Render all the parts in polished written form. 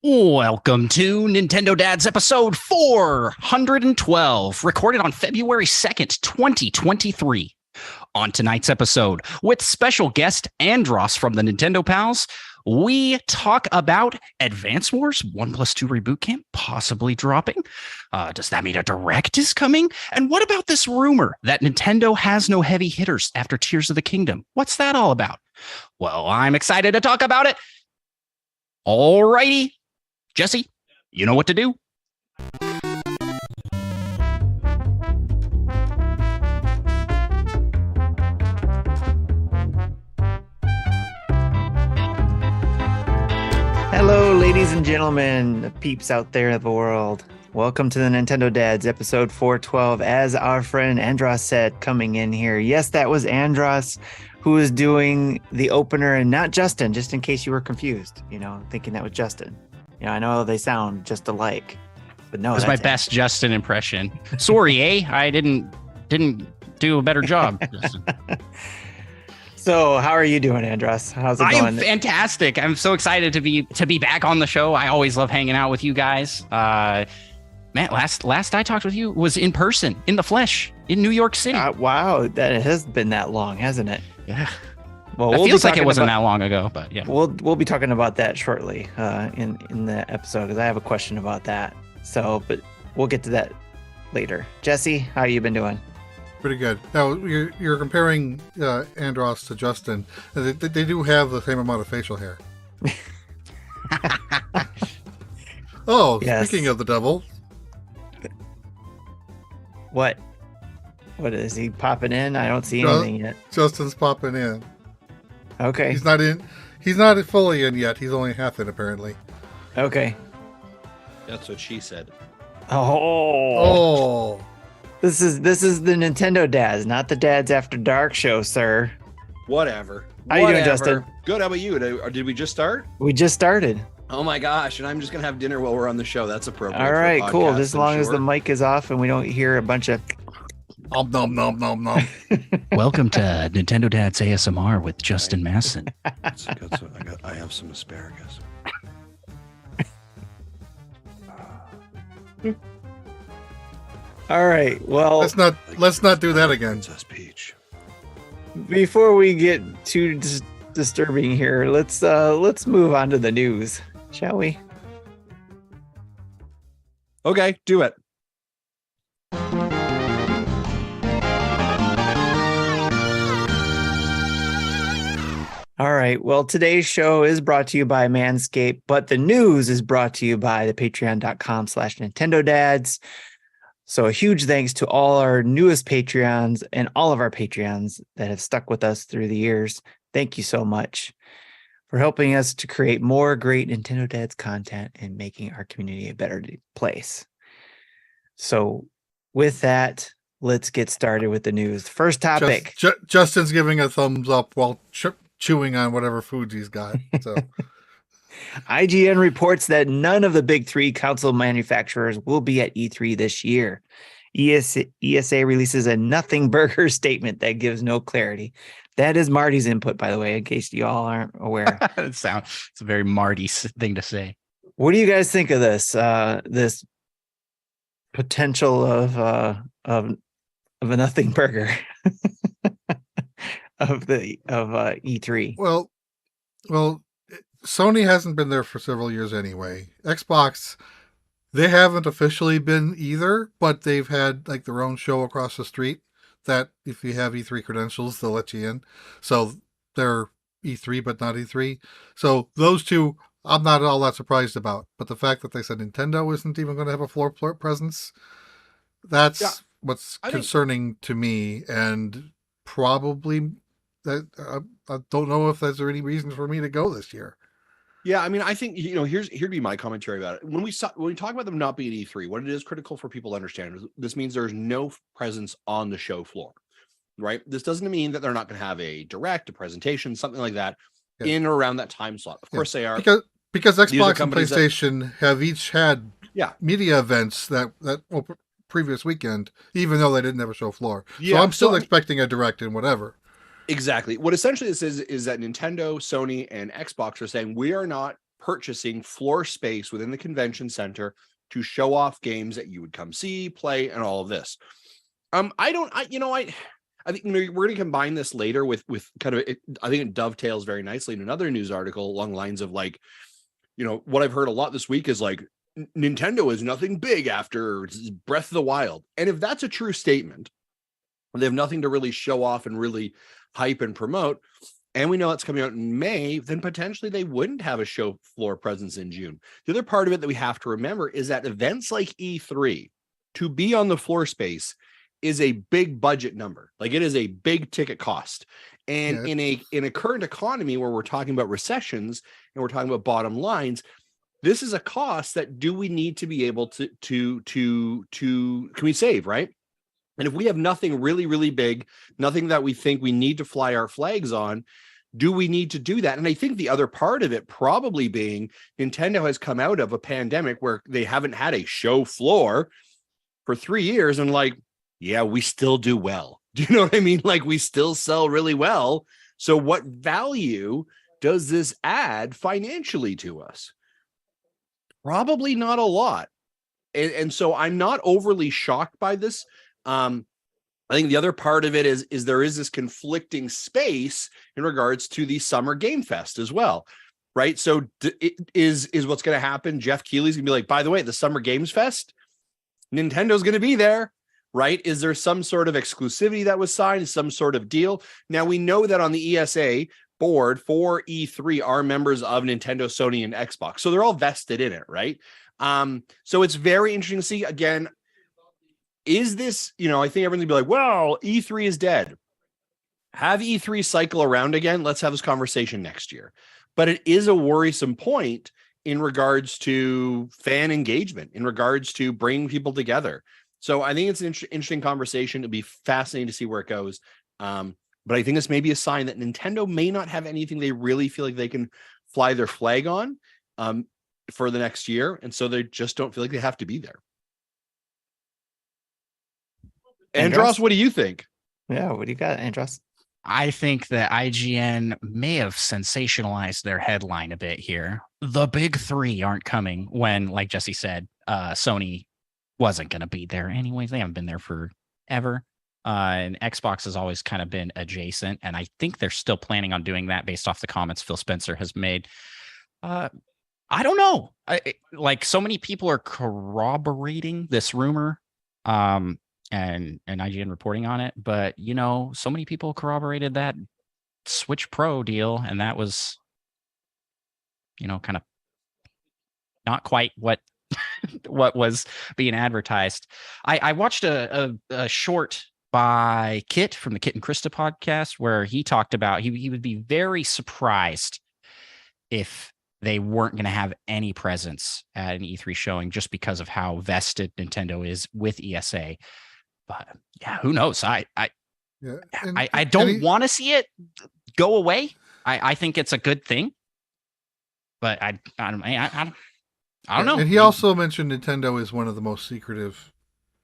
Welcome to Nintendo Dads episode 412, recorded on February 2nd, 2023. On tonight's episode, with special guest Andross from the Nintendo Pals, we talk about Advance Wars 1+2 Reboot Camp possibly dropping. Does that mean a Direct is coming? And what about this rumor that Nintendo has no heavy hitters after Tears of the Kingdom? What's that all about? Well, I'm excited to talk about it. Alrighty. Jesse, you know what to do. Hello, ladies and gentlemen, the peeps out there in the world. Welcome to the Nintendo Dads episode 412. As our friend Andross said, coming in here. Yes, that was Andross who is doing the opener and not Justin, just in case you were confused, thinking that was Justin. I know they sound just alike, but no. That's my best Justin impression. Sorry, I didn't do a better job. So, how are you doing, Andross? How's it going? I am fantastic. I'm so excited to be back on the show. I always love hanging out with you guys. Man, last I talked with you was in person, in the flesh, in New York City. Wow, that has been that long, hasn't it? Yeah. Well, it feels like it wasn't that long ago, but yeah. We'll be talking about that shortly in the episode, because I have a question about that. So, but we'll get to that later. Jesse, how you been doing? Pretty good. Now, you're comparing Andross to Justin. They do have the same amount of facial hair. Oh, yes. Speaking of the devil. What is he popping in? I don't see anything yet. Justin's popping in. Okay. He's not in. He's not fully in yet. He's only half in, apparently. Okay. That's what she said. Oh. This is the Nintendo Dads, not the Dads After Dark show, sir. Whatever. How you doing, Justin? Good. How about you? Did we just start? We just started. Oh my gosh! And I'm just gonna have dinner while we're on the show. That's appropriate. All right, cool. Just as long as the mic is off and we don't hear a bunch of. Nom. Welcome to Nintendo Dads ASMR with Justin Masson. I have some asparagus. All right. Well, let's not do that again. Princess Peach. Before we get too disturbing here, let's move on to the news, shall we? Okay, do it. All right. Well, today's show is brought to you by Manscaped, but the news is brought to you by the patreon.com/Nintendo Dads. So a huge thanks to all our newest Patreons and all of our Patreons that have stuck with us through the years. Thank you so much for helping us to create more great Nintendo Dads content and making our community a better place. So with that, let's get started with the news. First topic. Justin's giving a thumbs up while chewing on whatever foods he's got. So. IGN reports that none of the big three console manufacturers will be at E3 this year. ESA releases a nothing burger statement that gives no clarity. That is Marty's input, by the way, in case you all aren't aware. It's a very Marty thing to say. What do you guys think of this? This potential of a nothing burger of E3. Well, Sony hasn't been there for several years anyway. Xbox, they haven't officially been either, but they've had like their own show across the street that if you have E3 credentials, they'll let you in. So they're E3, but not E3. So those two, I'm not all that surprised about. But the fact that they said Nintendo isn't even going to have a floor presence, that's what's concerning to me. And probably that I don't know if there's any reason for me to go this year. Yeah, I mean, I think here'd be my commentary about it. When we talk about them not being E3, what it is critical for people to understand is this means there's no presence on the show floor, right? This doesn't mean that they're not going to have a direct, a presentation, something like that, in or around that time slot. Of course, they are because Xbox and PlayStation have each had media events that previous weekend, even though they didn't have a show floor. Yeah, so I'm still expecting a direct and whatever. Exactly. What essentially this is that Nintendo, Sony, and Xbox are saying we are not purchasing floor space within the convention center to show off games that you would come see, play, and all of this. I think we're going to combine this later with kind of I think it dovetails very nicely in another news article along the lines of like, what I've heard a lot this week is like Nintendo is nothing big after Breath of the Wild. And if that's a true statement, they have nothing to really show off and really hype and promote, and we know it's coming out in May, then potentially they wouldn't have a show floor presence in June. The other part of it that we have to remember is that events like E3, to be on the floor space, is a big budget number. Like it is a big ticket cost. And in a current economy where we're talking about recessions and we're talking about bottom lines, this is a cost that do we need to be able to can we save, right? And if we have nothing really, really big, nothing that we think we need to fly our flags on, do we need to do that? And I think the other part of it probably being Nintendo has come out of a pandemic where they haven't had a show floor for 3 years, and like, yeah, we still do well. Do you know what I mean? Like we still sell really well. So what value does this add financially to us? Probably not a lot. And so I'm not overly shocked by this. I think the other part of it is there is this conflicting space in regards to the Summer Game Fest as well, right? So is what's going to happen. Jeff Keighley's going to be like, by the way, the Summer Games Fest, Nintendo's going to be there, right? Is there some sort of exclusivity that was signed, some sort of deal? Now we know that on the ESA board for E3 are members of Nintendo, Sony, and Xbox. So they're all vested in it, right? So it's very interesting to see. Again, is this, I think everyone's gonna be like, well, E3 is dead. Have E3 cycle around again. Let's have this conversation next year. But it is a worrisome point in regards to fan engagement, in regards to bringing people together. So I think it's an interesting conversation. It'll be fascinating to see where it goes. But I think this may be a sign that Nintendo may not have anything they really feel like they can fly their flag on for the next year. And so they just don't feel like they have to be there. Andross, what do you think? Yeah, what do you got, Andross? I think that IGN may have sensationalized their headline a bit here. The big three aren't coming when, like Jesse said, Sony wasn't going to be there anyways. They haven't been there forever. And Xbox has always kind of been adjacent. And I think they're still planning on doing that based off the comments Phil Spencer has made. I don't know. Like so many people are corroborating this rumor. And IGN reporting on it, but so many people corroborated that Switch Pro deal, and that was, kind of not quite what was being advertised. I watched a short by Kit from the Kit and Krista podcast where he talked about he would be very surprised if they weren't going to have any presence at an E3 showing just because of how vested Nintendo is with ESA. But yeah, who knows? I don't want to see it go away. I think it's a good thing, but I don't know. And he also mentioned Nintendo is one of the most secretive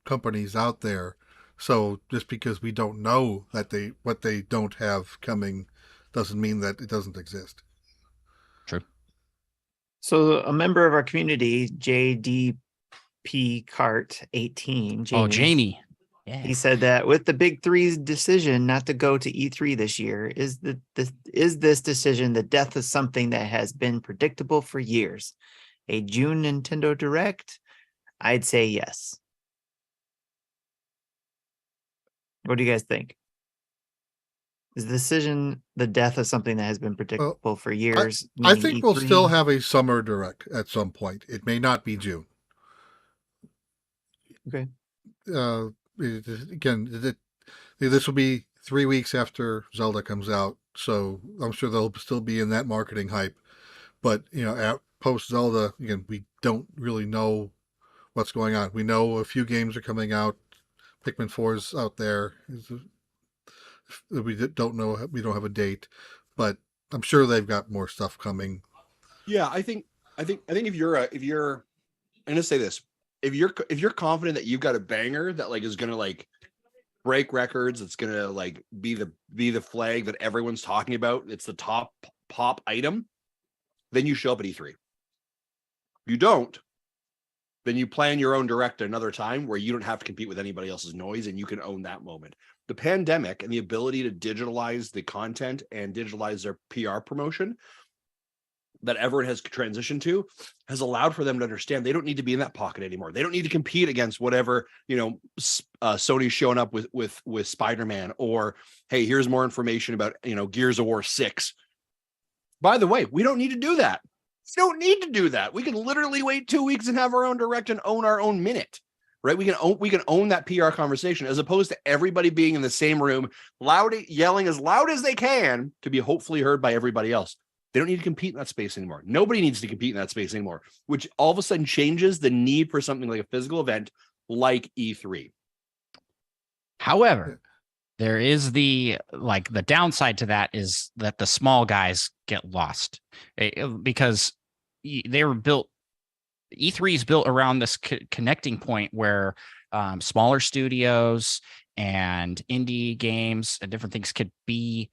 companies out there. So just because we don't know that what they don't have coming doesn't mean that it doesn't exist. True. So a member of our community, JDP Kart 18, Jamie. Yeah. He said that with the big three's decision not to go to E3 this year, is this decision the death of something that has been predictable for years? A June Nintendo Direct? I'd say yes. What do you guys think? Is the decision the death of something that has been predictable for years? I think E3? we'll still have a summer Direct at some point. It may not be June. Okay. Again, this will be 3 weeks after Zelda comes out, so I'm sure they'll still be in that marketing hype. But post Zelda, again, we don't really know what's going on. We know a few games are coming out. Pikmin 4's out there. We don't know. We don't have a date, but I'm sure they've got more stuff coming. Yeah, I think if you're I'm gonna say this. If you're confident that you've got a banger that like is gonna like break records, it's gonna like be the flag that everyone's talking about, it's the top pop item, then you show up at E3. you don't, then you plan your own direct another time where you don't have to compete with anybody else's noise and you can own that moment. The pandemic and the ability to digitalize the content and digitalize their PR promotion that Everett has transitioned to has allowed for them to understand they don't need to be in that pocket anymore. They don't need to compete against whatever, Sony's showing up with Spider-Man, or, hey, here's more information about, Gears of War 6. By the way, we don't need to do that. We don't need to do that. We can literally wait 2 weeks and have our own direct and own our own minute, right? We can own that PR conversation, as opposed to everybody being in the same room, yelling as loud as they can to be hopefully heard by everybody else. They don't need to compete in that space anymore. Nobody needs to compete in that space anymore, which all of a sudden changes the need for something like a physical event like E3. However, there is the downside to that is that the small guys get lost because they were built. E3 is built around this connecting point where smaller studios and indie games and different things could be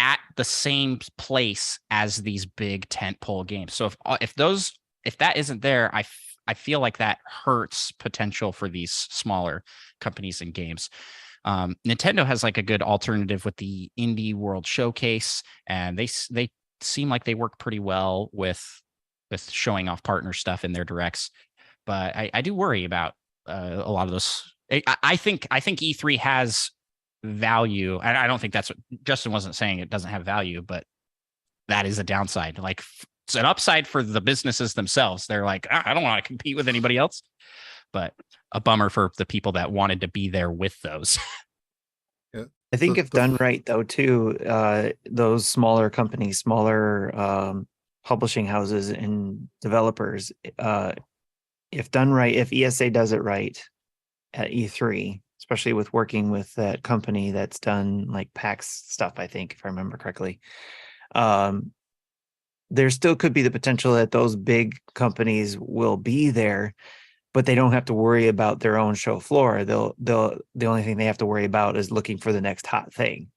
at the same place as these big tentpole games. So if that isn't there, I feel like that hurts potential for these smaller companies and games. Nintendo has like a good alternative with the Indie World Showcase, and they seem like they work pretty well with showing off partner stuff in their directs. But I do worry about a lot of those. I think E3 has value. I don't think that's what Justin wasn't saying. It doesn't have value, but that is a downside. Like, it's an upside for the businesses themselves. They're like, I don't want to compete with anybody else, but a bummer for the people that wanted to be there with those. Yeah. I think if done right, though, too, those smaller companies, smaller publishing houses and developers, if done right, if ESA does it right at E3, especially with working with that company that's done like PAX stuff, I think, if I remember correctly, there still could be the potential that those big companies will be there, but they don't have to worry about their own show floor. The only thing they have to worry about is looking for the next hot thing.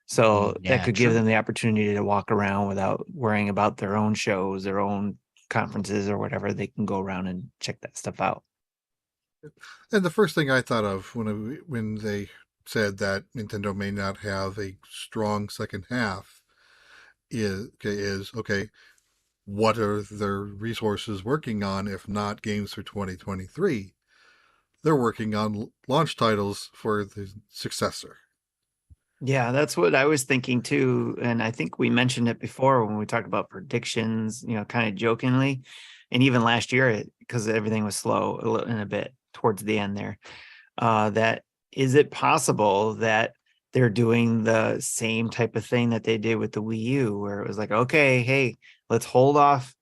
So that could give them the opportunity to walk around without worrying about their own shows, their own conferences or whatever. They can go around and check that stuff out. And the first thing I thought of when they said that Nintendo may not have a strong second half is what are their resources working on if not games for 2023? They're working on launch titles for the successor. Yeah, that's what I was thinking too. And I think we mentioned it before when we talked about predictions, kind of jokingly. And even last year, because everything was slow in a bit towards the end there, that is it possible that they're doing the same type of thing that they did with the Wii U, where it was like, okay, hey, let's hold off.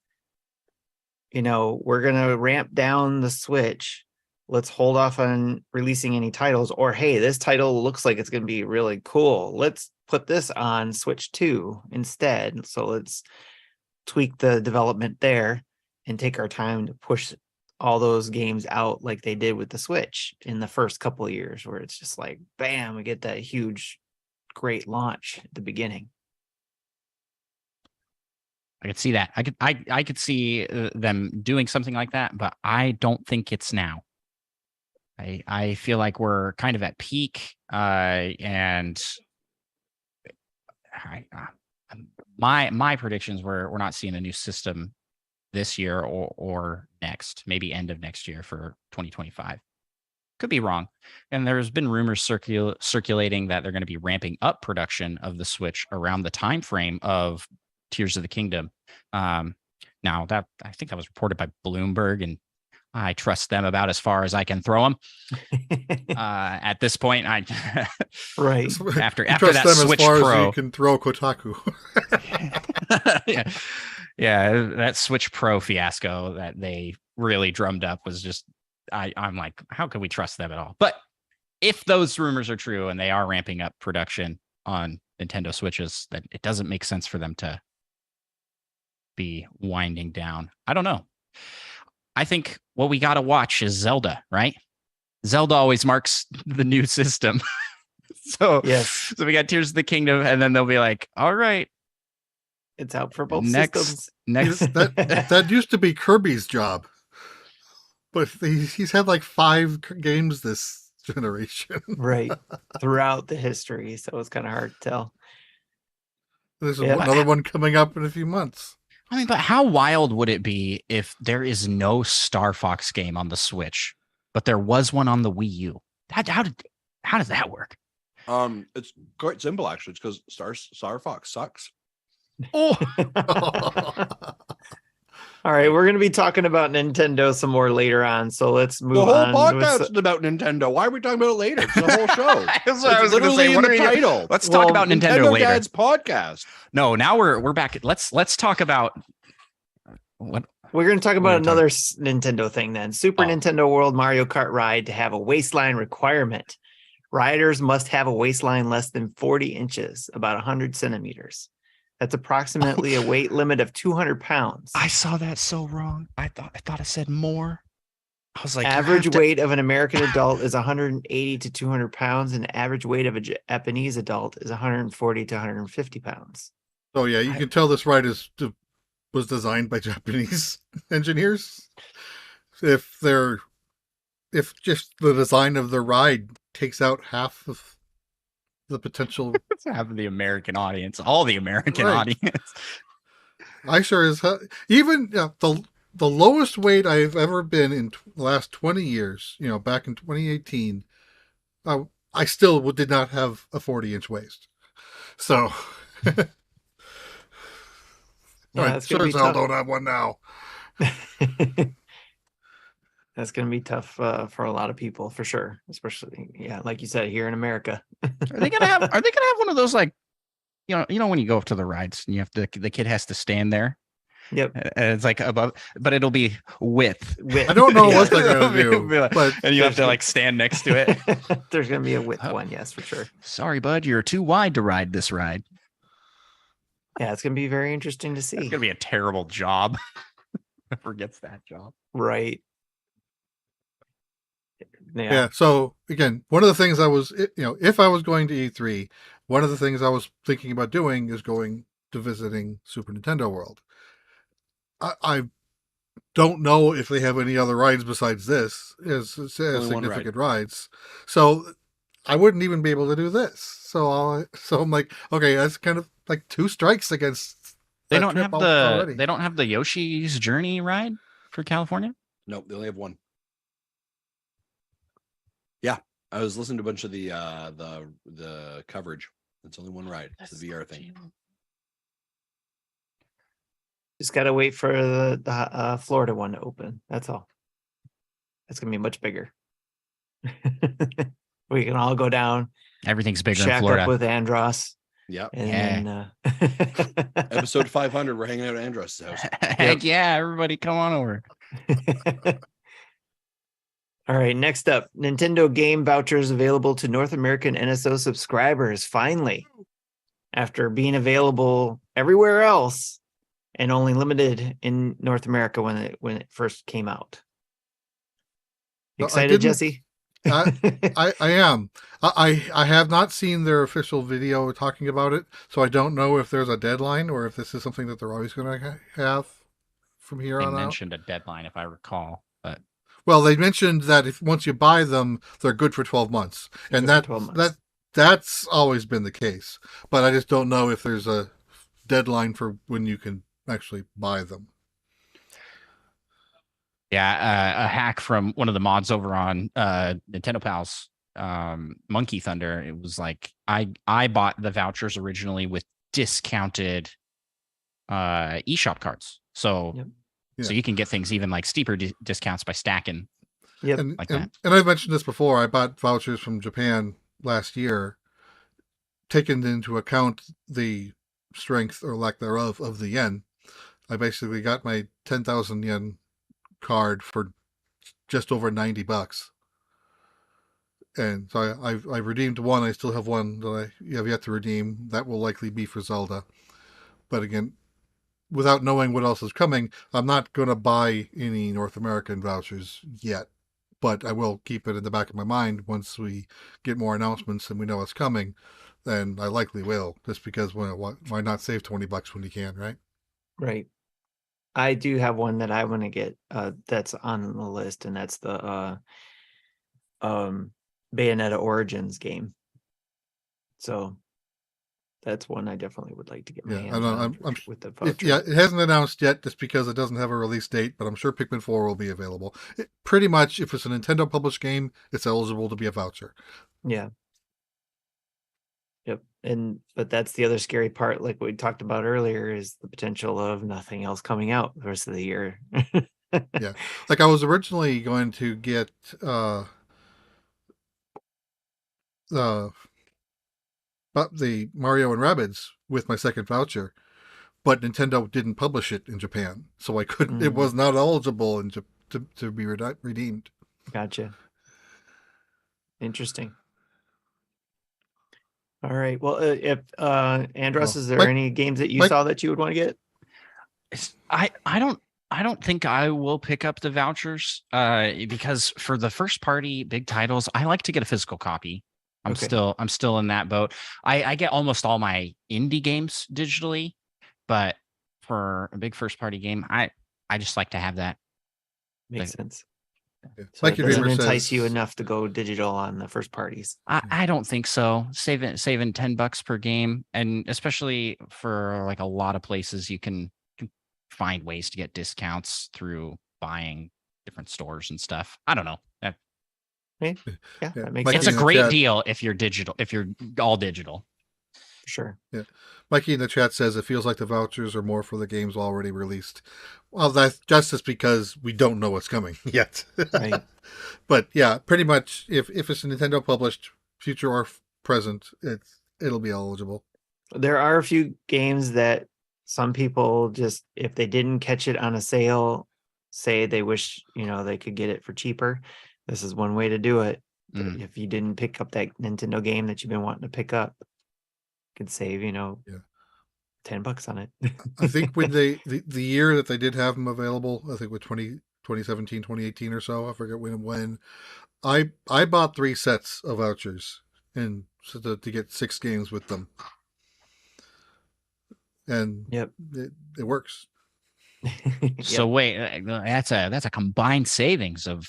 We're going to ramp down the Switch. Let's hold off on releasing any titles. Or, hey, this title looks like it's going to be really cool. Let's put this on Switch 2 instead. So let's tweak the development there and take our time to push all those games out like they did with the Switch in the first couple of years, where it's just like, bam, we get that huge, great launch at the beginning. I could see that. I could see them doing something like that, but I don't think it's now. I feel like we're kind of at peak, and my predictions were we're not seeing a new system this year or next, maybe end of next year for 2025. Could be wrong. And there's been rumors circulating that they're going to be ramping up production of the Switch around the time frame of Tears of the Kingdom. Now that I think that was reported by Bloomberg, and I trust them about as far as I can throw them. At this point, right after that Switch Pro, as you can throw Kotaku. yeah, that Switch Pro fiasco that they really drummed up was just, I'm like, how can we trust them at all? But if those rumors are true and they are ramping up production on Nintendo Switches, then it doesn't make sense for them to be winding down. I don't know. I think what we got to watch is Zelda, right? Zelda always marks the new system. So, yes. So we got Tears of the Kingdom, and then they'll be like, all right, It's out for both Next, systems. next. That used to be Kirby's job, but he's had like 5 games this generation. Right. Throughout the history. So it's kind of hard to tell. There's Yeah. another one coming up in a few months. I mean, but how wild would it be if there is no Star Fox game on the Switch, but there was one on the Wii U? How does that work? It's quite simple actually. It's because Star Fox sucks. Oh, All right, we're going to be talking about Nintendo some more later on, so let's move The whole on. podcast is about Nintendo. Why are we talking about it later? It's the whole show. That's what I was It's gonna literally say. in What the are you- title. Let's talk about Nintendo later. Dad's podcast. No, now we're back. Let's talk about what. We're going to talk What are about we another Nintendo thing then. Super Oh. Nintendo World Mario Kart ride to have a waistline requirement. Riders must have a waistline less than 40 inches, about 100 centimeters. That's approximately a weight limit of 200 pounds. I saw that so wrong. I thought it said more. I was like, Average weight of an American adult is 180 to 200 pounds, and the average weight of a Japanese adult is 140 to 150 pounds. So yeah, you can tell this ride was designed by Japanese engineers. If just the design of the ride takes out half of the potential. It's half of the American audience, all the American Right. audience. I sure as hell, even the lowest weight I've ever been in the last 20 years, back in 2018, I still did not have a 40-inch waist. So, Yeah, I that's gonna sure be as hell tough. don't have one now. That's going to be tough for a lot of people, for sure. Especially, yeah, like you said, here in America. Are they gonna have one of those, like, when you go up to the rides and you have to, the kid has to stand there Yep. and it's like above, but it'll be width. I don't know Yeah. what they're gonna It'll do, be like- but and you have to like stand next to it. There's going to be a width Oh. one, yes, for sure. Sorry, bud, you're too wide to ride this ride. Yeah, it's going to be very interesting to see. It's gonna be a terrible job. Whoever gets that job. Right. yeah. So again, one of the things I was, if I was going to E3, one of the things I was thinking about doing is going to visiting Super Nintendo World. I don't know if they have any other rides besides this as Only one significant rides. So I wouldn't even be able to do this. So I'm like, okay, that's kind of like 2 strikes against. They that don't trip have already. they don't have the Yoshi's Journey ride for California. No, they only have one. Yeah, I was listening to a bunch of the coverage. It's only one ride. It's the VR thing. Just got to wait for the Florida one to open. That's all. It's going to be much bigger. We can all go down, Everything's bigger in shack Florida. up with Andross. Yep. And then, Episode 500, we're hanging out at Andross' house. Heck yeah, everybody come on over. all right, next up, Nintendo game vouchers available to North American NSO subscribers. Finally, after being available everywhere else and only limited in North America when it first came out. No, I Excited, didn't- Jesse? I am. I have not seen their official video talking about it, so I don't know if there's a deadline or if this is something that they're always going to have from here They on out. mentioned a deadline, if I recall, but Well, they mentioned that if once you buy them, they're good for 12 months, and Good for 12 months. that's always been the case. But I just don't know if there's a deadline for when you can actually buy them. yeah, a hack from one of the mods over on Nintendo Pals, Monkey Thunder. It was like I bought the vouchers originally with discounted eShop cards, so Yep. Yeah. so you can get things even like steeper discounts by stacking. Yep. And, Like and, and I've mentioned this before. I bought vouchers from Japan last year, taking into account the strength or lack thereof of the yen. I basically got my 10,000 yen card for just over $90. And so I redeemed one. I still have one that I have yet to redeem. That will likely be for Zelda. But again, without knowing what else is coming, I'm not going to buy any North American vouchers yet. But I will keep it in the back of my mind once we get more announcements and we know what's coming, then I likely will, just because why not save $20 when you can, right? Right. I do have one that I want to get that's on the list, and that's the Bayonetta Origins game. So that's one I definitely would like to get my hands on with the voucher. It hasn't announced yet just because it doesn't have a release date, but I'm sure Pikmin 4 will be available. Pretty much, if it's a Nintendo published game, it's eligible to be a voucher. Yeah. Yep. But that's the other scary part, like we talked about earlier, is the potential of nothing else coming out the rest of the year. Yeah. Like I was originally going to get the Mario and Rabbids with my second voucher, but Nintendo didn't publish it in Japan, so I couldn't. It was not eligible to be redeemed. Gotcha. Interesting. All right. Well, if Andross, is there any games that you saw that you would want to get? I don't think I will pick up the vouchers because for the first party big titles, I like to get a physical copy. I'm still in that boat. I get almost all my indie games digitally, but for a big first party game, I just like to have that. Makes sense. Yeah. So like it doesn't entice you enough to go digital on the first parties. I don't think so. Saving $10 per game, and especially for like a lot of places, you can find ways to get discounts through buying different stores and stuff. I don't know. Yeah, that makes sense. It's a great deal if you're digital. If you're all digital. Sure. Yeah. Mikey in the chat says it feels like the vouchers are more for the games already released. Well, that's just because we don't know what's coming yet. Right. But yeah, pretty much if it's a Nintendo published, future or present, it'll be eligible. There are a few games that some people just, if they didn't catch it on a sale, say they wish, they could get it for cheaper. This is one way to do it. If you didn't pick up that Nintendo game that you've been wanting to pick up, could save, $10 on it. I think when the year that they did have them available, I think with 2017, 2018 or so, I forget when I bought 3 sets of vouchers and so to get 6 games with them. And it works. So wait, that's a combined savings of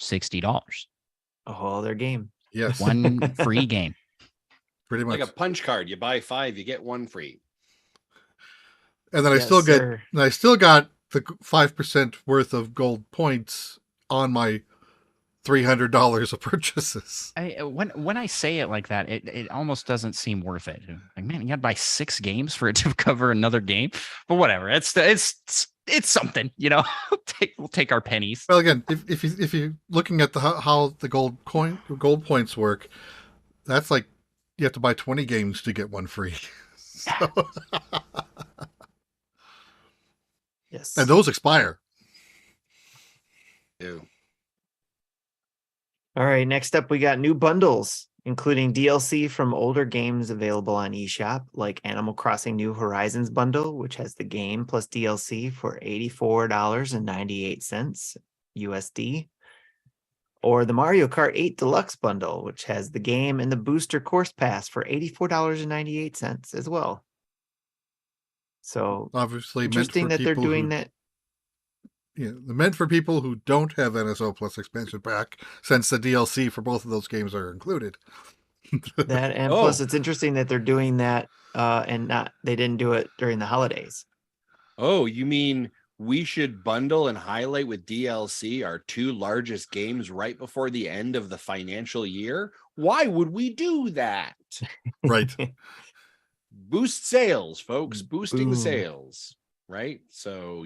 $60. A whole other game. Yes. One free game. Pretty much like a punch card. You buy 5, you get 1 free. And then I still got the 5% worth of gold points on my $300 of purchases. When I say it like that, it almost doesn't seem worth it. Like, man, you got to buy 6 games for it to cover another game. But whatever, it's something, We'll take our pennies. Well, again, if you're looking at how the gold points work, that's like you have to buy 20 games to get 1 free. So. Yes. And those expire. Ew. All right, next up we got new bundles, including DLC from older games available on eShop, like Animal Crossing New Horizons bundle, which has the game plus DLC for $84.98 USD. Or the Mario Kart 8 Deluxe bundle, which has the game and the booster course pass for $84.98 as well. So obviously interesting that they're doing that. Yeah, they're meant for people who don't have NSO Plus expansion pack, since the DLC for both of those games are included. That and plus it's interesting that they're doing that and they didn't do it during the holidays. Oh, you mean we should bundle and highlight with DLC our 2 largest games right before the end of the financial year? Why would we do that? Right. Boost sales, folks. Boosting sales. Right? So,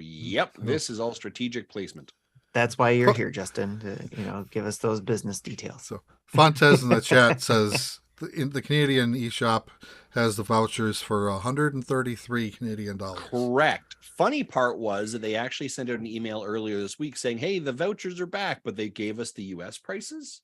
this is all strategic placement. That's why you're here, Justin, to give us those business details. So Fontes in the chat says the Canadian eShop has the vouchers for 133 Canadian dollars. Correct. Funny part was that they actually sent out an email earlier this week saying, hey, the vouchers are back, but they gave us the US prices.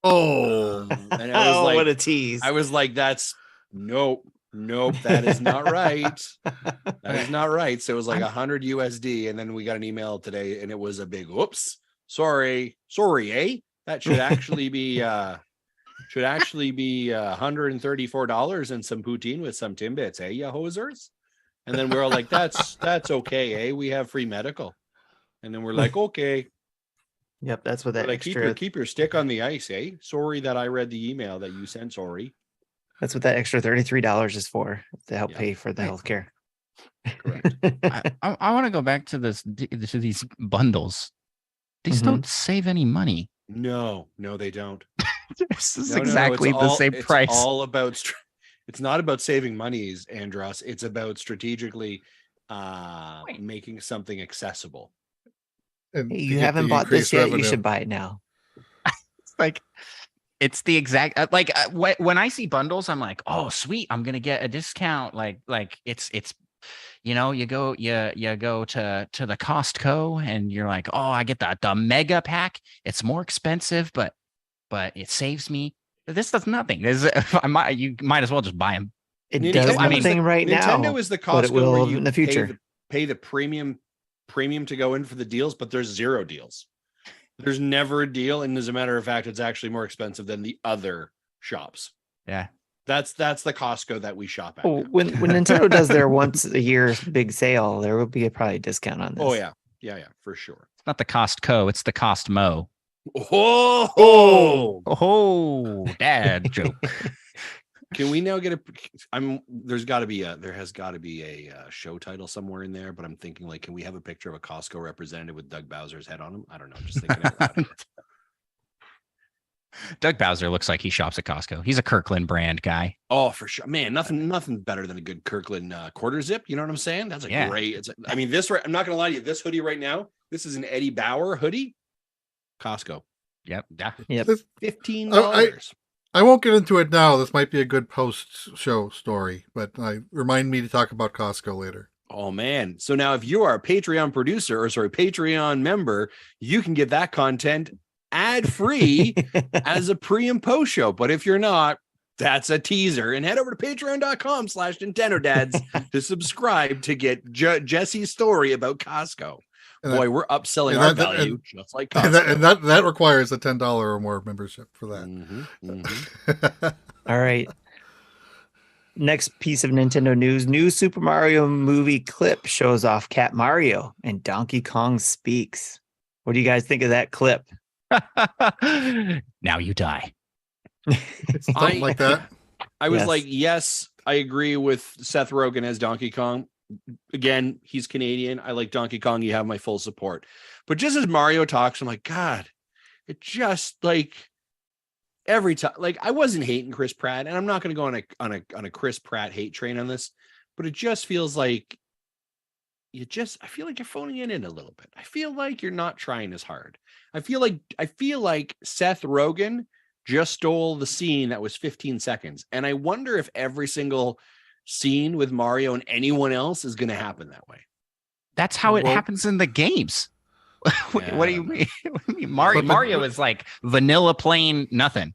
Oh, and I was like, what a tease. I was like, that's nope, that is not right. That is not right. So it was like 100 USD. And then we got an email today and it was a big, oops, sorry, eh? That should actually be Should actually be $134 and some poutine with some Timbits, eh, ya hosers? And then we're all like, that's okay, eh? We have free medical. And then we're like, okay. Yep, that's what that Like, extra. keep your stick on the ice, eh? Sorry that I read the email that you sent. Sorry. That's what that extra $33 is for, to help Yeah. pay for the healthcare. Correct. I want to go back to these bundles. These Mhm. don't save any money. No, they don't. This is No, exactly it's the all- same it's price. all about it's not about saving monies, Andross. It's about strategically making something accessible. And Hey, to you get haven't the bought this increased yet. revenue. You should buy it now. It's like it's the exact when I see bundles, I'm like, oh sweet, I'm gonna get a discount. Like it's you go to the Costco and you're like, oh, I get the mega pack. It's more expensive, but it saves me. This does nothing. You might as well just buy them. It Nintendo does is nothing right now. Nintendo is the but it Costco where will you in the future. pay the premium to go in for the deals, but there's zero deals. There's never a deal, and as a matter of fact, it's actually more expensive than the other shops. Yeah. That's the Costco that we shop at. Oh, now. when Nintendo does their once a year big sale, there will be probably a discount on this. Oh yeah, for sure. It's not the Costco, it's the Costmo. Oh, Dad joke. can we now get there has got to be a show title somewhere in there, but I'm thinking, like, can we have a picture of a Costco representative with Doug Bowser's head on him? I don't know, just thinking out loud. Doug Bowser looks like he shops at Costco. He's a Kirkland brand guy. Oh, for sure, man. Nothing better than a good Kirkland quarter zip. You know what I'm saying? That's great. I mean, I'm not gonna lie to you. This hoodie right now, this is an Eddie Bauer hoodie. Costco. Yep. Yep. $15. I won't get into it now. This might be a good post-show story, but remind me to talk about Costco later. Oh man. So now if you are a Patreon member, you can get that content ad-free as a pre and post show. But if you're not, that's a teaser. And head over to patreon.com/NintendoDads to subscribe to get Jesse's story about Costco. And Boy, we're upselling our value just like Costco. And that requires a $10 or more membership for that. All right. Next piece of Nintendo news. New Super Mario movie clip shows off Cat Mario and Donkey Kong speaks. What do you guys think of that clip? Now you die. Something like that. I was Yes. like, yes, I agree with Seth Rogen as Donkey Kong. Again, he's Canadian. I like Donkey Kong. You have my full support. But just as Mario talks, I'm like, God, it just like every time. Like, I wasn't hating Chris Pratt, and I'm not going to go on a Chris Pratt hate train on this, but it just feels like I feel like you're phoning it in a little bit. I feel like you're not trying as hard. I feel like Seth Rogen just stole the scene that was 15 seconds. And I wonder if every single scene with Mario and anyone else is going to happen that way. That's how it happens in the games. What do you mean? Mario is like vanilla plain nothing.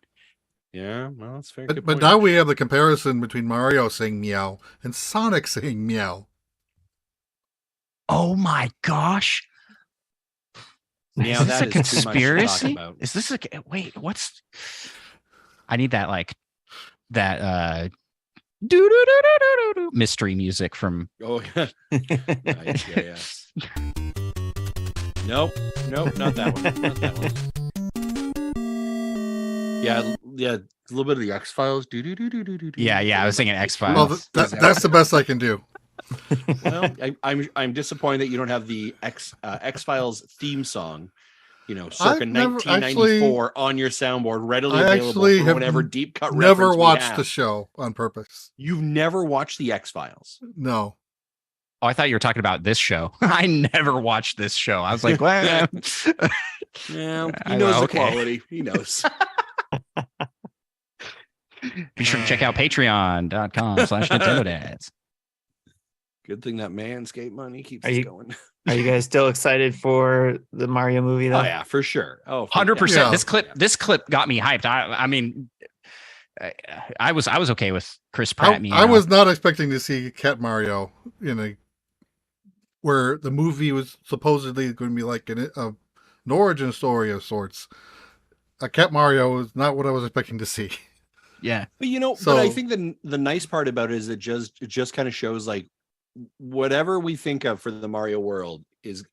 Yeah, well, that's fair. But now we have the comparison between Mario saying meow and Sonic saying meow. Oh my gosh. Yeah, is this that a is too much to talk conspiracy? about. Is this a wait? What's? I need that mystery music from. Oh, yeah. Yeah. Nope, not that one. Not that one. Yeah, a little bit of the X-Files. Yeah. I was thinking X-Files. Well, that's the best I can do. Well, I'm disappointed that you don't have the X-Files theme song, circa 1994 on your soundboard, readily available for whatever deep cut reference Never we watched have. the show on purpose. You've never watched the X-Files? No. Oh, I thought you were talking about this show. I never watched this show. I was like, well, Yeah, he knows the quality. He knows. Be sure to check out patreon.com/NintendoDads. Good thing that Manscaped money keeps Are us you- going. Are you guys still excited for the Mario movie though? Oh yeah, for sure. Oh, 100%. Yeah. This clip got me hyped. I mean, I was okay with Chris Pratt. I was not expecting to see Cat Mario where the movie was supposedly going to be like an origin story of sorts. a Cat Mario is not what I was expecting to see. Yeah. But but I think the nice part about it is it just kind of shows like whatever we think of for the Mario world is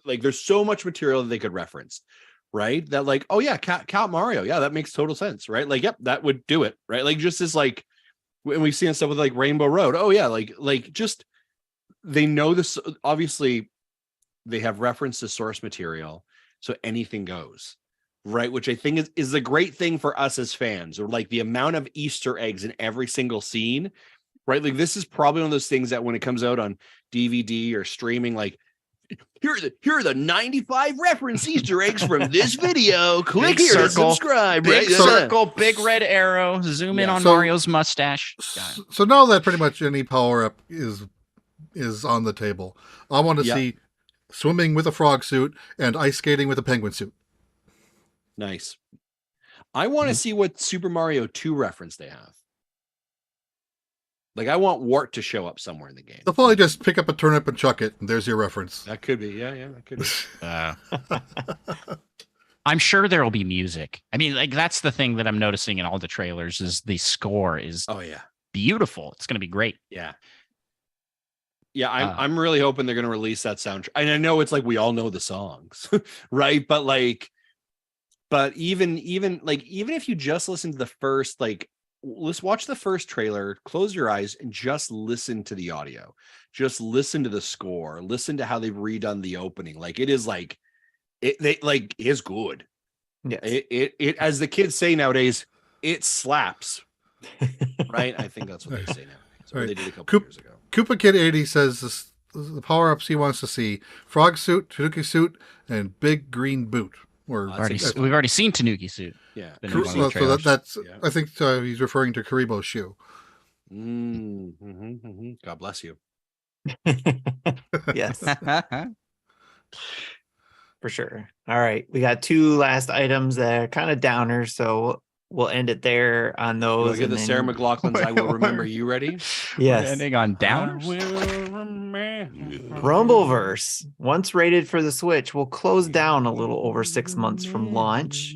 like there's so much material that they could reference, right? That like, oh yeah, Cat Mario, yeah, that makes total sense, right? Like, yep, that would do it, right? Like just as like when we've seen stuff with like Rainbow Road, oh yeah, like just they know this. Obviously, they have referenced the source material, so anything goes. Right, which I think is the great thing for us as fans, or like the amount of Easter eggs in every single scene, right? Like this is probably one of those things that when it comes out on DVD or streaming, like here are the 95 reference Easter eggs from this video. Click here to subscribe. Big Right? circle, big red arrow. Zoom in on Mario's mustache. So now that pretty much any power up is on the table, I want to see swimming with a frog suit and ice skating with a penguin suit. Nice. I want to see what Super Mario 2 reference they have. Like, I want Wart to show up somewhere in the game. They'll probably just pick up a turnip and chuck it, and there's your reference. That could be. Yeah, that could be. I'm sure there will be music. I mean, like, that's the thing that I'm noticing in all the trailers is the score is beautiful. It's going to be great. Yeah. Yeah, I'm really hoping they're going to release that soundtrack. And I know it's like we all know the songs, right? But like, even if you just listen to the first, like, let's watch the first trailer, close your eyes and just listen to the audio. Just listen to the score, listen to how they've redone the opening. Like it is like is good. Yes. It as the kids say nowadays, it slaps. Right? I think that's what they say now. So they did a couple years ago. Koopa Kid 80 says the power-ups he wants to see: frog suit, Tanuki suit, and big green boot. Or we've already seen Tanuki suit. Yeah. So that's I think he's referring to Karibo's shoe. God bless you. Yes. For sure. All right. We got 2 last items that are kind of downers, so we'll end it there on those. Look at the Sarah McLachlan's I Will Remember You. Ready? Yes. Ending on downers. Rumbleverse, once rated for the Switch, will close down a little over 6 months from launch.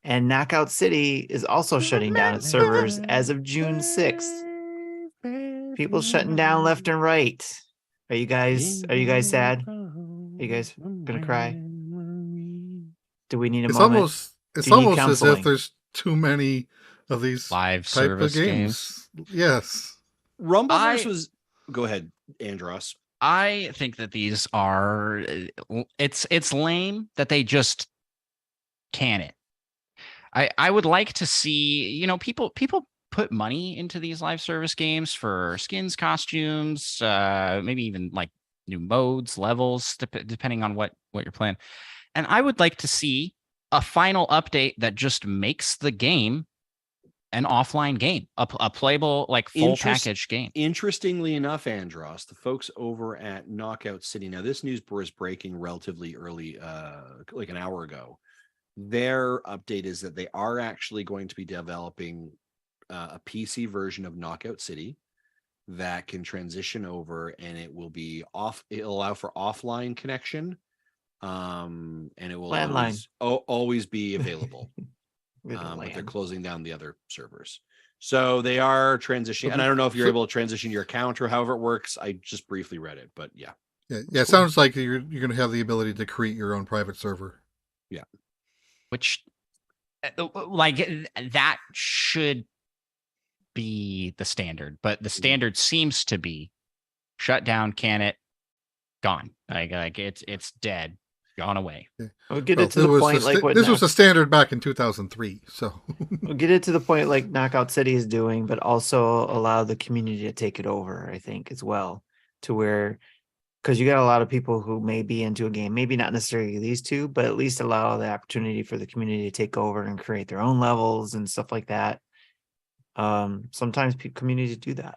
And Knockout City is also shutting down its servers as of June 6th. People shutting down left and right. Are you guys sad? Are you guys gonna cry? Do we need a moment? It's almost as if there's too many of these live type service of games. Yes. Rumbleverse was. Go ahead, Andross. I think that these are. It's lame that they just can it. I would like to see, people put money into these live service games for skins, costumes, maybe even like new modes, levels, depending on what you're playing. And I would like to see a final update that just makes the game an offline game, a playable, like full package game. Interestingly enough, Andross, the folks over at Knockout City, now this news was breaking relatively early, like an hour ago. Their update is that they are actually going to be developing a PC version of Knockout City that can transition over, and it will be it'll allow for offline connection, and it will always be available. But they're closing down the other servers, so they are transitioning. And I don't know if you're able to transition your account or however it works. I just briefly read it, but yeah. It sounds like you're going to have the ability to create your own private server. Yeah. Which, like, that should be the standard, but the standard seems to be shut down, can it, gone. Like it's dead, gone away. We'll get it to the point this was the standard back in 2003. So we'll get it to the point like Knockout City is doing, but also allow the community to take it over, I think, as well, to where. Because you got a lot of people who may be into a game, maybe not necessarily these two, but at least allow the opportunity for the community to take over and create their own levels and stuff like that. Sometimes communities do that.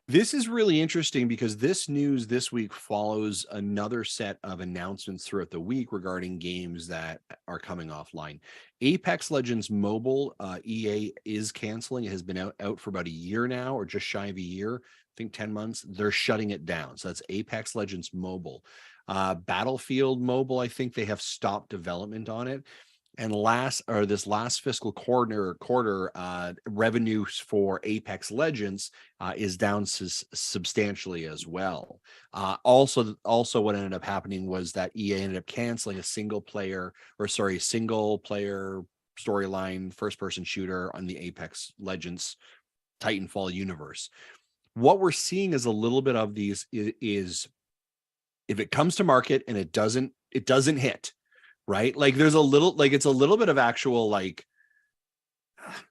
This is really interesting because this news this week follows another set of announcements throughout the week regarding games that are coming offline. Apex Legends Mobile, EA is canceling. It has been out for about a year now, or just shy of a year. I think 10 months. They're shutting it down. So that's Apex Legends Mobile. Battlefield Mobile, I think they have stopped development on it. And this last fiscal quarter, revenues for Apex Legends is down substantially as well. Also, what ended up happening was that EA ended up canceling a single player storyline first-person shooter on the Apex Legends Titanfall universe. What we're seeing is a little bit of these is if it comes to market and it doesn't hit, right? Like there's a little, like it's a little bit of actual like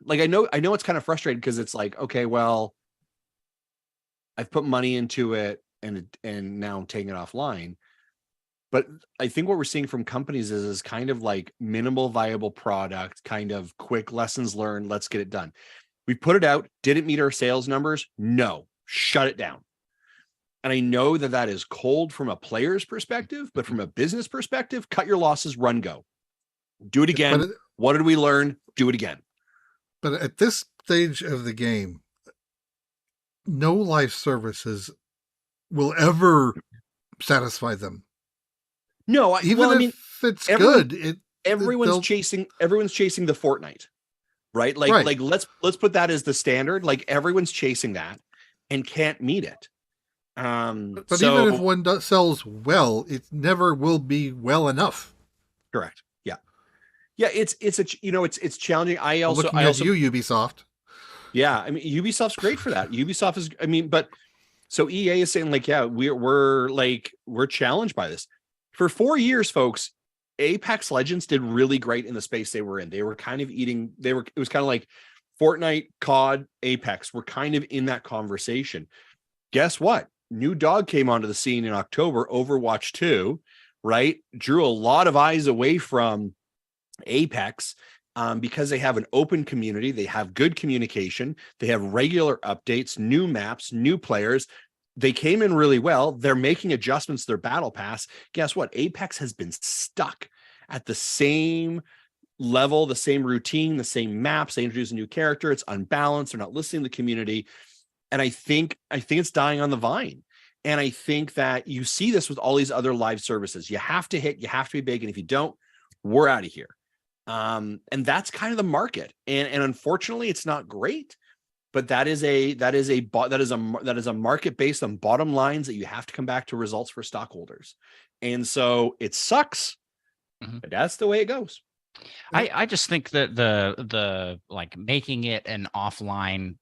I know it's kind of frustrating because it's like, okay, well, I've put money into it and now I'm taking it offline. But I think what we're seeing from companies is kind of like minimal viable product, kind of quick lessons learned. Let's get it done. We put it out. Did it meet our sales numbers? No. Shut it down. And I know that is cold from a player's perspective, but from a business perspective, cut your losses, run, go. Do it again. What did we learn? Do it again. But at this stage of the game, no live services will ever satisfy them. No, if it's good, everyone's chasing the Fortnite, right? Like let's put that as the standard. Like everyone's chasing that and can't meet it. But even if one sells well, it never will be well enough. Correct. Yeah. It's challenging. I also Ubisoft. Yeah, I mean Ubisoft's great for that. Ubisoft is, but so EA is saying like, yeah, we're challenged by this. For 4 years, folks, Apex Legends did really great in the space they were in. They were kind of it was kind of like Fortnite, COD, Apex were kind of in that conversation. Guess what? New dog came onto the scene in October, Overwatch 2, right? Drew a lot of eyes away from Apex because they have an open community. They have good communication. They have regular updates, new maps, new players. They came in really well. They're making adjustments to their battle pass. Guess what? Apex has been stuck at the same level, the same routine, the same maps. They introduce a new character. It's unbalanced. They're not listening to the community. And I think it's dying on the vine. And I think that you see this with all these other live services. You have to hit, you have to be big. And if you don't, we're out of here. And that's kind of the market. And unfortunately, it's not great. But that is a market based on bottom lines that you have to come back to results for stockholders. And so it sucks, but that's the way it goes. I just think that the like making it an offline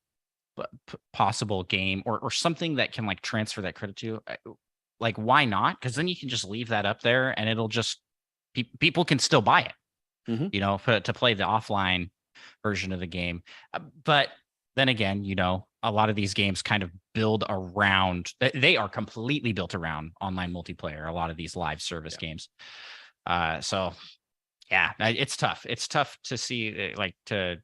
possible game or something that can like transfer that credit to, like, why not? Because then you can just leave that up there and it'll just people can still buy it, to play the offline version of the game. But then again, a lot of these games kind of build around, they are completely built around online multiplayer, a lot of these live service games. So yeah, it's tough. It's tough to see, like, to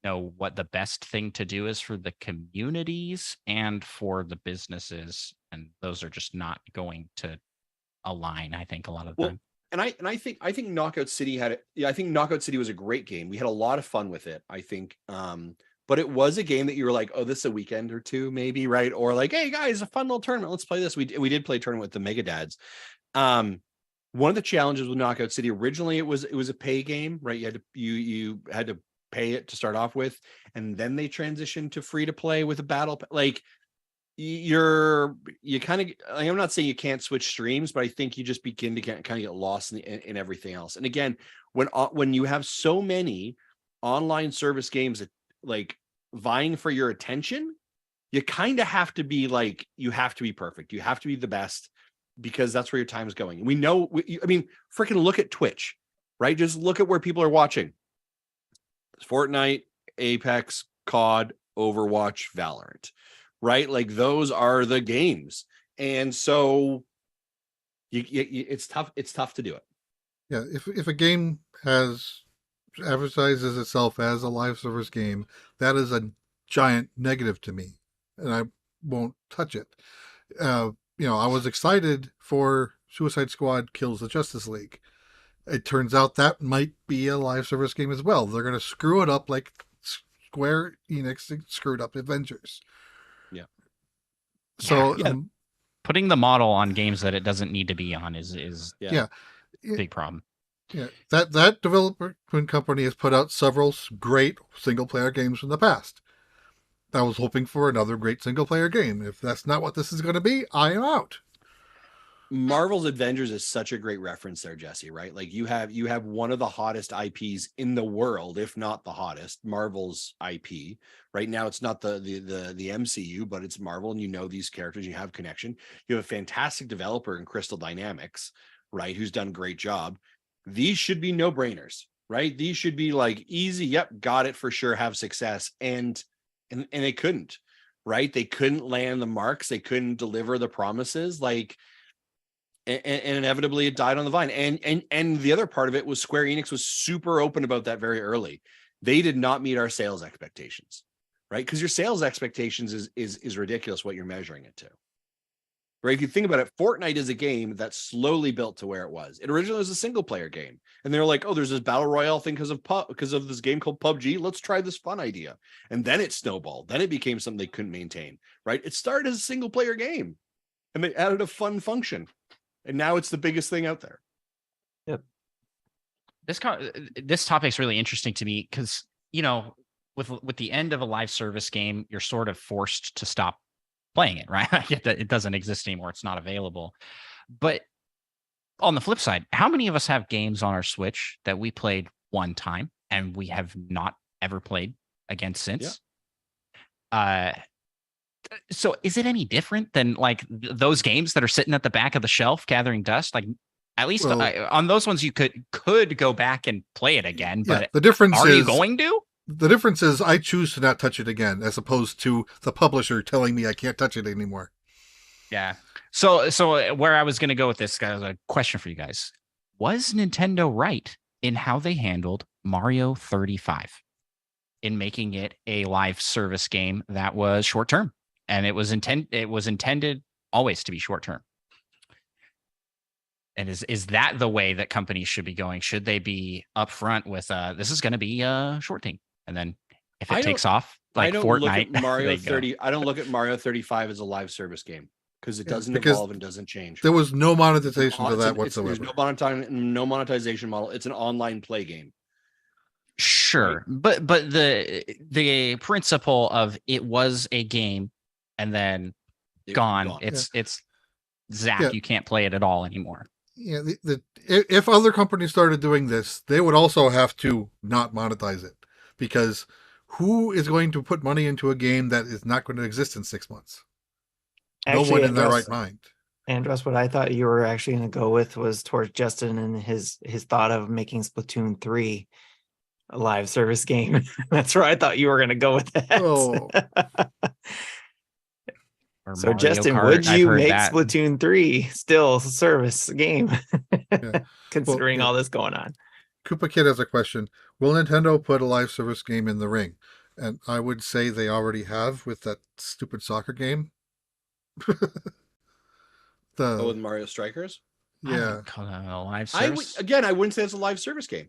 know what the best thing to do is for the communities and for the businesses. And those are just not going to align, I think, a lot of the time. And I think Knockout City I think Knockout City was a great game. We had a lot of fun with it, I think. But it was a game that you were like, oh, this is a weekend or two, maybe, right? Or like, hey guys, a fun little tournament. Let's play this. We did play a tournament with the Mega Dads. One of the challenges with Knockout City, originally it was a pay game, right? You had to pay it to start off with, and then they transitioned to free to play with a battle. Like you kind of, I'm not saying you can't switch streams, but I think you just begin to kind of get lost in everything else. And again, when you have so many online service games that like vying for your attention, you kind of have to be like, you have to be perfect. You have to be the best because that's where your time is going. We know, freaking look at Twitch, right? Just look at where people are watching. It's Fortnite, Apex, COD, Overwatch, Valorant, right? Like those are the games. And so it's tough. It's tough to do it. Yeah. If a game advertises itself as a live service game, that is a giant negative to me, and I won't touch it. I was excited for Suicide Squad Kills the Justice League. It turns out that might be a live service game as well. They're going to screw it up like Square Enix screwed up Avengers. Yeah. So putting the model on games that it doesn't need to be on is a big problem. Yeah, that development company has put out several great single player games in the past. I was hoping for another great single player game. If that's not what this is going to be, I am out. Marvel's Avengers is such a great reference there, Jesse, right? Like you have one of the hottest IPs in the world, if not the hottest, Marvel's IP. Right now it's not the MCU, but it's Marvel, and you know these characters, you have connection. You have a fantastic developer in Crystal Dynamics, right, who's done a great job. These should be no-brainers, right? These should be like easy, yep, got it for sure, have success. And they couldn't, right? They couldn't land the marks, they couldn't deliver the promises, like and inevitably it died on the vine. And the other part of it was Square Enix was super open about that very early. They did not meet our sales expectations, right? Because your sales expectations is ridiculous what you're measuring it to. Right? If you think about it, Fortnite is a game that slowly built to where it was. It originally was a single player game, and they were like, "Oh, there's this battle royale thing because of this game called PUBG. Let's try this fun idea." And then it snowballed. Then it became something they couldn't maintain. Right? It started as a single player game, and they added a fun function. And now it's the biggest thing out there. Yep. This topic's really interesting to me because, you know, with the end of a live service game, you're sort of forced to stop playing it, right? I get that it doesn't exist anymore. It's not available. But on the flip side, how many of us have games on our Switch that we played one time and we have not ever played again since? Yeah. So is it any different than like those games that are sitting at the back of the shelf gathering dust? Like at least on those ones you could go back and play it again. But the difference are you going to? The difference is I choose to not touch it again, as opposed to the publisher telling me I can't touch it anymore. Yeah. So where I was going to go with this, guys, a question for you guys: was Nintendo right in how they handled Mario 35 in making it a live service game that was short term? And it was intended always to be short term. And is that the way that companies should be going? Should they be upfront with this is going to be a short thing, and then if it takes off like Fortnite, Mario 30. I don't look at Mario 35 as a live service game because it doesn't evolve and doesn't change. There was no monetization to that whatsoever. There's no monetization model. It's an online play game. Sure, right? but the principle of it was a game. And then gone. It's Zach. Yeah. You can't play it at all anymore. Yeah. If other companies started doing this, they would also have to not monetize it, because who is going to put money into a game that is not going to exist in 6 months? Actually, no one in their right mind. Andross, what I thought you were actually going to go with was towards Justin and his thought of making Splatoon 3 a live service game. That's where I thought you were going to go with that. Oh. So Mario Justin, Kart, would you make Splatoon 3 still a service game? Yeah. Considering all this going on. Koopa Kid has a question. Will Nintendo put a live service game in the ring? And I would say they already have with that stupid soccer game. With Mario Strikers? Yeah. A live service? I wouldn't say it's a live service game.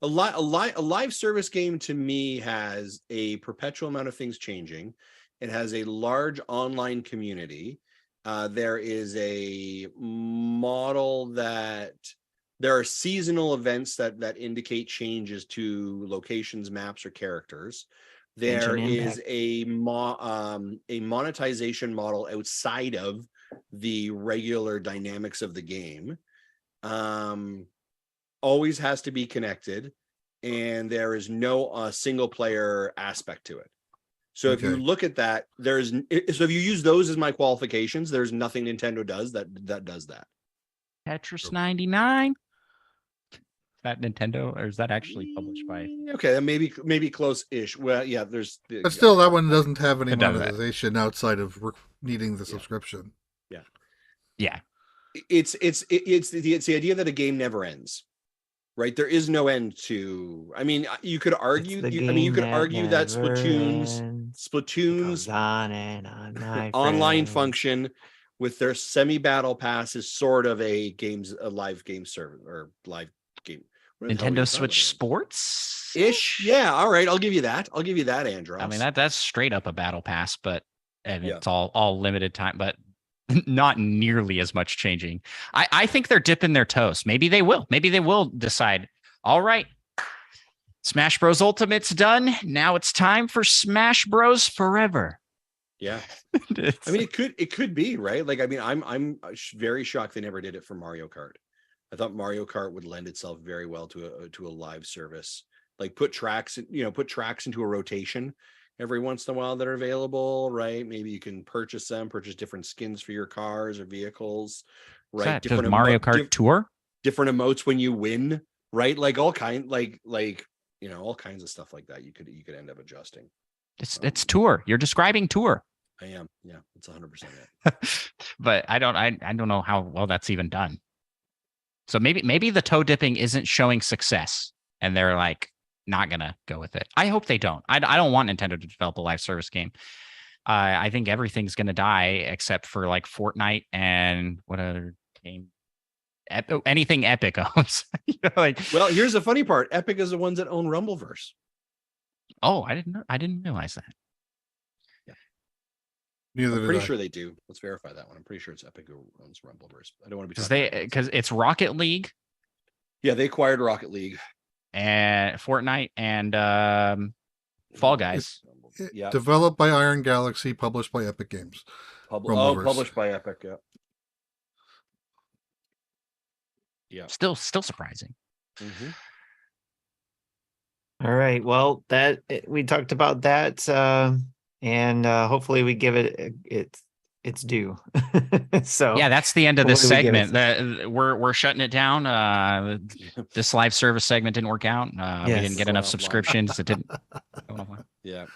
A live service game to me has a perpetual amount of things changing. It has a large online community. There is a model that there are seasonal events that indicate changes to locations, maps, or characters. There is a monetization model outside of the regular dynamics of the game. Always has to be connected, and there is no single player aspect to it. So if you look at that, if you use those as my qualifications, there's nothing Nintendo does that does that. Tetris 99. Is that Nintendo, or is that actually published by? Okay, maybe close-ish. Well, yeah, but still, that one doesn't have any monetization outside of needing the subscription. Yeah. It's the idea that a game never ends. Right, there is no end to. I mean, you could argue. You could argue that Splatoon's on and on, online function with their semi-battle pass is sort of a live game server or live game. Nintendo Switch Sports ish. Yeah, all right, I'll give you that, Andross. I mean that's straight up a battle pass, but it's all limited time. But Not nearly as much changing. I think they're dipping their toes. Maybe they will. Maybe they will decide, all right, Smash Bros. Ultimate's done. Now it's time for Smash Bros. Forever. Yeah. I mean, it could be, right? Like, I mean, I'm very shocked they never did it for Mario Kart. I thought Mario Kart would lend itself very well to a live service. Like put tracks into a rotation every once in a while that are available, right? Maybe you can purchase different skins for your cars or vehicles, right? Different Mario Kart Tour, different emotes when you win, right? Like all kinds of stuff like that. You could end up adjusting. It's Tour. You're describing Tour. I am. Yeah, it's 100% it. But I don't know how well that's even done. So maybe the toe dipping isn't showing success, and they're like not gonna go with it. I hope they don't. I don't want Nintendo to develop a live service game. I think everything's gonna die except for like Fortnite and what other game? Anything Epic owns. Well, here's the funny part: Epic is the ones that own Rumbleverse. Oh, I didn't realize that. Yeah, I'm pretty sure they do. Let's verify that one. I'm pretty sure it's Epic who owns Rumbleverse. I don't want to be because it's Rocket League. Yeah, they acquired Rocket League and Fortnite and Fall Guys. Yeah, developed by Iron Galaxy, published by Epic Games. Published by Epic. Yeah. Yeah. Still surprising. Mm-hmm. All right. Well, we talked about that, and hopefully we give it its due. So yeah, that's the end of this segment. We're shutting it down. This live service segment didn't work out. We didn't get enough subscriptions. It didn't. Yeah.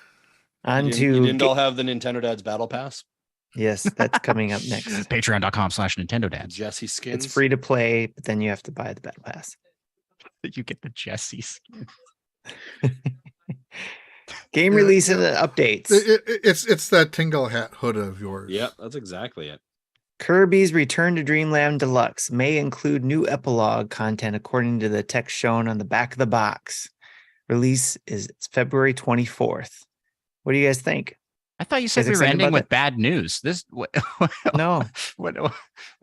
You didn't all have the Nintendo Dads Battle Pass? Yes, that's coming up next. Patreon.com/Nintendo Dads. Jesse skins. It's free to play, but then you have to buy the Battle Pass. You get the Jesse skin. Game release and updates. It's that Tingle Hat hood of yours. Yep, that's exactly it. Kirby's Return to Dreamland Deluxe may include new epilogue content according to the text shown on the back of the box. Release is February 24th. What do you guys think? I thought you said we were ending with bad news. No.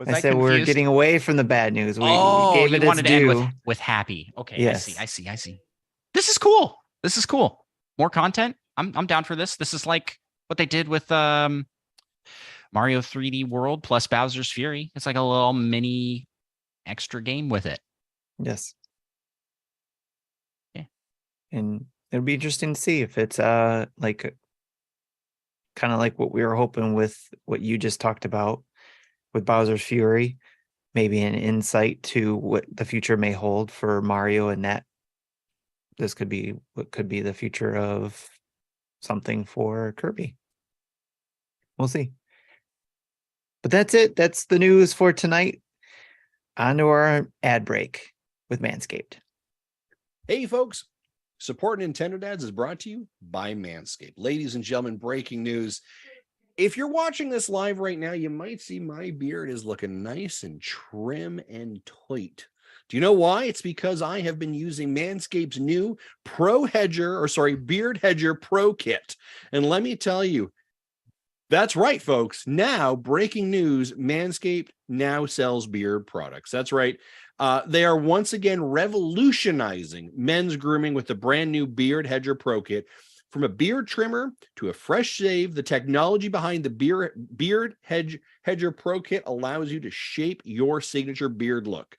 I said we're getting away from the bad news. We gave it you wanted its to due. end with happy. Okay, yes. I see. This is cool. More content. I'm down for this. This is like what they did with Mario 3D World plus Bowser's Fury. It's like a little mini extra game with it. Yes. Yeah. And it'll be interesting to see if it's like kind of like what we were hoping with what you just talked about with Bowser's Fury, maybe an insight to what the future may hold for Mario, and that this could be what could be the future of something for Kirby. We'll see. But that's it. That's the news for tonight. On to our ad break with Manscaped. Hey, folks. Support Nintendo Dads is brought to you by Manscaped. Ladies and gentlemen, breaking news. If you're watching this live right now, you might see my beard is looking nice and trim and tight. Do you know why? It's because I have been using Manscaped's new Beard Hedger Pro Kit. And let me tell you, that's right, folks. Now, breaking news, Manscaped now sells beard products. That's right. They are once again revolutionizing men's grooming with the brand new Beard Hedger Pro Kit. From a beard trimmer to a fresh shave, the technology behind the Beard Hedger Pro Kit allows you to shape your signature beard look.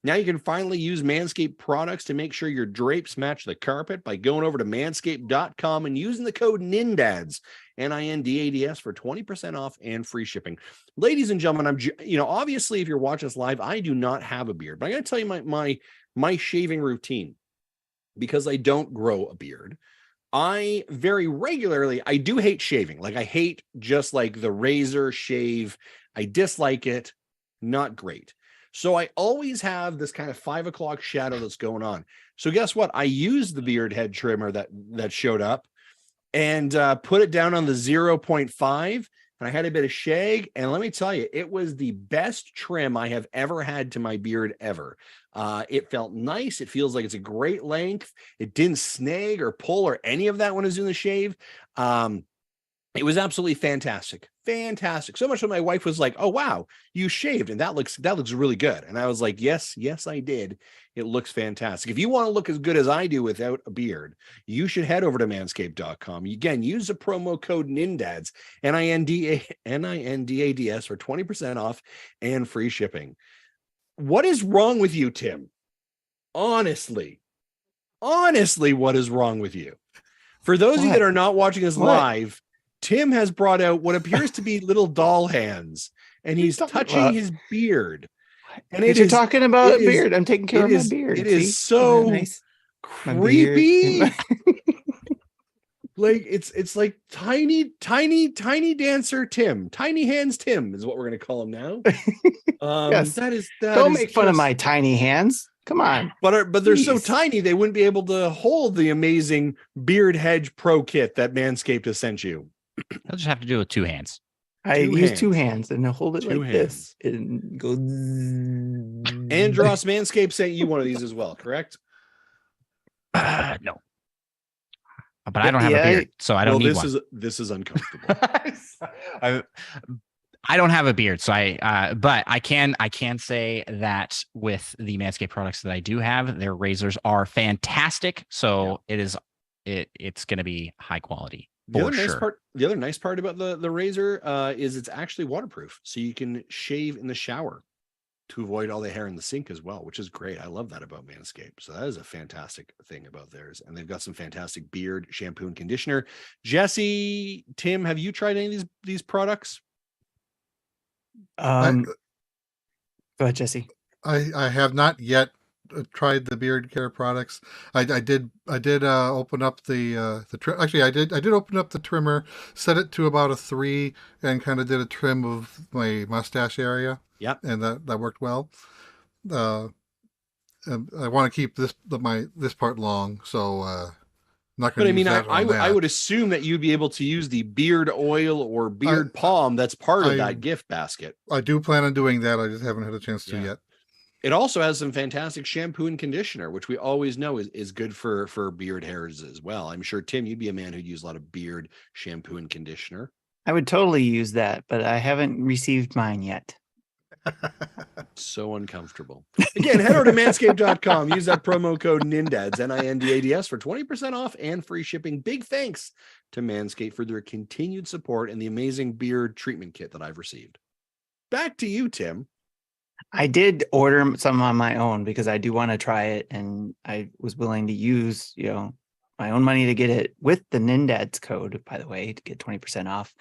Now you can finally use Manscaped products to make sure your drapes match the carpet by going over to manscaped.com and using the code NINDADS, NINDADS, for 20% off and free shipping. Ladies and gentlemen, obviously if you're watching us live, I do not have a beard, but I'm going to tell you my shaving routine, because I don't grow a beard. I very regularly, I do hate shaving. Like I hate just like the razor shave. I dislike it. Not great. So I always have this kind of 5 o'clock shadow that's going on. So guess what? I used the beard head trimmer that showed up and put it down on the 0.5, and I had a bit of shag. And let me tell you, it was the best trim I have ever had to my beard ever. It felt nice. It feels like it's a great length. It didn't snag or pull or any of that when I was doing the shave. It was absolutely fantastic. Fantastic. So much that my wife was like, "Oh wow, you shaved and that looks really good." And I was like, "Yes, I did. It looks fantastic. If you want to look as good as I do without a beard, you should head over to manscaped.com. Again, use the promo code NINDADS, NINDADS for 20% off and free shipping." What is wrong with you, Tim? Honestly, what is wrong with you? For those of you that are not watching us live, Tim has brought out what appears to be little doll hands, and he's touching his beard. And you're talking about a beard. I'm taking care of my beard. It is so nice. Creepy. Like it's like tiny dancer Tim. Tiny hands Tim is what we're gonna call him now. Yes. Don't make fun of my tiny hands. Come on. But they're so tiny they wouldn't be able to hold the amazing Beard Hedge Pro kit that Manscaped has sent you. I'll just have to do it with two hands. I use two hands and I hold it like this and go. Andross Manscaped sent you one of these as well, correct? No. But I don't have a beard, so I don't need one. This is uncomfortable. I don't have a beard, so but I can say that with the Manscaped products that I do have, their razors are fantastic. So it's going to be high quality. The other nice part about the razor is it's actually waterproof, so you can shave in the shower to avoid all the hair in the sink as well, which is great. I love that about Manscaped. So that is a fantastic thing about theirs. And they've got some fantastic beard shampoo and conditioner. Jesse, Tim, have you tried any of these products? Go ahead, Jesse. I have not yet tried the beard care products. I did open up the trim. Actually, I did open up the trimmer, set it to about a 3, and kind of did a trim of my mustache area. Yeah, and that worked well. And I want to keep this part long, so I'm not going to. But I mean, I would assume that you'd be able to use the beard oil or beard balm that's part of that gift basket. I do plan on doing that. I just haven't had a chance to yet. It also has some fantastic shampoo and conditioner, which we always know is good for beard hairs as well. I'm sure, Tim, you'd be a man who'd use a lot of beard shampoo and conditioner. I would totally use that, but I haven't received mine yet. So uncomfortable. Again, head over to manscaped.com. Use that promo code NINDADS, NINDADS, for 20% off and free shipping. Big thanks to Manscaped for their continued support and the amazing beard treatment kit that I've received. Back to you, Tim. I did order some on my own because I do want to try it, and I was willing to use, my own money to get it with the NINDADS code, by the way, to get 20% off.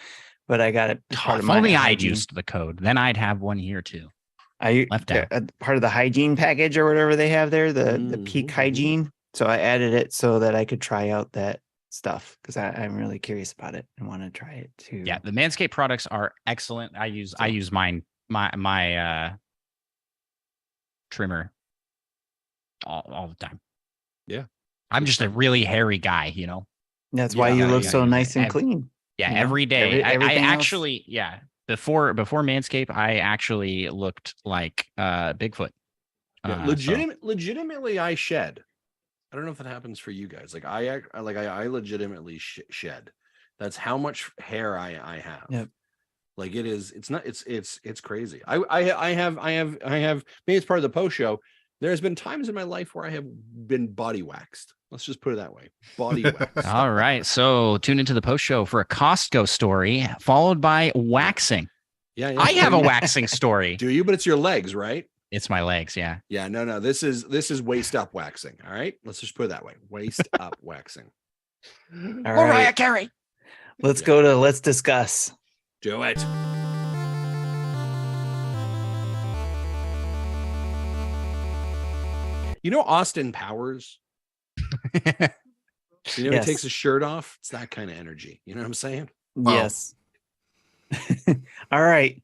But I got it. If only I'd used the code, then I'd have one here too. I left out part of the hygiene package or whatever they have there, the peak hygiene. So I added it so that I could try out that stuff because I'm really curious about it and want to try it too. Yeah, the Manscaped products are excellent. I use my trimmer all the time. Yeah, I'm just a really hairy guy, That's why you look so nice and clean. Yeah, every day. I actually, before Manscaped, I actually looked like Bigfoot. Legitimately, I shed. I don't know if it happens for you guys. Like I legitimately shed. That's how much hair I have. Yep. Like it's crazy. I have maybe it's part of the post show. There's been times in my life where I have been body waxed. Let's just put it that way. Body wax. All right. So tune into the post show for a Costco story, followed by waxing. Yeah. I have a waxing story. Do you? But it's your legs, right? It's my legs. Yeah. Yeah. No. This is waist up waxing. All right. Let's just put it that way. Waist up waxing. All right. Carey. Let's go to Let's Discuss. Do it. Austin Powers. He takes his shirt off. It's that kind of energy. You know what I'm saying? Yes. All right.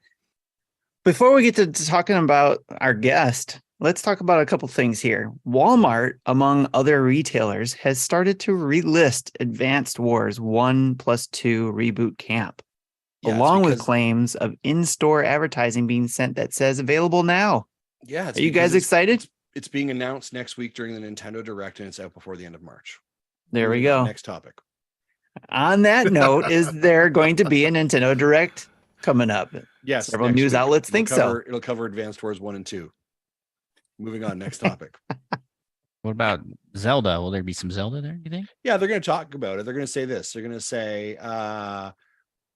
Before we get to talking about our guest, let's talk about a couple things here. Walmart, among other retailers, has started to relist Advanced Wars 1+2 Reboot Camp, along with claims of in-store advertising being sent that says available now. Yeah. Are you guys excited? It's being announced next week during the Nintendo Direct, and it's out before the end of March. There we go. Next topic. On that note, is there going to be a Nintendo Direct coming up? Yes. Several next news week. outlets think so. It'll cover Advanced Wars 1 and 2. Moving on, next topic. What about Zelda? Will there be some Zelda there, you think? Yeah, they're going to talk about it. They're going to say this. They're going to say,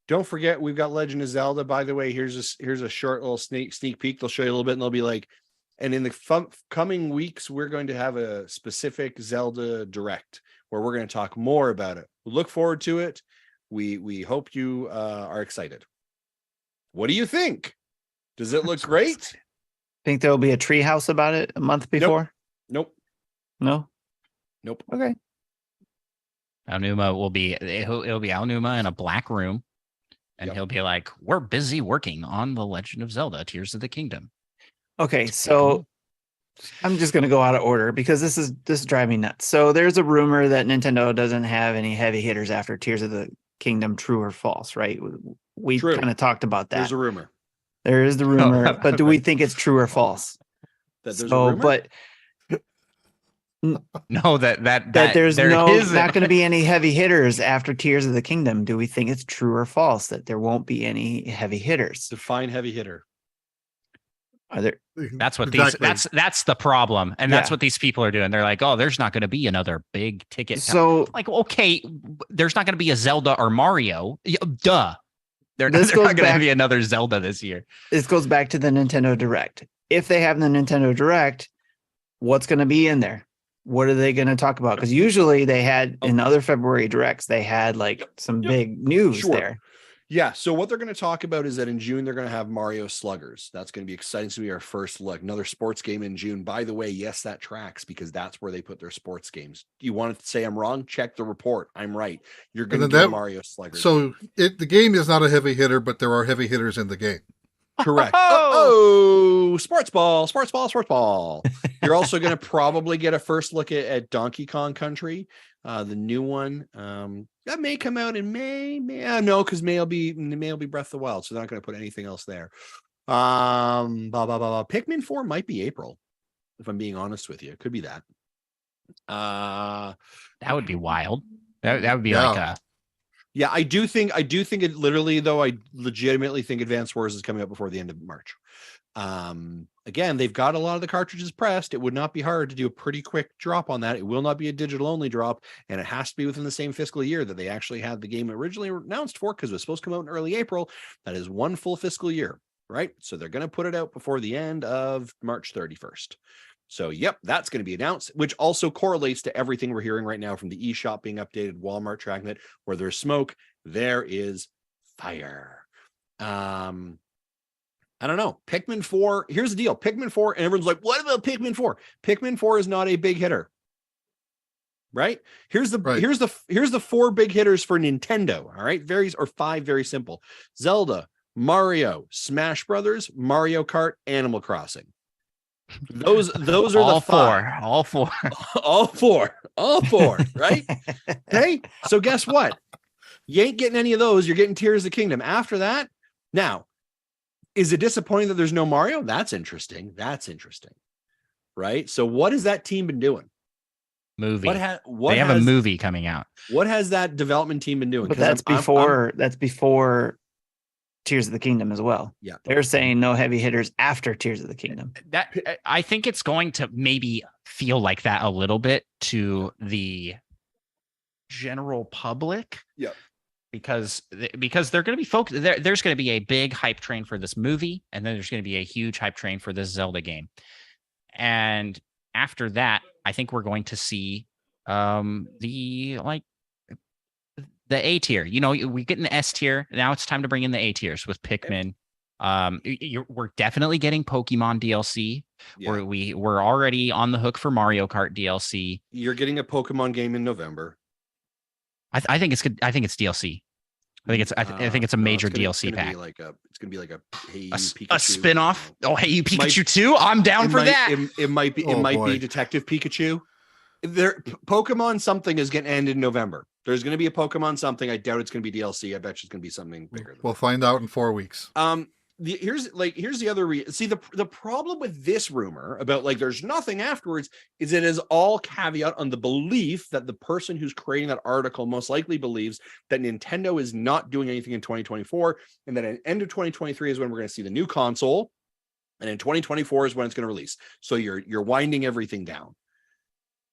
don't forget, we've got Legend of Zelda. By the way, here's a short little sneak peek. They'll show you a little bit, and they'll be like, and in the coming weeks, we're going to have a specific Zelda Direct where we're going to talk more about it. Look forward to it. We hope you are excited. What do you think? Does it look great? Think there'll be a treehouse about it a month before? Nope. No? Nope. Okay. Aonuma will be, it'll be Aonuma in a black room, and Yep. he'll be like, we're busy working on The Legend of Zelda, Tears of the Kingdom. Okay, so I'm just going to go out of order because this is driving me nuts. So there's a rumor that Nintendo doesn't have any heavy hitters after Tears of the Kingdom, true or false, right? We True. kind of talked about that. There's a rumor. There is the rumor, but do we think it's true or false? That there's a rumor? But No, that there's there not isn't. going to be any heavy hitters after Tears of the Kingdom. Do we think it's true or false that there won't be any heavy hitters? Define heavy hitter. Are there? That's what Exactly. that's the problem. And that's Yeah. what these people are doing. They're like, oh, there's not going to be another big ticket. So Like, okay, there's not going to be a Zelda or Mario. Duh. There's This not goes going to back- be another Zelda this year. this goes back to the Nintendo Direct. If they have the Nintendo Direct, what's going to be in there? What are they going to talk about? Because usually they had in other February Directs, they had like some Yep. big news Sure. there. Yeah. So what they're going to talk about is that in June, they're going to have Mario Sluggers. That's going to be exciting. It's going to be our first look. Another sports game in June. By the way, yes, that tracks because that's where they put their sports games. You want to say I'm wrong? Check the report. I'm right. You're going to then get that- Mario Sluggers. So the game is not a heavy hitter, but there are heavy hitters in the game. Correct. Oh! Oh, sports ball. You're also going to probably get a first look at Donkey Kong Country, the new one. That may come out in May. No, because May will be Breath of the Wild, so they're not going to put anything else there. Pikmin 4 might be April, if I'm being honest with you. It could be that. That would be wild. That would be Yeah. like a Yeah, I do think it literally, though, I legitimately think Advanced Wars is coming out before the end of March. Again, they've got a lot of the cartridges pressed. It would not be hard to do a pretty quick drop on that. It will not be a digital only drop, and it has to be within the same fiscal year that they actually had the game originally announced for, because it was supposed to come out in early April. That is one full fiscal year, right? So they're going to put it out before the end of March 31st. So, yep, that's going to be announced, which also correlates to everything we're hearing right now from the eShop being updated, Walmart tracking it. Where there's smoke, there is fire. I don't know. Pikmin 4, here's the deal. Pikmin 4, and everyone's like, what about Pikmin 4? Pikmin 4 is not a big hitter. Right? Here's the four big hitters for Nintendo. All right. Five very simple. Zelda, Mario, Smash Brothers, Mario Kart, Animal Crossing. Those are all the five. four. all four, right? Okay. So guess what? You ain't getting any of those. You're getting Tears of the Kingdom. After that, now, is it disappointing that there's no Mario? That's interesting. Right? So what has that team been doing? Movie. What they have a movie coming out. What has that development team been doing? But 'Cause that's before Tears of the Kingdom as well. Yeah. They're saying no heavy hitters after Tears of the Kingdom. That I think it's going to maybe feel like that a little bit to the general public. Yep. Because they're going to be focused. There's going to be a big hype train for this movie, and then there's going to be a huge hype train for this Zelda game. And after that, I think we're going to see the A tier. You know, we get an S tier. Now it's time to bring in the A tiers with Pikmin. We're definitely getting Pokemon DLC. Yeah. We're already on the hook for Mario Kart DLC. You're getting a Pokemon game in November. I think it's good. I think it's DLC. I think it's a major DLC pack. It's gonna be like a Hey You A Pikachu. spin-off. Oh, Hey You Might- Pikachu 2. I'm down for that. It might be. Oh, It might boy. be Detective Pikachu. Pokemon something is going to end in November. There's going to be a Pokemon something. I doubt it's going to be DLC. I bet you it's going to be something bigger. We'll find out in 4 weeks. here's the other see the problem with this rumor about like there's nothing afterwards is it is all caveat on the belief that the person who's creating that article most likely believes that Nintendo is not doing anything in 2024, and that at the end of 2023 is when we're going to see the new console, and in 2024 is when it's going to release. So you're winding everything down.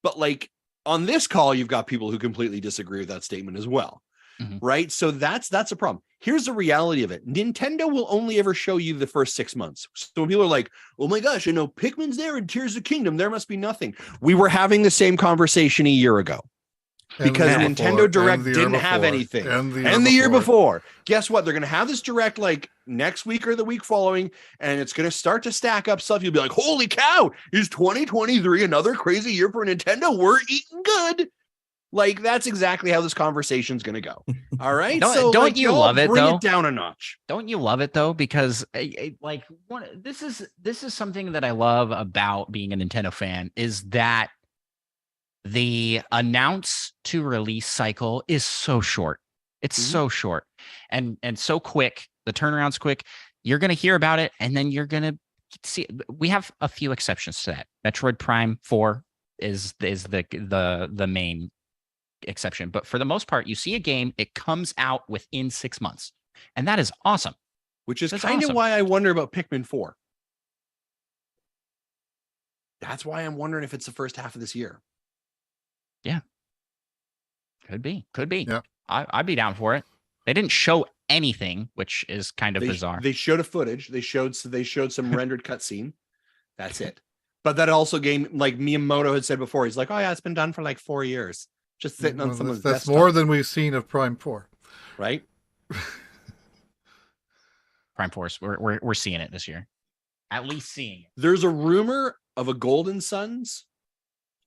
But like on this call, you've got people who completely disagree with that statement as well. Mm-hmm. Right. So that's a problem. Here's the reality of it. Nintendo will only ever show you the first 6 months. So when people are like, oh my gosh, I know Pikmin's there and Tears of the Kingdom, there must be nothing. We were having the same conversation a year ago. Because Nintendo Direct didn't have anything. And the year before. Guess what? They're going to have this Direct like next week or the week following, and it's going to start to stack up stuff. You'll be like, holy cow, is 2023 another crazy year for Nintendo? We're eating good. Like, that's exactly how this conversation's going to go. All right. Don't like, you love it, bring though? It down a notch. Don't you love it, though? Because this is something that I love about being a Nintendo fan is that the announce to release cycle is so short. It's so short and so quick. The turnaround's quick. You're going to hear about it, and then you're going to see. We have a few exceptions to that. Metroid Prime 4 is the main exception, but for the most part, you see a game, it comes out within 6 months, and that is awesome. Which is kind of why I wonder about Pikmin 4. That's why I'm wondering if it's the first half of this year. Yeah, could be. Yeah. I'd be down for it. They didn't show anything, which is kind of bizarre. They showed a footage. They showed some rendered cutscene. That's it. But that also game, like Miyamoto had said before, he's like, oh yeah, it's been done for like 4 years. Just sitting on someone's desktop. That's more than we've seen of Prime 4. Right? Prime Force, we're seeing it this year. At least seeing it. There's a rumor of a Golden Suns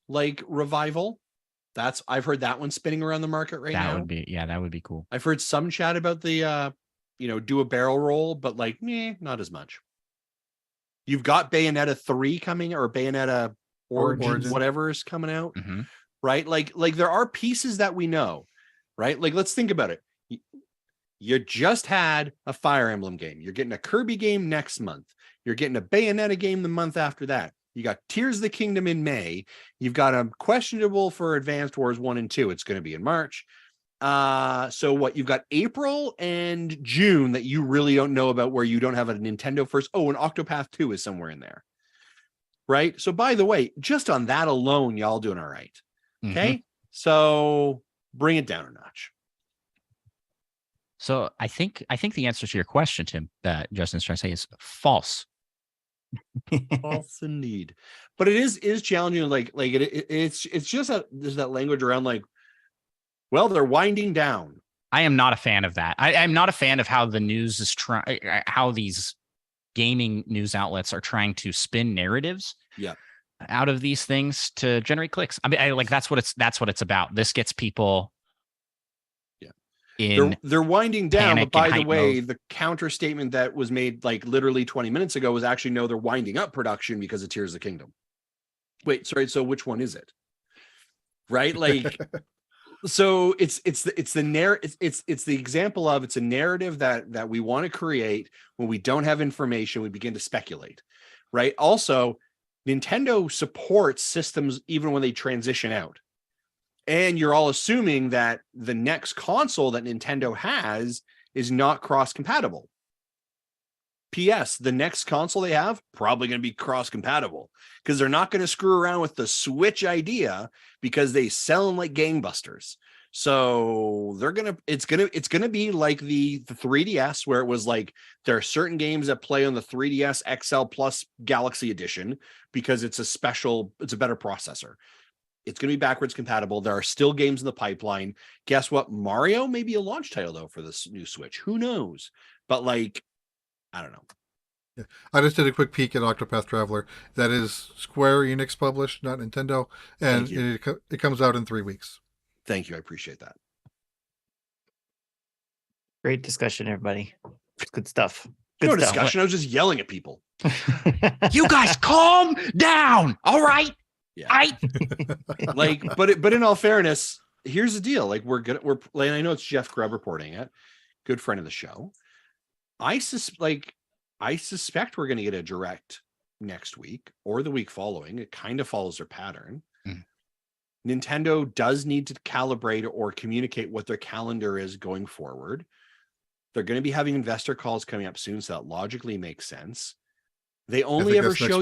like revival. I've heard that one spinning around the market now. That would be cool. I've heard some chat about the do a barrel roll, but like, not as much. You've got Bayonetta 3 coming, or Bayonetta Origins, whatever is coming out. Mm-hmm. Right? Like there are pieces that we know, right? Like, let's think about it. You just had a Fire Emblem game. You're getting a Kirby game next month. You're getting a Bayonetta game the month after that. You got Tears of the Kingdom in May. You've got a questionable for Advanced Wars 1 and 2. It's going to be in March. So what? You've got April and June that you really don't know about, where you don't have a Nintendo first. Oh, and Octopath 2 is somewhere in there. Right? So by the way, just on that alone, y'all doing all right. Okay? Mm-hmm. So bring it down a notch. So I think the answer to your question, Tim, that Justin's trying to say is false. False indeed. But it is challenging. It's just there's that language around like, well, they're winding down. I am not a fan of that. I'm not a fan of how the news is how these gaming news outlets are trying to spin narratives. Yeah. Out of these things to generate clicks. I mean, that's what it's about. This gets people. Yeah. They're winding down. But by the way, the counter statement that was made like literally 20 minutes ago was actually, no, they're winding up production because of Tears of the Kingdom. Wait, sorry. So which one is it? Right? Like, so it's the example of, it's a narrative that we want to create. When we don't have information, we begin to speculate. Right. Also, Nintendo supports systems even when they transition out. And you're all assuming that the next console that Nintendo has is not cross-compatible. P.S. The next console they have, probably going to be cross-compatible, because they're not going to screw around with the Switch idea, because they sell them like gangbusters. So it's gonna be like the 3DS, where it was like there are certain games that play on the 3DS XL Plus Galaxy Edition because it's a better processor. It's gonna be backwards compatible. There are still games in the pipeline. Guess what? Mario may be a launch title though for this new Switch. Who knows? But like, I don't know. Yeah. I just did a quick peek at Octopath Traveler. That is Square Enix published, not Nintendo, and it comes out in 3 weeks. Thank you. I appreciate that. Great discussion, everybody. Good stuff. No discussion. I was just yelling at people. You guys calm down. All right. Yeah. But in all fairness, here's the deal. Like, I know it's Jeff Grubb reporting it. Good friend of the show. I suspect we're going to get a direct next week or the week following. It kind of follows their pattern. Nintendo does need to calibrate or communicate what their calendar is going forward. They're going to be having investor calls coming up soon, so that logically makes sense. They only ever show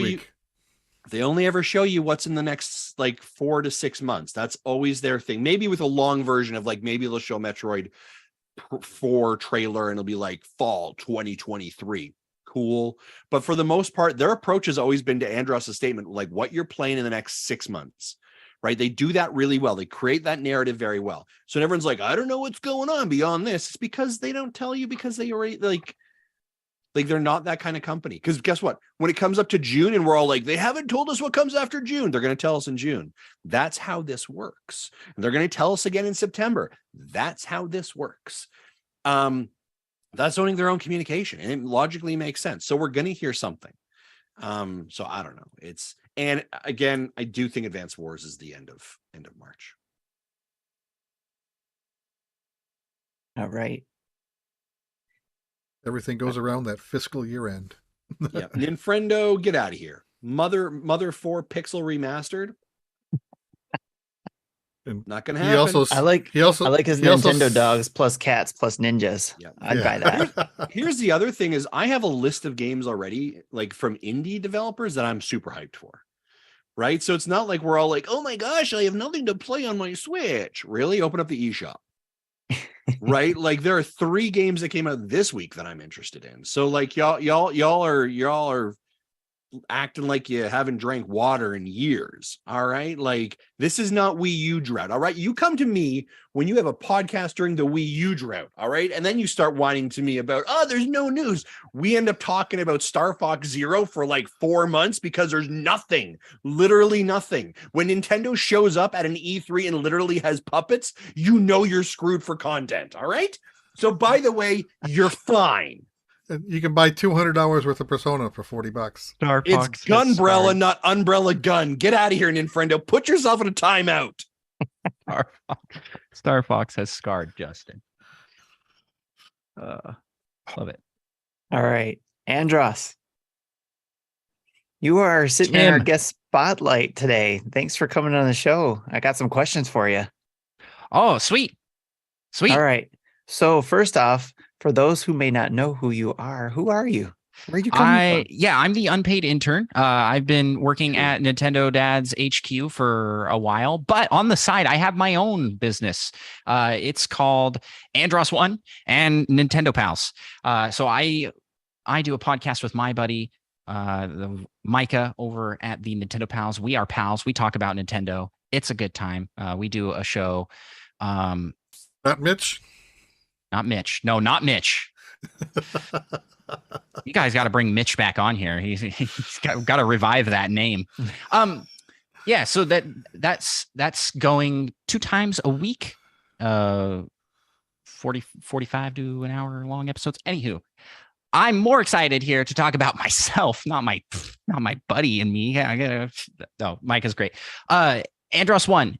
you what's in the next like 4 to 6 months. That's always their thing. Maybe with a long version of like, maybe they'll show Metroid 4 trailer and it'll be like fall 2023. Cool. But for the most part, their approach has always been to Andross' statement, like what you're playing in the next 6 months, right? They do that really well. They create that narrative very well. So everyone's like, I don't know what's going on beyond this. It's because they don't tell you, because they already like they're not that kind of company. Because guess what? When it comes up to June and we're all like, they haven't told us what comes after June. They're going to tell us in June. That's how this works. And they're going to tell us again in September. That's how this works. That's owning their own communication, and it logically makes sense. So we're going to hear something. So I don't know. And again, I do think Advance Wars is the end of March. All right. Everything goes around that fiscal year end. Yeah. Ninfrendo, get out of here. Mother 4 pixel remastered. And not gonna happen. I like his Nintendo dogs plus cats plus ninjas. Yeah. I'd buy that. Here's the other thing is I have a list of games already, like from indie developers that I'm super hyped for. Right. So it's not like we're all like, oh my gosh, I have nothing to play on my Switch. Really? Open up the eShop. Right. Like there are 3 games that came out this week that I'm interested in. So like y'all are acting like you haven't drank water in years. All right. Like this is not Wii U drought. All right. You come to me when you have a podcast during the Wii U drought. All right. And then you start whining to me about, oh, there's no news. We end up talking about Star Fox Zero for like 4 months because there's nothing, literally nothing. When Nintendo shows up at an E3 and literally has puppets, you know you're screwed for content. All right. So by the way, you're fine. And you can buy $200 worth of Persona for $40. Star It's Fox Gunbrella, not Umbrella Gun. Get out of here, Ninfrendo. Put yourself in a timeout. Star Fox has scarred Justin. Love it. All right. Andross, you are sitting in our guest spotlight today. Thanks for coming on the show. I got some questions for you. Oh, sweet. All right. So first off, for those who may not know who you are, who are you? Where'd you come from? Yeah, I'm the unpaid intern. I've been working at Nintendo Dad's HQ for a while, but on the side, I have my own business. It's called Andross One and Nintendo Pals. So I do a podcast with my buddy, Micah, over at the Nintendo Pals. We are pals. We talk about Nintendo. It's a good time. We do a show. Not Mitch? Not Mitch. No, not Mitch. You guys got to bring Mitch back on here. He's got to revive that name. Yeah. So that's going 2 times a week, 45 to an hour long episodes. Anywho, I'm more excited here to talk about myself, not my buddy and me. No, Mike is great. Andross One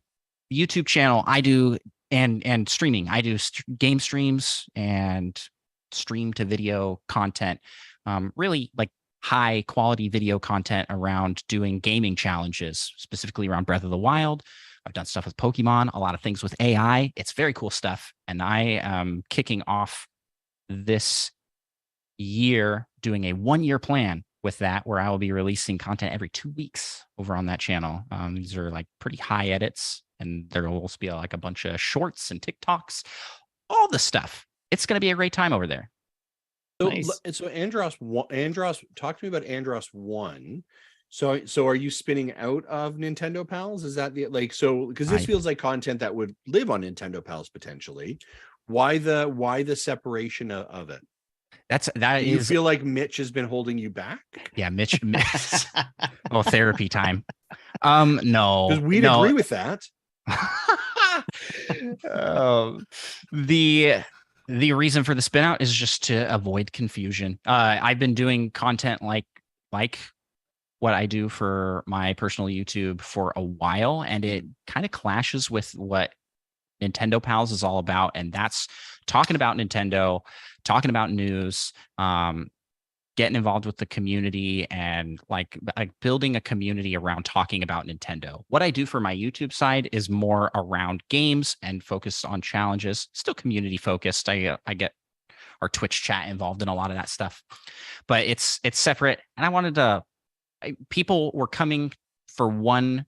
YouTube channel. I do. And streaming. I do game streams and stream to video content, really like high quality video content around doing gaming challenges, specifically around Breath of the Wild. I've done stuff with Pokemon, a lot of things with AI. It's very cool stuff. And I am kicking off this year doing a 1-year plan with that, where I will be releasing content every 2 weeks over on that channel. These are like pretty high edits, and there will also be like a bunch of shorts and TikToks, all the stuff. It's going to be a great time over there. So, Nice. so Andross, talk to me about Andross One. So are you spinning out of Nintendo Pals? Is that because this feels like content that would live on Nintendo Pals potentially. Why the separation of it? You feel like Mitch has been holding you back? Yeah, Mitch. Oh, therapy time. No, because we'd agree with that. The reason for the spin out is just to avoid confusion. I've been doing content like what I do for my personal YouTube for a while, and it kind of clashes with what Nintendo Pals is all about, and that's talking about Nintendo, talking about news, getting involved with the community and like building a community around talking about Nintendo. What I do for my YouTube side is more around games and focused on challenges, still community focused. I get our Twitch chat involved in a lot of that stuff, but it's separate. And I wanted to, people were coming for one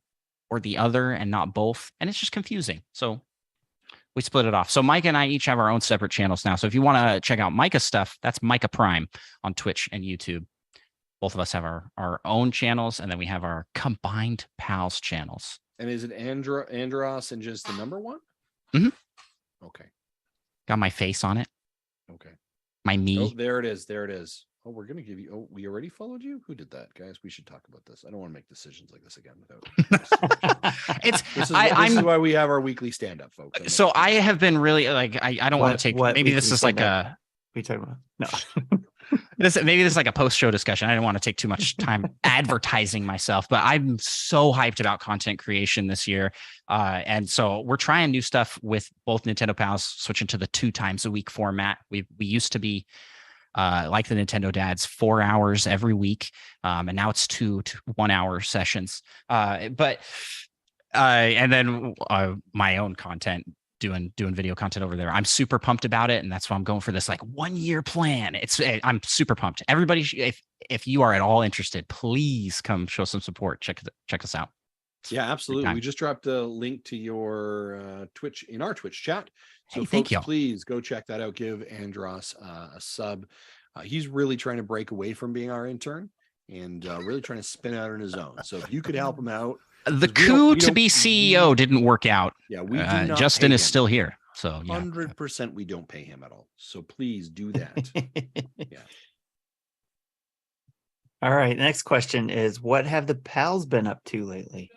or the other and not both. And it's just confusing. So we split it off. So Micah and I each have our own separate channels now. So if you want to check out Micah's stuff, that's Micah Prime on Twitch and YouTube. Both of us have our own channels, and then we have our combined pals channels. And is it Andross and just the number one? Mm-hmm. Okay. Got my face on it. Okay. My me. Oh, there it is. There it is. Oh, we're gonna give you. Oh, we already followed you. Who did that, guys? We should talk about this. I don't want to make decisions like this again without. This is why we have our weekly stand-up, folks. So I have been really like I don't want to take. Maybe this is like a. We talking about no. Maybe this is like a post-show discussion. I didn't want to take too much time advertising myself, but I'm so hyped about content creation this year. And so we're trying new stuff with both Nintendo Pals, switching to the 2 times a week format. We used to be like the Nintendo Dads, 4 hours every week. And now it's 2 1 hour sessions. And then my own content, doing video content over there. I'm super pumped about it. And that's why I'm going for this like 1 year plan. I'm super pumped. Everybody, if you are at all interested, please come show some support. Check us out. Yeah, absolutely. We just dropped a link to your Twitch in our Twitch chat. So thank you. Please go check that out. Give Andross a sub. He's really trying to break away from being our intern and really trying to spin out on his own. So if you could help him out. The coup to be CEO didn't work out. Yeah, we do not. Justin is still here. So 100% we don't pay him at all. So please do that. Yeah. All right. Next question is, what have the pals been up to lately?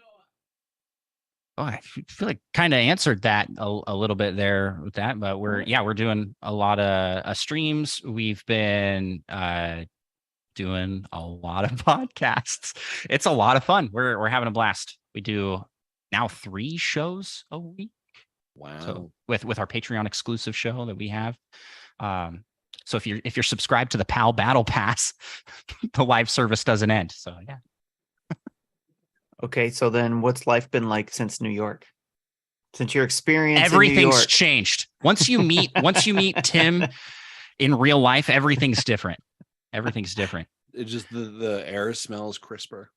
Oh, I feel like kind of answered that a little bit there with that, but we're doing a lot of streams. We've been doing a lot of podcasts. It's a lot of fun. We're having a blast. We do now 3 shows a week. Wow. So with our Patreon exclusive show that we have. So if you're subscribed to the PAL Battle Pass, the live service doesn't end. So yeah. Okay, so then what's life been like since New York? Since your experience everything's in New York? Changed. Once you meet Tim in real life, everything's different. Everything's different. It's just the air smells crisper.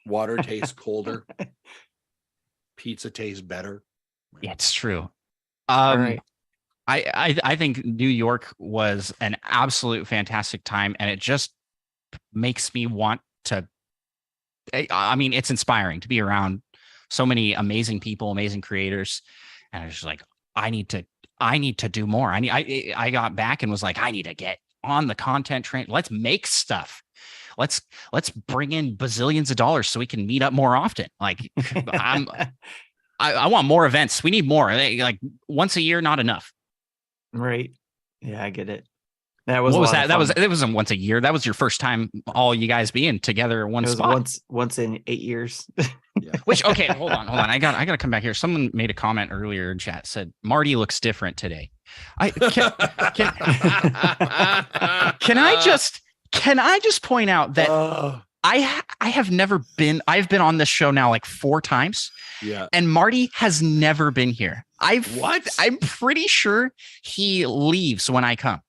Water tastes colder. Pizza tastes better. Yeah, it's true. All right. I think New York was an absolute fantastic time, and it just makes me want to. I mean, it's inspiring to be around so many amazing people, amazing creators, and I was just like, I need to do more. I got back and was like, I need to get on the content train. Let's make stuff. Let's bring in bazillions of dollars so we can meet up more often. Like I want more events. We need more. Like once a year, not enough. Right. Yeah, I get it. That was what was that? It wasn't once a year. That was your first time, all you guys being together in one spot. Once in 8 years. Yeah. Which okay, hold on. I got to come back here. Someone made a comment earlier in chat, said Marty looks different today. Can I just point out that I've been on this show now like 4 times. Yeah. And Marty has never been here. What? I'm pretty sure he leaves when I come.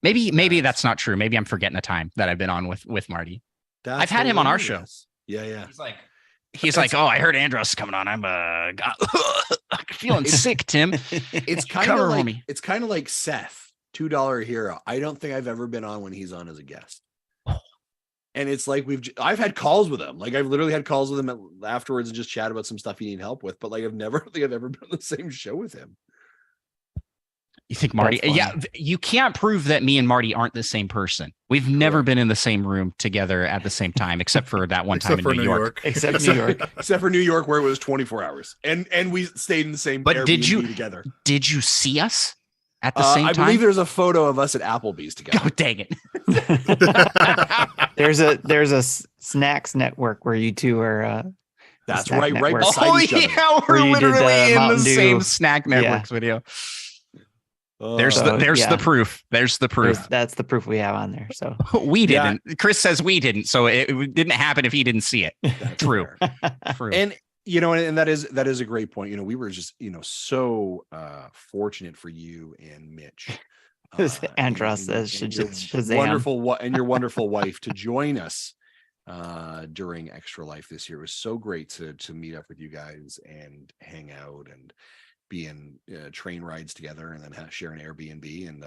Maybe that's not true. Maybe I'm forgetting the time that I've been on with Marty. I've had him on our show. Yeah. He's like, oh, I heard Andross is coming on. I'm feeling sick, Tim. It's kind of like Seth, $2 hero. I don't think I've ever been on when he's on as a guest. And it's like I've had calls with him. Like I've literally had calls with him afterwards and just chat about some stuff he need help with. But like I've ever been on the same show with him. You think Marty? Yeah, you can't prove that me and Marty aren't the same person. We've never been in the same room together at the same time, except for that one time in New York. Except New York. Except for New York, where it was 24 hours, and we stayed in the same. But Airbnb together? Did you see us at the same time? I believe there's a photo of us at Applebee's together. Oh, dang it! there's a snacks network where you two are. That's right beside each other. Yeah, we're literally in the same snack networks video. There's the proof. There's the proof. That's the proof we have on there. So we didn't. Chris says we didn't. So it didn't happen if he didn't see it. True. True. And and that is a great point. We were just so fortunate for you and Mitch, Andross and your wonderful wife to join us during Extra Life this year. It was so great to meet up with you guys and hang out and be in train rides together and then share an Airbnb. And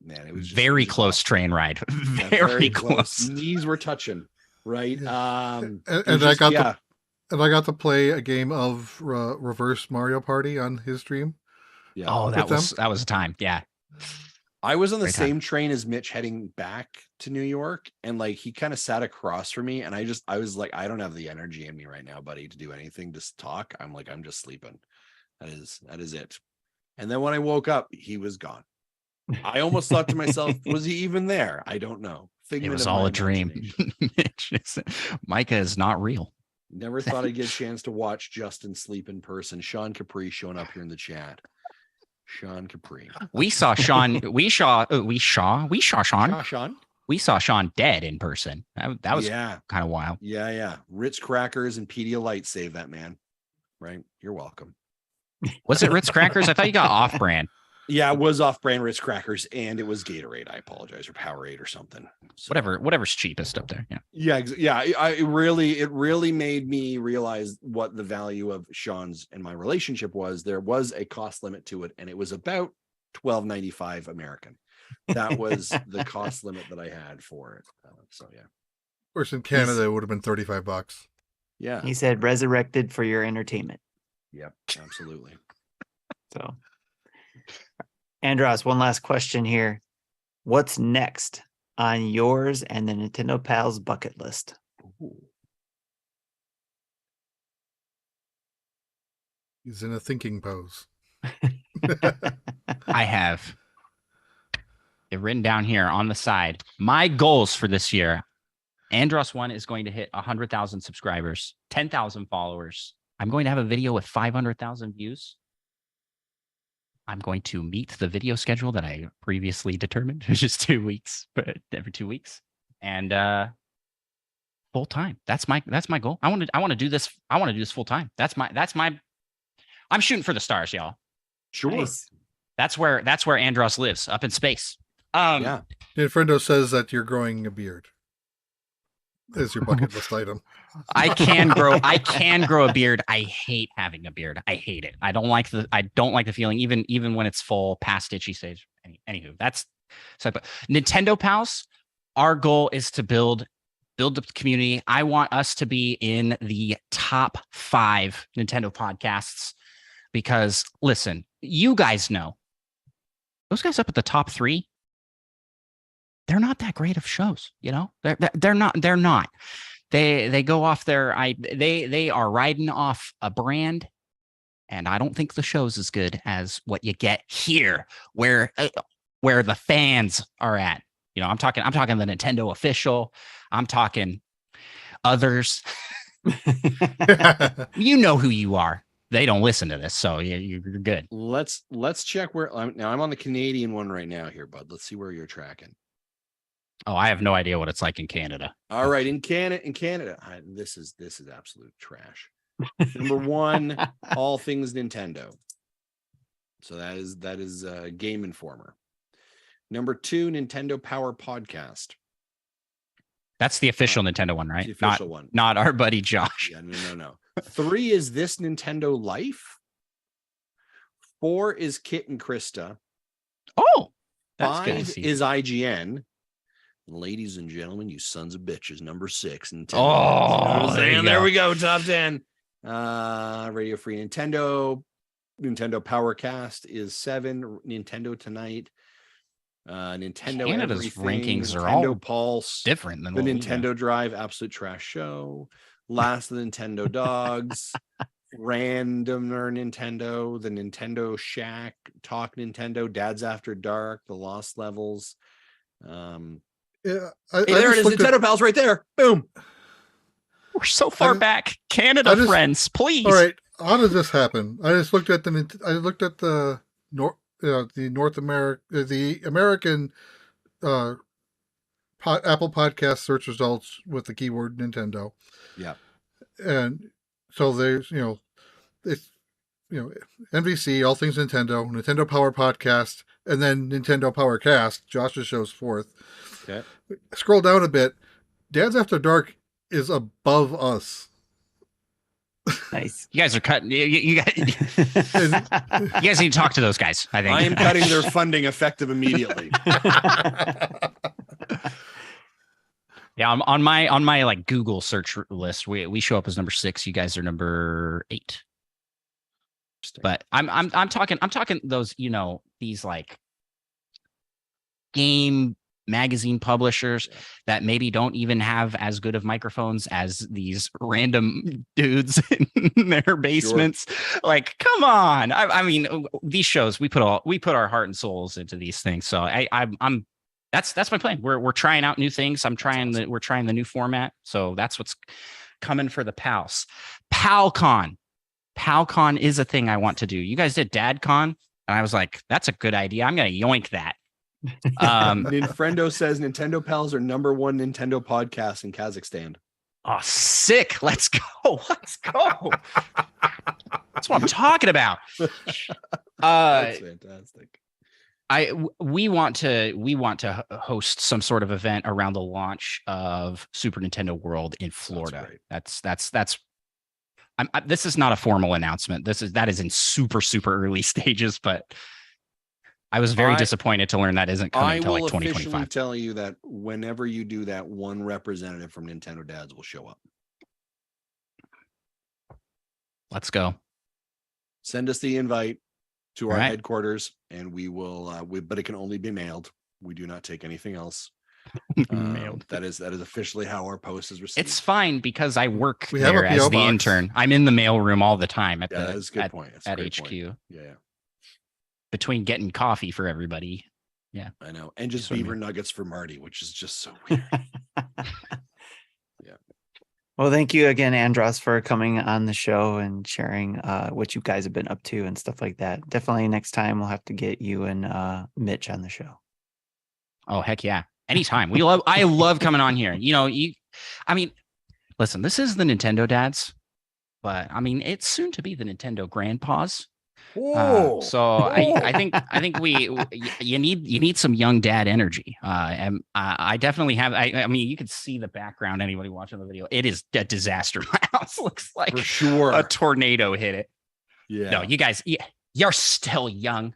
man, it was just, very close train ride. Very close. Knees were touching, right? And I got to play a game of reverse Mario Party on his stream. Yeah. Oh, that was a time. Yeah. I was on the same train as Mitch heading back to New York, and like he kind of sat across from me, and I was like, I don't have the energy in me right now, buddy, to do anything, just talk. I'm just sleeping. That is it. And then when I woke up, he was gone. I almost thought to myself, was he even there? I don't know. It was all a dream. Micah is not real. Never thought I'd get a chance to watch Justin sleep in person. Sean Capri showing up here in the chat. Sean Capri. We saw Sean. We saw Sean. Sean. We saw Sean dead in person. That was kind of wild. Yeah. Ritz crackers and Pedialyte saved that man. Right. You're welcome. Was it Ritz crackers? I thought you got off brand. Yeah, it was off brand Ritz crackers, and it was Gatorade. I apologize, or Powerade or something. So, whatever's cheapest up there. Yeah. It really made me realize what the value of Sean's and my relationship was. There was a cost limit to it, and it was about $12.95 American. That was the cost limit that I had for it. So yeah. Of course, in Canada, it would have been $35. Yeah. He said, "Resurrected for your entertainment." Yep, absolutely. So, Andross, one last question here. What's next on yours and the Nintendo Pals bucket list? Ooh. He's in a thinking pose. I have it written down here on the side. My goals for this year. Andross 1 is going to hit 100,000 subscribers, 10,000 followers. I'm going to have a video with 500,000 views. I'm going to meet the video schedule that I previously determined, which is 2 weeks, but every 2 weeks, and full time. That's my goal. I want to do this. I want to do this full time. That's my. I'm shooting for the stars, y'all. Sure. Nice. That's where Andross lives, up in space. Yeah. Friendo says that you're growing a beard. Is your bucket list item? I can grow a beard. I hate having a beard. I hate it. I don't like the feeling, even when it's full past itchy stage. Anywho, that's so. But Nintendo Pals, our goal is to build the community. I want us to be in the top 5 Nintendo podcasts because listen, you guys know those guys up at the top 3. They're not that great of shows, They're not. They go off they are riding off a brand, and I don't think the show's as good as what you get here, where the fans are at. I'm talking the Nintendo official. I'm talking others. You know who you are. They don't listen to this, so you're good. Let's check where I'm on the Canadian one right now here, bud. Let's see where you're tracking. Oh, I have no idea what it's like in Canada. All right, in Canada, this is absolute trash. Number 1, all things Nintendo. So that is Game Informer. Number 2, Nintendo Power Podcast. That's the official Nintendo one, right? The official one, not our buddy Josh. Yeah, no. 3 is This Nintendo Life. 4 is Kit and Krista. Oh, that's 5 is IGN. Ladies and gentlemen, you sons of bitches, number 6. Nintendo. Oh, there we go. Top 10. Radio Free Nintendo. Nintendo Powercast is 7. Nintendo Tonight. Nintendo Canada's Everything, rankings Nintendo are all Pulse, different than the Nintendo Drive, Absolute Trash Show, Last of the Nintendo Dogs, Randomer Nintendo, the Nintendo Shack, Talk Nintendo, Dad's After Dark, the Lost Levels. Yeah, there it is. Nintendo Pals right there. Boom. We're so far back. Canada friends, please. All right. How does this happen? I just looked at the the the American Apple Podcast search results with the keyword Nintendo. Yeah. And so there's, it's, NVC, All Things Nintendo, Nintendo Power Podcast, and then Nintendo Power Cast, Josh's show's fourth. Okay. Scroll down a bit. Dads After Dark is above us. Nice. You guys are cutting. You guys need to talk to those guys. I think I am cutting their funding effective immediately. Yeah, on my like Google search list, we show up as number 6. You guys are number 8. But I'm talking those, these like game magazine publishers that maybe don't even have as good of microphones as these random dudes in their basements. Sure. Like, come on. I mean, these shows, we put our heart and souls into these things. So I'm that's my plan. We're trying out new things. We're trying the new format. So that's what's coming for the pals. PalCon is a thing I want to do. You guys did DadCon, and I was like, that's a good idea. I'm going to yoink that. Ninfrendo says Nintendo Pals are number 1 Nintendo podcast in Kazakhstan. Oh, sick. Let's go. That's what I'm talking about. That's fantastic. We want to host some sort of event around the launch of Super Nintendo World in Florida. That's this is not a formal announcement. That is in super early stages, but I was very disappointed to learn that isn't coming until like 2025. I will officially tell you that whenever you do that, one representative from Nintendo Dads will show up. Let's go. Send us the invite to our headquarters, and we will. But it can only be mailed. We do not take anything else. Mailed. That is officially how our post is received. It's fine because I work there as the intern. I'm in the mail room all the time at that's a good point. At HQ. Point. Yeah. Between getting coffee for everybody. Yeah. I know. And just beaver nuggets for Marty, which is just so weird. Yeah. Well, thank you again, Andross, for coming on the show and sharing what you guys have been up to and stuff like that. Definitely next time we'll have to get you and Mitch on the show. Oh, heck yeah. Anytime. I love coming on here. Listen, this is the Nintendo Dads, but it's soon to be the Nintendo Grandpas. I think you need some young dad energy. And I definitely have. You can see the background. Anybody watching the video, it is a disaster. My house looks like for sure a tornado hit it. Yeah. No, you guys, you're still young.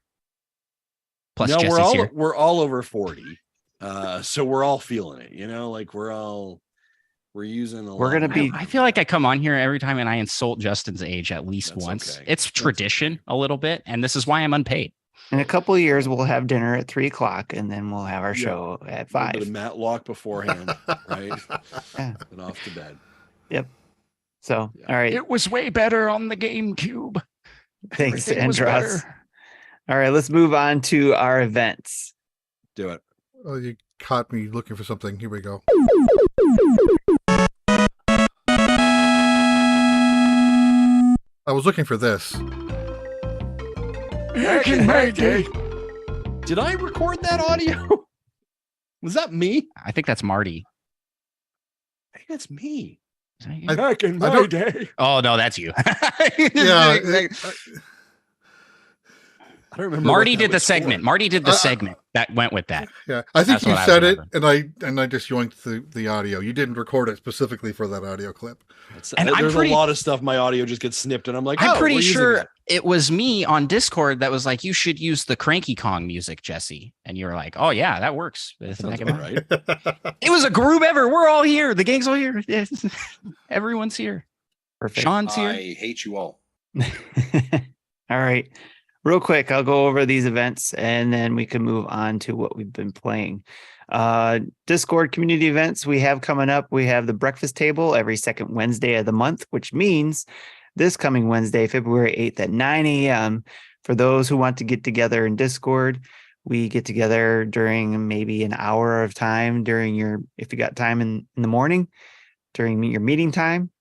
Plus, no, Jesse's we're all over 40. So we're all feeling it. We're using a we're gonna be. I feel like I come on here every time and I insult Justin's age at least once. Okay. It's tradition a little bit, and this is why I'm unpaid. In a couple of years, we'll have dinner at 3:00, and then we'll have our show at 5. A Matlock beforehand, right? And off to bed. Yep. So, all right. It was way better on the GameCube. Thanks, Andross. All right, let's move on to our events. Do it. Oh, you caught me looking for something. Here we go. I was looking for this. Did I record that audio? Was that me? I think that's Marty. I think that's me. Back in my day. Oh no, that's you. Yeah. I don't remember. Marty did the segment. Marty did the segment that went with that. Yeah, I think you said it, and I just yoinked the audio. You didn't record it specifically for that audio clip. And there's a lot of stuff. My audio just gets snipped, and I'm like, I'm pretty sure it was me on Discord that was like, you should use the Cranky Kong music, Jesse. And you were like, oh yeah, that works. Right. It was a group ever. We're all here. The gang's all here. Everyone's here. Perfect. Sean's here. I hate you all. All right. Real quick, I'll go over these events and then we can move on to what we've been playing. Discord community events we have coming up. We have the breakfast table every second Wednesday of the month, which means this coming Wednesday, February 8th at 9 a.m. For those who want to get together in Discord, we get together during maybe an hour of time if you got time in the morning, during your meeting time,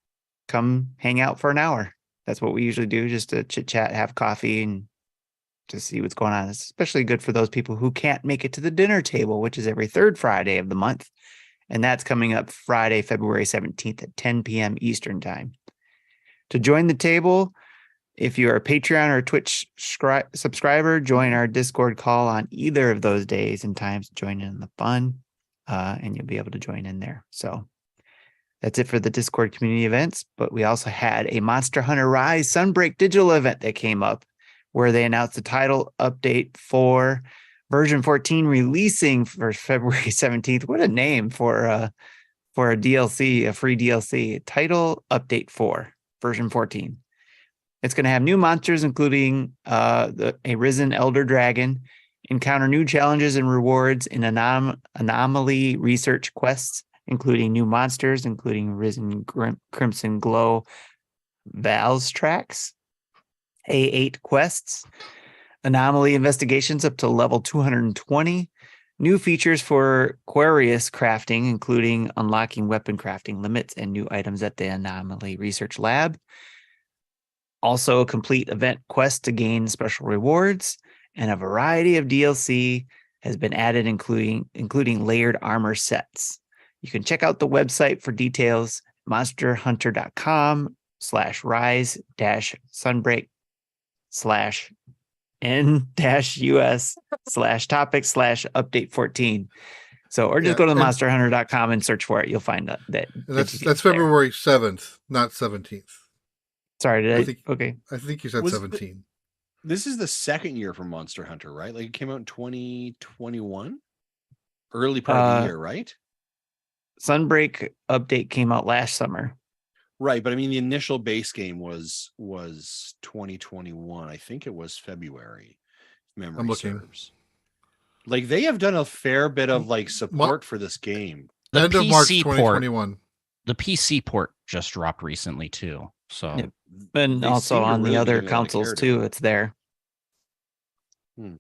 come hang out for an hour. That's what we usually do, just to chit chat, have coffee, and to see what's going on. It's especially good for those people who can't make it to the dinner table, which is every third Friday of the month. And that's coming up Friday, February 17th at 10 p.m. Eastern time. To join the table, if you are a Patreon or Twitch subscriber, join our Discord call on either of those days and times to join in the fun, and you'll be able to join in there. So that's it for the Discord community events. But we also had a Monster Hunter Rise Sunbreak digital event that came up where they announced the title update for version 14 releasing for February 17th. What a name for a DLC, a free DLC. Title update 4, version 14. It's going to have new monsters, including a risen elder dragon, encounter new challenges and rewards in anomaly research quests, including new monsters, including risen crimson glow Val's tracks, A8 quests, anomaly investigations up to level 220, new features for Aquarius crafting, including unlocking weapon crafting limits and new items at the anomaly research lab. Also, complete event quests to gain special rewards, and a variety of DLC has been added, including layered armor sets. You can check out the website for details, monsterhunter.com/rise-n-us/topic/update 14. So, or just go to monsterhunter.com and search for it. You'll find that. That's February 7th, not 17th. Sorry, I think you said Was 17. This is the second year for Monster Hunter, right? Like it came out in 2021, early part of the year, right? Sunbreak update came out last summer. Right, but I mean the initial base game was 2021. I think it was February. Memory serves. Like they have done a fair bit of like support for this game. The End of March 2021. The PC port just dropped recently too. So, and also on the other consoles too, it's there.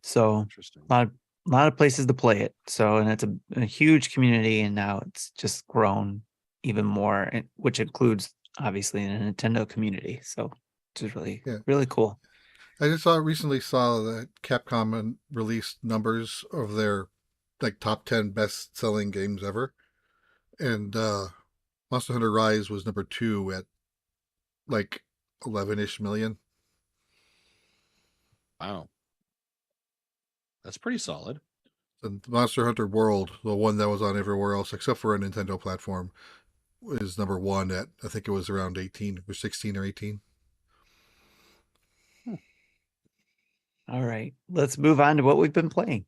So a lot of places to play it. So, and it's a huge community, and now it's just grown even more, which includes obviously the Nintendo community. So, it's just really cool. I just recently saw that Capcom released numbers of their like top 10 best-selling games ever, and Monster Hunter Rise was number 2 at like 11-ish million. Wow. That's pretty solid. And Monster Hunter World, the one that was on everywhere else except for a Nintendo platform, is number 1 at, I think it was around 18 or 16 or 18. All right, let's move on to what we've been playing.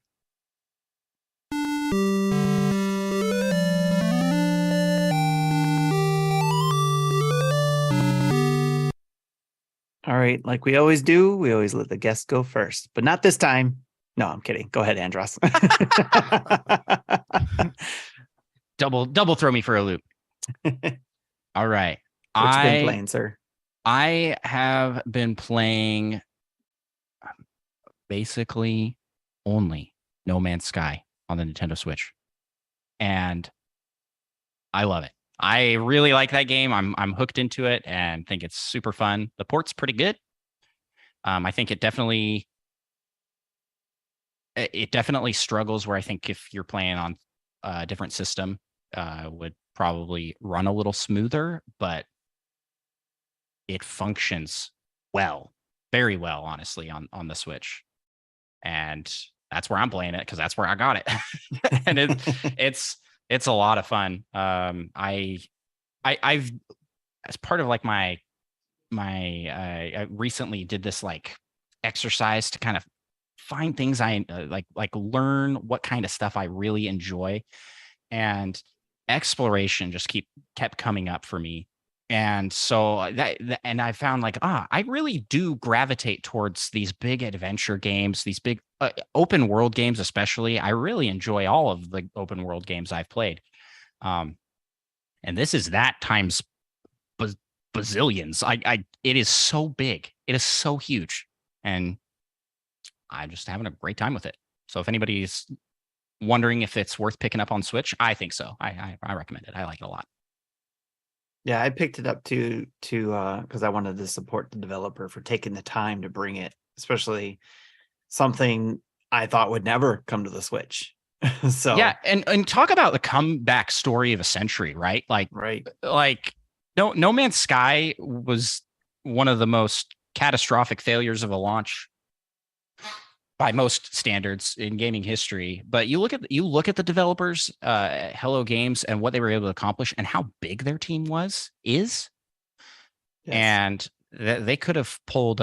All right, like we always do, we always let the guests go first, but not this time. No, I'm kidding. Go ahead, Andross. double throw me for a loop. All right. What you been playing, sir? I have been playing basically only No Man's Sky on the Nintendo Switch. And I love it. I really like that game. I'm hooked into it and think it's super fun. The port's pretty good. I think it definitely struggles where I think if you're playing on a different system, would probably run a little smoother, but it functions well, very well, honestly, on the Switch. And that's where I'm playing it because that's where I got it. And it's a lot of fun. I've as part of like my I recently did this like exercise to kind of find things I like learn what kind of stuff I really enjoy, and exploration just kept coming up for me. And so and I found like, I really do gravitate towards these big adventure games, these big open world games, especially. I really enjoy all of the open world games I've played. And this is that times bazillions. It is so big. It is so huge. And I'm just having a great time with it. So if anybody's wondering if it's worth picking up on Switch, I think so. I recommend it. I like it a lot. Yeah, I picked it up to because I wanted to support the developer for taking the time to bring it, especially something I thought would never come to the Switch. So yeah, and talk about the comeback story of a century, right? right. Like No Man's Sky was one of the most catastrophic failures of a launch by most standards in gaming history. But you look at the developers, Hello Games, and what they were able to accomplish, and how big their team is, and they could have pulled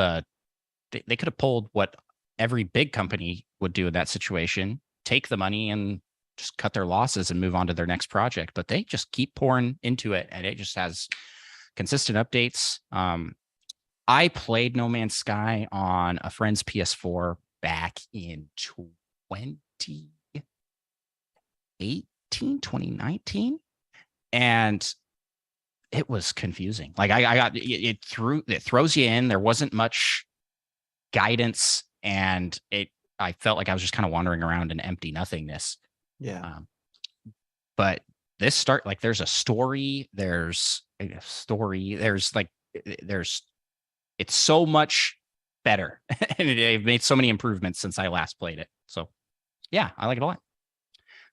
what every big company would do in that situation: take the money and just cut their losses and move on to their next project. But they just keep pouring into it, and it just has consistent updates. I played No Man's Sky on a friend's PS4 back in 2019, and it was confusing. Like I got it throws you in. There wasn't much guidance, and I felt like I was just kind of wandering around in empty nothingness. Yeah. But this there's a story, it's so much better. And they've made so many improvements since I last played it. So yeah, I like it a lot.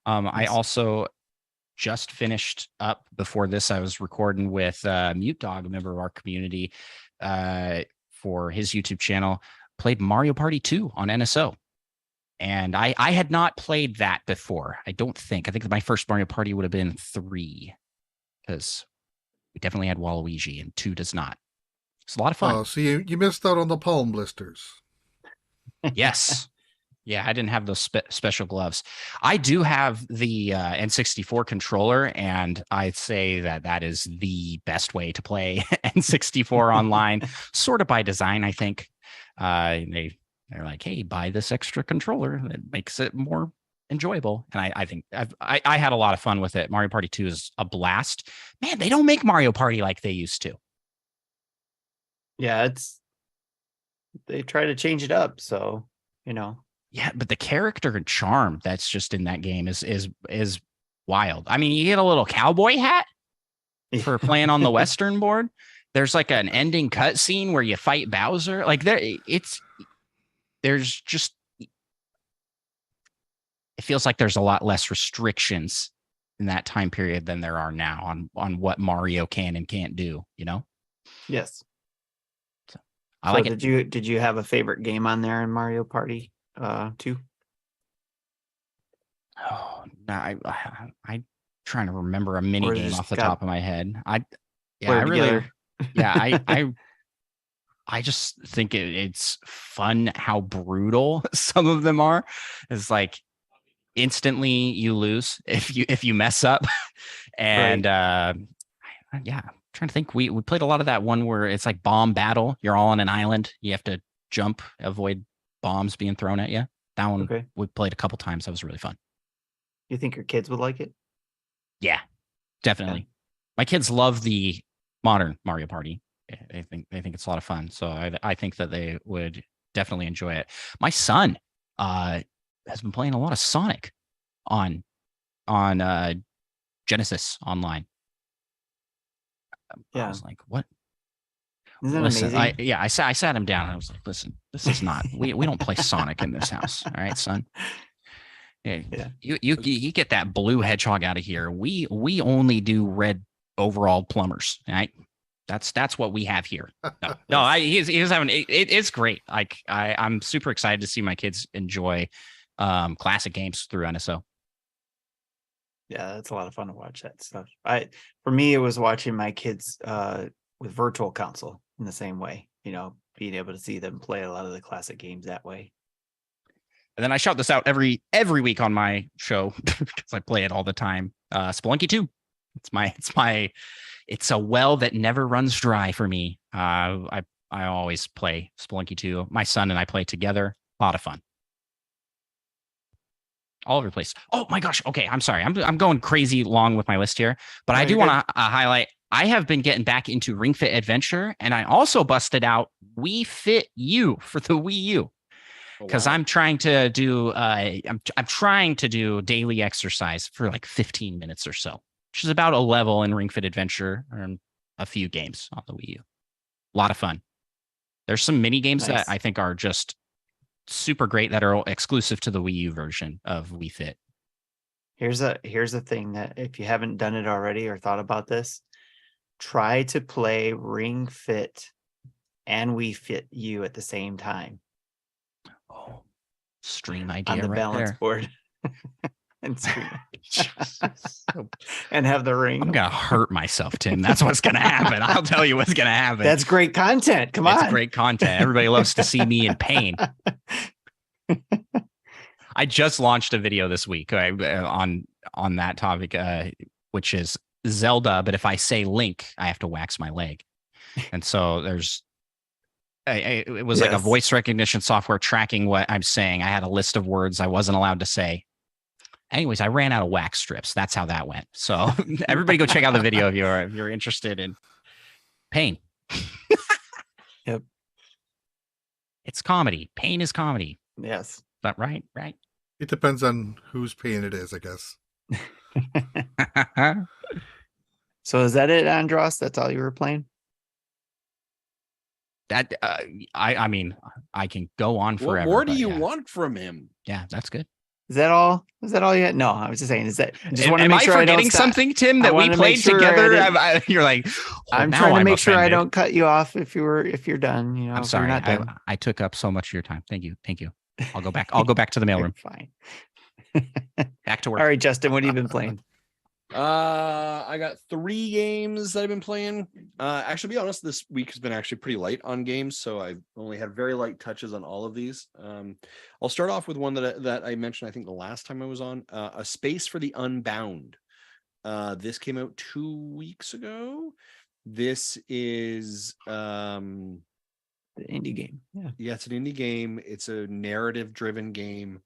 I also just finished up before this. I was recording with Mute Dog, a member of our community, for his YouTube channel. Played Mario Party 2 on NSO. And I had not played that before. I think my first Mario Party would have been 3, because we definitely had Waluigi, and 2 does not. It's a lot of fun. Oh, so you missed out on the palm blisters. Yes. Yeah, I didn't have those special gloves. I do have the N64 controller, and I'd say that is the best way to play N64 online, sort of by design, I think. They're like, hey, buy this extra controller. That makes it more enjoyable. And I think I had a lot of fun with it. Mario Party 2 is a blast. Man, they don't make Mario Party like they used to. Yeah, they try to change it up, so Yeah, but the character and charm that's just in that game is wild. I mean, you get a little cowboy hat for playing on the Western board. There's like an ending cutscene where you fight Bowser. Like there's just, it feels like there's a lot less restrictions in that time period than there are now on what Mario can and can't do, Yes. So I like it. Did you have a favorite game on there in Mario Party 2? Oh, no, I trying to remember a mini game off the top of my head. I just think it's fun how brutal some of them are. It's like instantly you lose if you mess up. And I'm trying to think. We played a lot of that one where it's like bomb battle. You're all on an island. You have to jump, avoid bombs being thrown at you. That one we played a couple times. That was really fun. You think your kids would like it? Yeah, definitely. Yeah. My kids love the modern Mario Party. They think it's a lot of fun. So I think that they would definitely enjoy it. My son has been playing a lot of Sonic on Genesis Online. Yeah. I was like, what? Isn't that amazing? I sat him down and I was like, listen, this is not, we don't play Sonic in this house. All right, son. Yeah. You get that blue hedgehog out of here. We only do red overall plumbers. Right? That's what we have here. No, he's having it's great. Like I'm super excited to see my kids enjoy classic games through NSO. Yeah, that's a lot of fun to watch that stuff. For me, it was watching my kids with Virtual Console in the same way, being able to see them play a lot of the classic games that way. And then I shout this out every week on my show because I play it all the time. Spelunky 2. It's a well that never runs dry for me. I always play Spelunky 2. My son and I play together. A lot of fun. All over the place. Oh my gosh. Okay, I'm sorry. I'm going crazy long with my list here, but I do want to highlight. I have been getting back into Ring Fit Adventure, and I also busted out Wii Fit U for the Wii U because I'm trying to do I'm trying to do daily exercise for like 15 minutes or so, which is about a level in Ring Fit Adventure and a few games on the Wii U. A lot of fun. There's some mini games that I think are just super great that are exclusive to the Wii U version of Wii Fit. Here's a thing that if you haven't done it already or thought about this, try to play Ring Fit and Wii Fit U at the same time. Oh, stream idea on the right balance there. board. And stream and have the ring. I'm gonna hurt myself, Tim. That's what's gonna happen. I'll tell you what's gonna happen. That's great content. Come on. It's great content. Everybody loves to see me in pain. I just launched a video this week on that topic, which is Zelda. But if I say Link, I have to wax my leg, and so there's. It was like a voice recognition software tracking what I'm saying. I had a list of words I wasn't allowed to say. Anyways, I ran out of wax strips. That's how that went. So everybody go check out the video if you're interested in pain. Yep. It's comedy. Pain is comedy. Yes. But right. It depends on whose pain it is, I guess. So is that it, Andross? That's all you were playing? That I mean, I can go on forever. What more do you want from him? Yeah, that's good. Is that all? Is that all you had? No, I was just saying. Is that? Just want to Am make I sure forgetting something, Tim? That we played together. You're like, I'm trying to make sure I don't cut you off if you're done. You know, I'm sorry. I took up so much of your time. Thank you. I'll go back. I'll go back to the mailroom. Fine. Back to work. All right, Justin. What have you been playing? I got 3 games that I've been playing. Actually, to be honest, this week has been actually pretty light on games, so I've only had very light touches on all of these. I'll start off with one that I mentioned, I think the last time I was on, A Space for the Unbound. This came out 2 weeks ago. This is The indie game. yeah, it's an indie game. It's a narrative-driven game.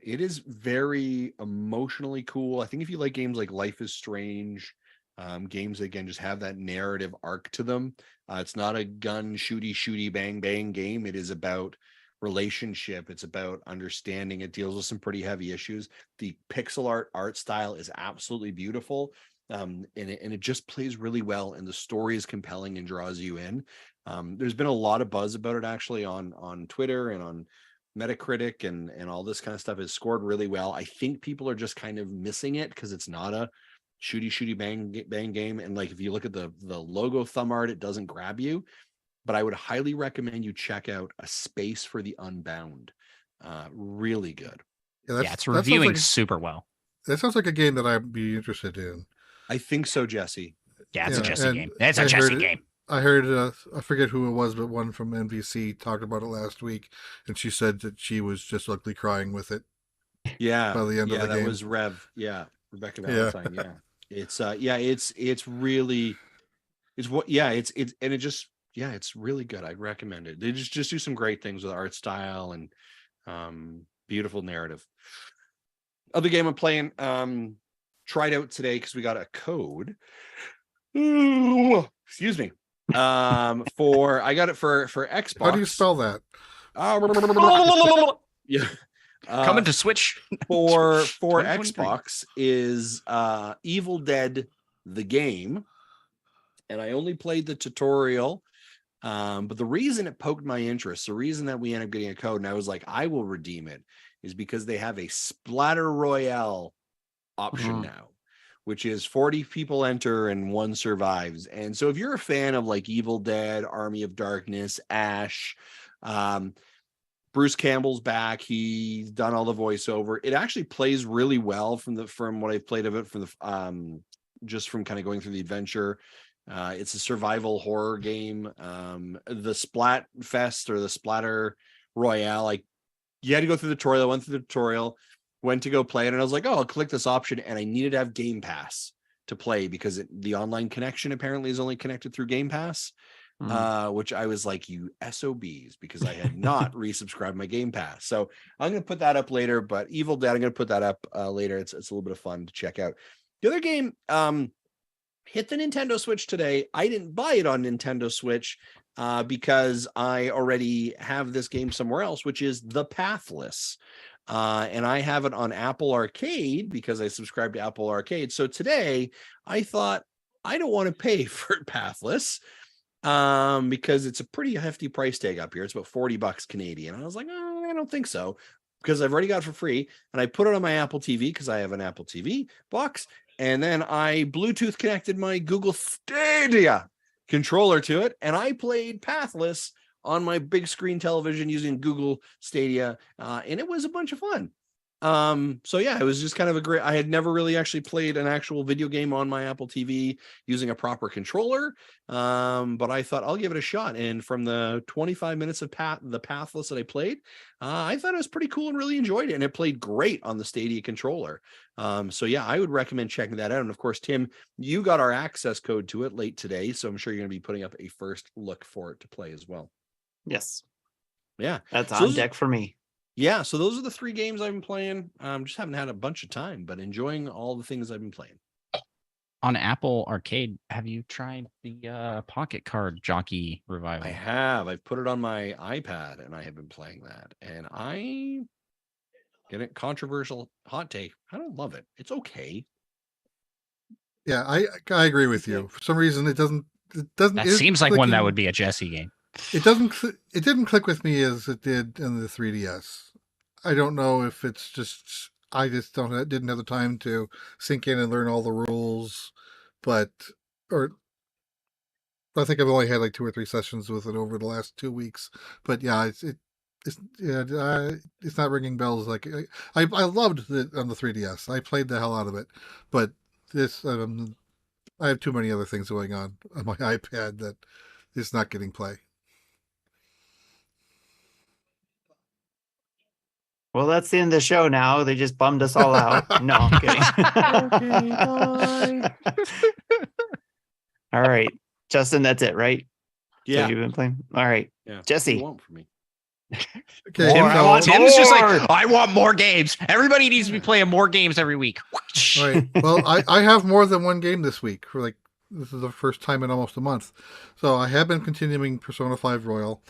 It is very emotionally cool. I think if you like games like Life is Strange, games that, again, just have that narrative arc to them. It's not a gun shooty bang bang game. It is about relationship. It's about understanding. It deals with some pretty heavy issues. The pixel art style is absolutely beautiful. And it just plays really well, and the story is compelling and draws you in. There's been a lot of buzz about it actually on Twitter and on Metacritic and all this kind of stuff. Has scored really well. I think people are just kind of missing it because it's not a shooty bang game. And like, if you look at the logo thumb art, it doesn't grab you. But I would highly recommend you check out A Space for the Unbound. Really good. Yeah, it's reviewing super well. That sounds like a game that I'd be interested in. I think so, Jesse. Yeah, it's a Jesse game. It's a Jesse game. I heard, I forget who it was, but one from NBC talked about it last week, and she said that she was just ugly crying with it. Yeah, by the end of the game. That was Rev. Yeah, Rebecca Valentine. Yeah, it's really, it's really good. I'd recommend it. They just do some great things with art style and beautiful narrative. Other game I'm playing, tried out today because we got a code. Excuse me. I got it for Xbox. How do you spell that? Yeah. Coming to Switch for Xbox is Evil Dead the game, and I only played the tutorial. But the reason it poked my interest, the reason that we ended up getting a code, and I was like, I will redeem it, is because they have a Splatter Royale option now, which is 40 people enter and 1 survives. And so if you're a fan of like Evil Dead, Army of Darkness, Ash, Bruce Campbell's back. He's done all the voiceover. It actually plays really well from what I've played of it, from the just from kind of going through the adventure. It's a survival horror game. The Splat Fest or the Splatter Royale, you had to go through the tutorial. I went through the tutorial, went to go play it, and I was like, oh, I'll click this option, and I needed to have Game Pass to play because the online connection apparently is only connected through Game Pass, which I was like, you SOBs, because I had not resubscribed my Game Pass. So I'm going to put that up later, but Evil Dead, I'm going to put that up later. It's a little bit of fun to check out. The other game hit the Nintendo Switch today. I didn't buy it on Nintendo Switch because I already have this game somewhere else, which is The Pathless. And I have it on Apple Arcade because I subscribe to Apple Arcade. So today I thought, I don't want to pay for Pathless. because it's a pretty hefty price tag up here. It's about $40 Canadian. I was like, oh, I don't think so, because I've already got it for free, and I put it on my Apple TV because I have an Apple TV box, and then I Bluetooth connected my Google Stadia controller to it, and I played Pathless on my big screen television using Google Stadia, and it was a bunch of fun. So yeah, it was just kind of a great. I had never really actually played an actual video game on my Apple TV using a proper controller, but I thought I'll give it a shot. And from the 25 minutes of the Pathless that I played, I thought it was pretty cool and really enjoyed it, and it played great on the Stadia controller. So yeah, I would recommend checking that out. And of course, Tim, you got our access code to it late today, so I'm sure you're going to be putting up a first look for it to play as well. Yes. Yeah, that's on deck for me. Yeah, so those are the 3 games I've been playing. Just haven't had a bunch of time, but enjoying all the things I've been playing. On Apple Arcade, have you tried the Pocket Card Jockey Revival? I have. I've put it on my iPad, and I have been playing that. And I get it. Controversial hot take. I don't love it. It's okay. Yeah, I agree with you. For some reason, it doesn't. That seems like one that would be a Jesse game. It doesn't. It didn't click with me as it did in the 3DS. I don't know if it's just I just didn't have the time to sink in and learn all the rules, or I think I've only had like 2 or 3 sessions with it over the last 2 weeks. But yeah, it's not ringing bells. Like I loved it on the 3DS. I played the hell out of it, but this I have too many other things going on my iPad that is not getting play. Well, that's the end of the show now. They just bummed us all out. No, I'm kidding. Okay, all right. Justin, that's it, right? Yeah. So you've been playing? All right. Yeah. Jesse. What do you want from me? Okay, Tim's just like, I want more games. Everybody needs to be playing more games every week. All right. Well, I have more than one game this week. This is the first time in almost a month. So I have been continuing Persona 5 Royal.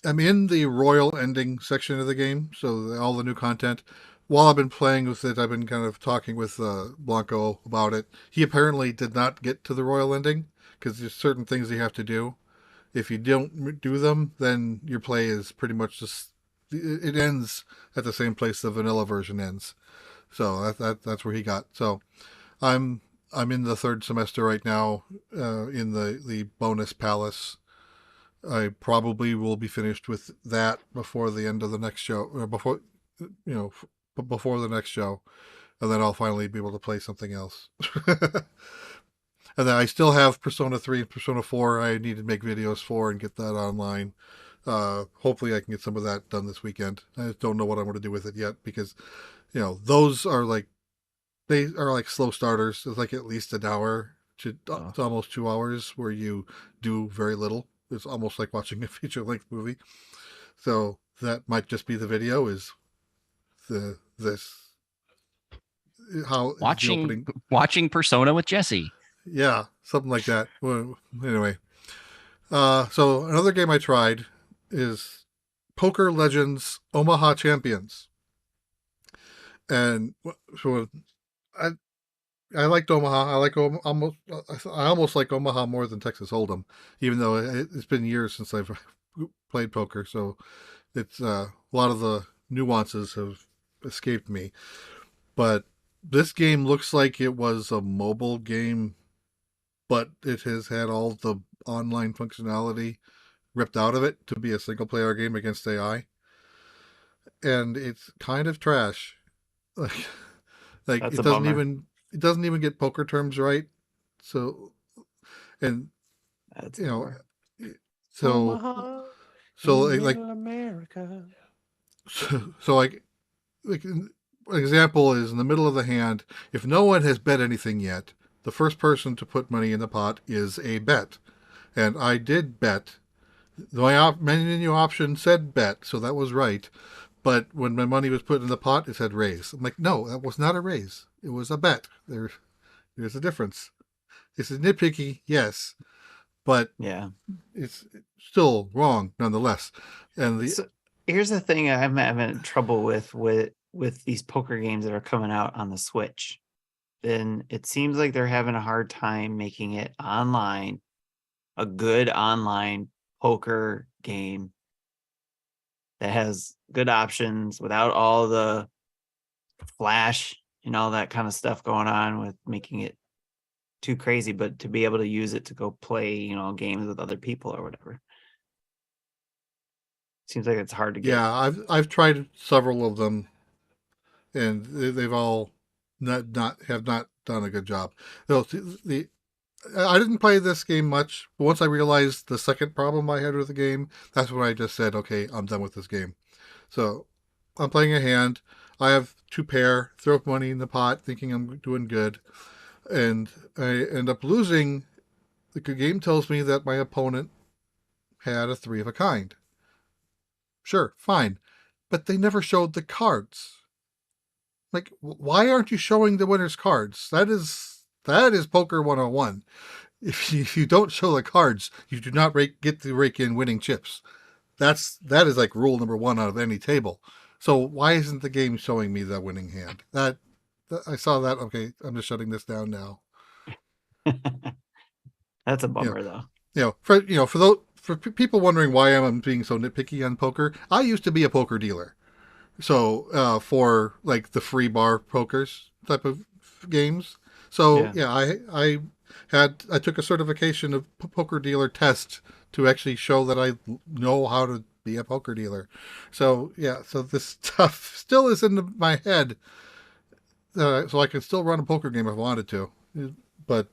I'm in the Royal ending section of the game, so all the new content. While I've been playing with it, I've been kind of talking with Blanco about it. He apparently did not get to the Royal ending, because there's certain things you have to do. If you don't do them, then your play is pretty much just... It ends at the same place the vanilla version ends. So that's where he got. So I'm in the 3rd semester right now, in the bonus palace. I probably will be finished with that before the end of the next show, or before the next show, and then I'll finally be able to play something else. And then I still have Persona 3 and Persona 4 I need to make videos for and get that online. Hopefully I can get some of that done this weekend. I just don't know what I'm going to do with it yet, because those are they are like slow starters. It's like at least an hour to almost 2 hours where you do very little. It's almost like watching a feature-length movie. So that might just be the video. Is watching Persona with Jesse? Yeah, something like that. Well, anyway, so another game I tried is Poker Legends Omaha Champions, and so I liked Omaha. I almost like Omaha more than Texas Hold'em, even though it's been years since I've played poker. So it's a lot of the nuances have escaped me. But this game looks like it was a mobile game, but it has had all the online functionality ripped out of it to be a single player game against AI. And it's kind of trash. Like it doesn't even get poker terms right. So, and that's so like America. So like an example is in the middle of the hand. If no one has bet anything yet, the first person to put money in the pot is a bet, and I did bet. My menu option said bet, so that was right. But when my money was put in the pot, it said raise. I'm like, no, that was not a raise. It was a bet. There's a difference. It's nitpicky, yes, but yeah, it's still wrong nonetheless. And here's the thing I'm having trouble with these poker games that are coming out on the Switch. Then it seems like they're having a hard time making it online a good online poker game that has good options without all the flash and all that kind of stuff going on with making it too crazy, but to be able to use it to go play, games with other people or whatever. Seems like it's hard to get. Yeah, I've tried several of them, and they've all not done a good job. I didn't play this game much, but once I realized the second problem I had with the game, that's when I just said, okay, I'm done with this game. So I'm playing a hand. I have 2 pair, throw money in the pot, thinking I'm doing good, and I end up losing. The game tells me that my opponent had a 3 of a kind. Sure, fine. But they never showed the cards. Like, why aren't you showing the winner's cards? That is poker 101. If you don't show the cards, you do not get to rake in winning chips. That is like rule number 1 out of any table. So why isn't the game showing me the winning hand? That I saw that. Okay, I'm just shutting this down now. That's a bummer, though. For people wondering why I'm being so nitpicky on poker, I used to be a poker dealer. So for like the free bar pokers type of games. So I took a certification of poker dealer test to actually show that I know how to be a poker dealer. So so this stuff still is in my head. So I can still run a poker game if I wanted to, but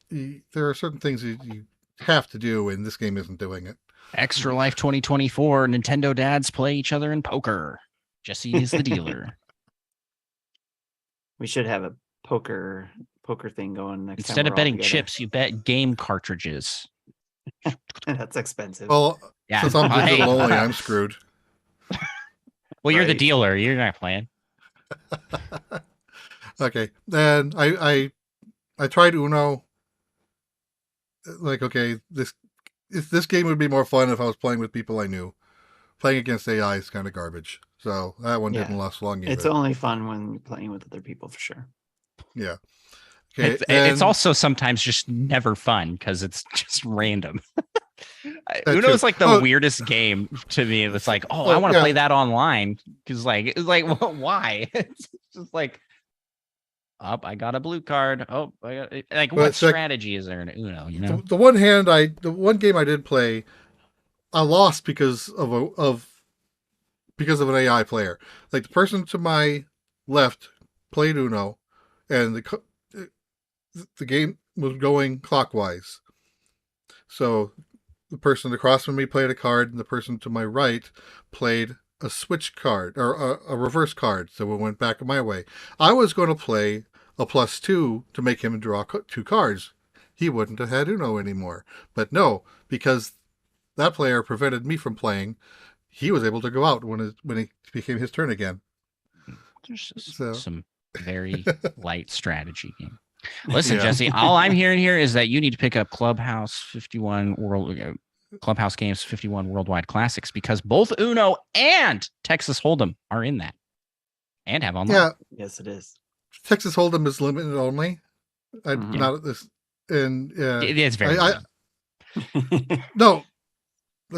there are certain things you have to do, and this game isn't doing it. Extra Life 2024, Nintendo dads play each other in poker. Jesse is the dealer. We should have a poker thing going next time. Instead of betting chips, you bet game cartridges. That's expensive. Well, since I'm digital only, I'm screwed. Well, you're the dealer. You're not playing. Okay. Then I tried Uno. Like, okay, this game would be more fun if I was playing with people I knew. Playing against AI is kind of garbage. So that one didn't last long either. It's only fun when you're playing with other people, for sure. Yeah. Okay, it's also sometimes just never fun because it's just random. Uno is like the weirdest game to me. It's like, I want to play that online because why? It's just like, I got a blue card. What strategy is there in Uno? The one game I did play, I lost because of an AI player. Like the person to my left played Uno, and the game was going clockwise. So the person across from me played a card, and the person to my right played a switch card or a reverse card. So it went back my way. I was going to play a +2 to make him draw 2 cards. He wouldn't have had Uno anymore. But no, because that player prevented me from playing, he was able to go out when it became his turn again. There's some very light strategy game. Listen, Jesse, all I'm hearing here is that you need to pick up Clubhouse Games 51 Worldwide Classics because both Uno and Texas Hold'em are in that and have online. Yeah. Yes, it is. Texas Hold'em is limited only. Not at this, and it is very. No,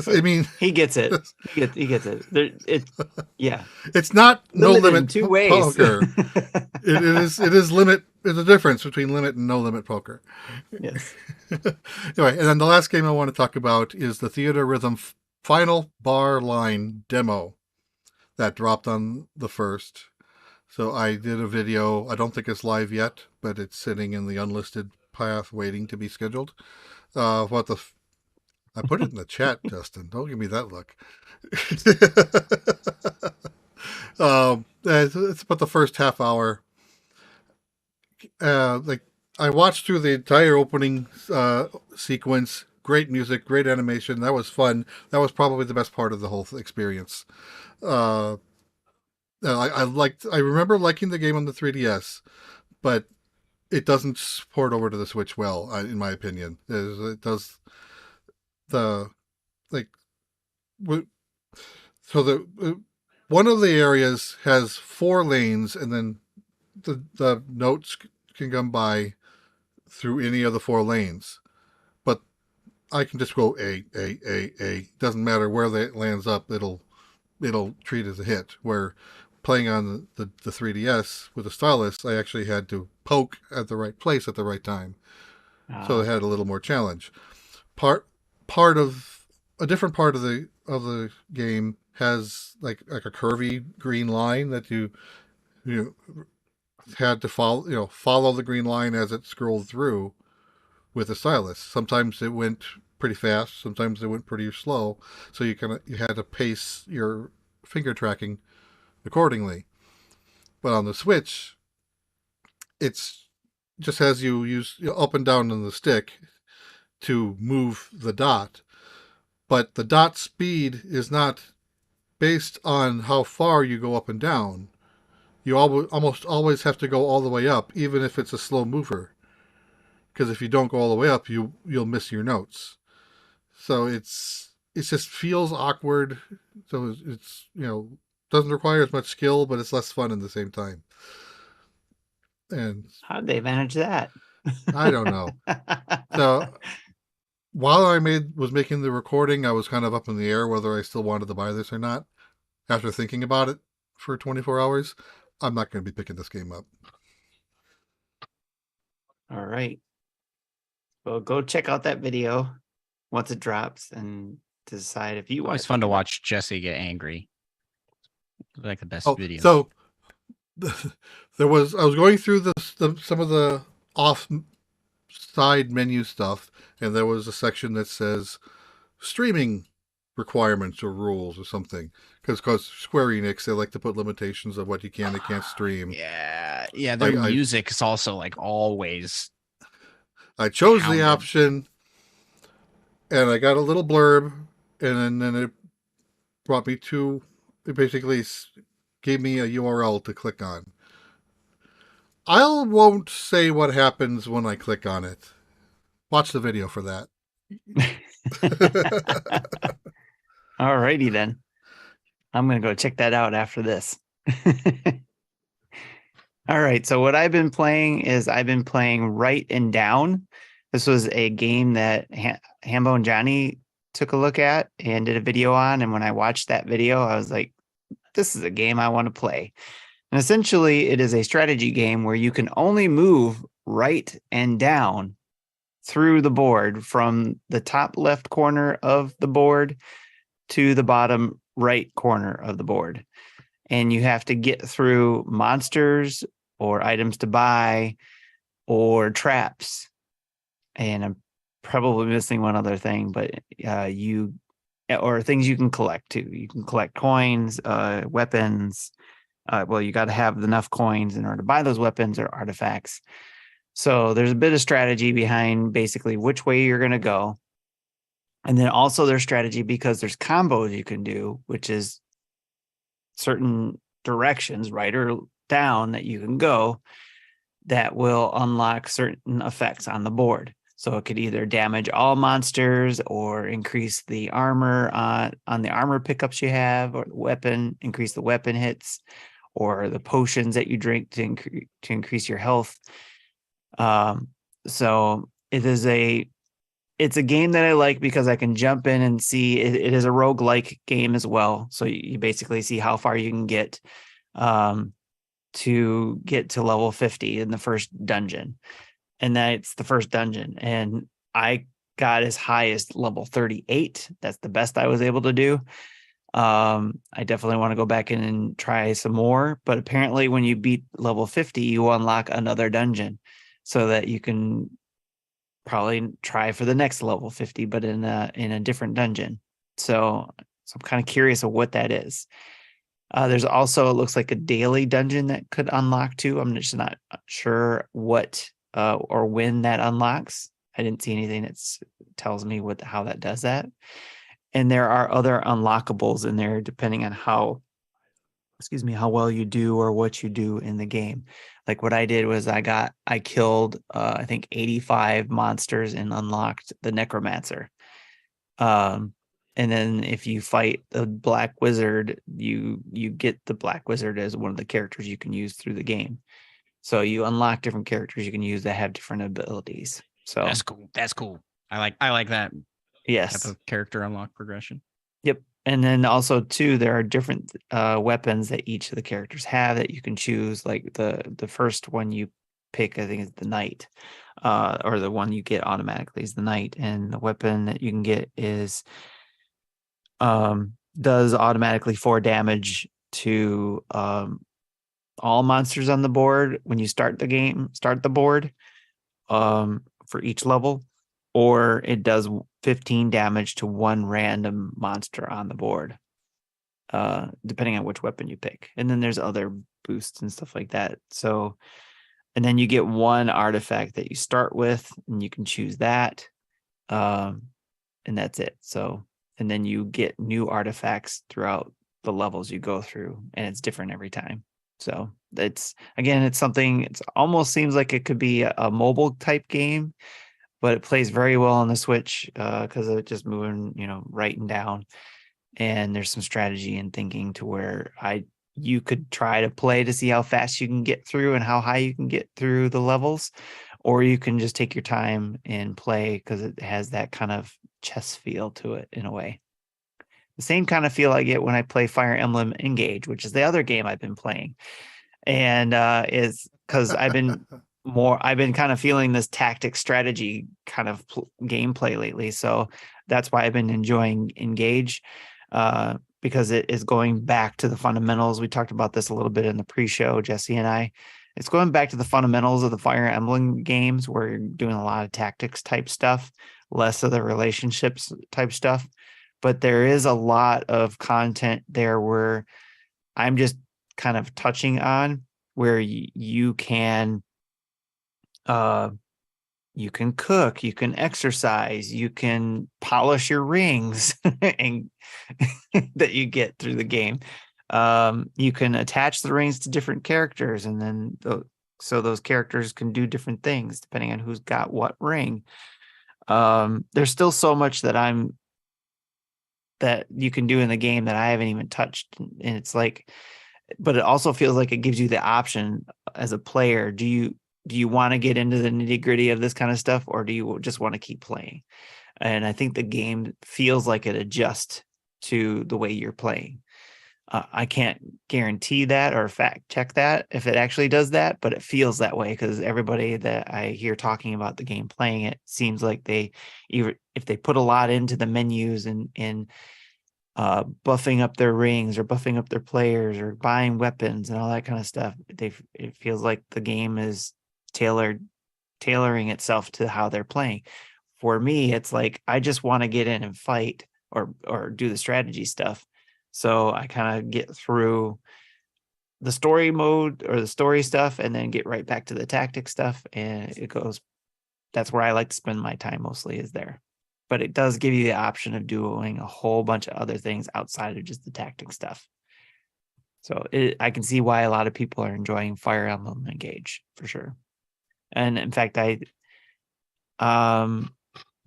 I mean he gets it. He gets it. It's not no limit in 2 ways. Poker. it is limit. There's a difference between limit and no limit poker. Yes. Anyway, and then the last game I want to talk about is the Theater Rhythm Final Bar Line demo that dropped on the 1st. So I did a video. I don't think it's live yet, but it's sitting in the unlisted path waiting to be scheduled. I put it in the chat, Justin. Don't give me that look. It's about the first half hour. I watched through the entire opening sequence. Great music, great animation. That was fun. That was probably the best part of the whole experience. I remember liking the game on the 3DS, but it doesn't port over to the Switch well, in my opinion. It does one of the areas has 4 lanes, and then the notes can come by through any of the 4 lanes. But I can just go A. Doesn't matter where that lands up, it'll treat as a hit. Where playing on the 3DS with a stylus, I actually had to poke at the right place at the right time. So it had a little more challenge. Part of a different part of the game has like a curvy green line that you had to follow the green line as it scrolled through with the stylus. Sometimes it went pretty fast, sometimes it went pretty slow, so you had to pace your finger tracking accordingly. But on the Switch, it's just has you use up and down on the stick to move the dot, but the dot speed is not based on how far you go up and down. You almost always have to go all the way up, even if it's a slow mover. Because if you don't go all the way up, you'll miss your notes. So it just feels awkward. So it's doesn't require as much skill, but it's less fun at the same time. And how'd they manage that? I don't know. So while I was making the recording, I was kind of up in the air whether I still wanted to buy this or not. After thinking about it for 24 hours, I'm not going to be picking this game up. All right. Well, go check out that video once it drops and decide if you want. Always fun to watch Jesse get angry. Like the best video. So I was going through some of the off side menu stuff, and there was a section that says streaming requirements or rules or something, because Square Enix, they like to put limitations of what you can and can't stream. Yeah, their music is also like always. I chose the option, and I got a little blurb, and then it brought me to. It basically gave me a URL to click on. I won't say what happens when I click on it. Watch the video for that. All righty then. I'm going to go check that out after this. All right. So what I've been playing is Right and Down. This was a game that Hambo and Johnny took a look at and did a video on. And when I watched that video, I was like, this is a game I want to play. And essentially, it is a strategy game where you can only move right and down through the board from the top left corner of the board to the bottom right corner of the board. And you have to get through monsters or items to buy or traps. And I'm probably missing one other thing, but or things you can collect too. You can collect coins, weapons. Well, you got to have enough coins in order to buy those weapons or artifacts. So there's a bit of strategy behind basically which way you're going to go. And then also there's strategy because there's combos you can do, which is certain directions, right or down, that you can go that will unlock certain effects on the board. So it could either damage all monsters or increase the armor on the armor pickups you have, or the weapon, increase the weapon hits, or the potions that you drink to increase your health. So it's a game that I like because I can jump in and see it is a roguelike game as well. So you basically see how far you can get to get to level 50 in the first dungeon. And that's the first dungeon. And I got as high as level 38. That's the best I was able to do. I definitely want to go back in and try some more. But apparently when you beat level 50, you unlock another dungeon so that you can probably try for the next level 50, but in a different dungeon. So I'm kind of curious of what that is. There's also, it looks like a daily dungeon that could unlock too. I'm just not sure what or when that unlocks. I didn't see anything that tells me how that does that. And there are other unlockables in there depending on how well you do or what you do in the game. Like what I did was I killed I think 85 monsters and unlocked the Necromancer. And then if you fight the Black Wizard, you get the Black Wizard as one of the characters you can use through the game. So you unlock different characters you can use that have different abilities. So That's cool. I like that. Yes. Type of character unlock progression. Yep. And then also too, there are different weapons that each of the characters have that you can choose. Like the first one you pick, I think, is the knight, or the one you get automatically is the knight. And the weapon that you can get is does automatically 4 damage to all monsters on the board when you start the board for each level, or it does 15 damage to one random monster on the board, depending on which weapon you pick. And then there's other boosts and stuff like that. So, and then you get one artifact that you start with, and you can choose that. And that's it. So, and then you get new artifacts throughout the levels you go through, and it's different every time. So it's something, it's almost seems like it could be a mobile type game, but it plays very well on the Switch because of it just moving, right and down. And there's some strategy and thinking to where you could try to play to see how fast you can get through and how high you can get through the levels, or you can just take your time and play because it has that kind of chess feel to it in a way. The same kind of feel I get when I play Fire Emblem Engage, which is the other game I've been playing. And is because I've been kind of feeling this tactic strategy kind of gameplay lately. So that's why I've been enjoying Engage, because it is going back to the fundamentals. We talked about this a little bit in the pre-show, Jesse and I. It's going back to the fundamentals of the Fire Emblem games where you're doing a lot of tactics type stuff, less of the relationships type stuff. But there is a lot of content there where I'm just kind of touching on where you can cook, you can exercise, you can polish your rings and that you get through the game. You can attach the rings to different characters, and then so those characters can do different things depending on who's got what ring. There's still so much that you can do in the game that I haven't even touched, and it's like, but it also feels like it gives you the option as a player. Do you want to get into the nitty-gritty of this kind of stuff, or do you just want to keep playing? And I think the game feels like it adjusts to the way you're playing. I can't guarantee that or fact check that if it actually does that, but it feels that way because everybody that I hear talking about the game playing it seems like if they put a lot into the menus and buffing up their rings or buffing up their players or buying weapons and all that kind of stuff, it feels like the game is tailoring itself to how they're playing. For me, it's like I just want to get in and fight or do the strategy stuff. So I kind of get through the story mode or the story stuff and then get right back to the tactic stuff. And that's where I like to spend my time mostly, is there. But it does give you the option of doing a whole bunch of other things outside of just the tactic stuff. So I can see why a lot of people are enjoying Fire Emblem Engage for sure. And in fact, I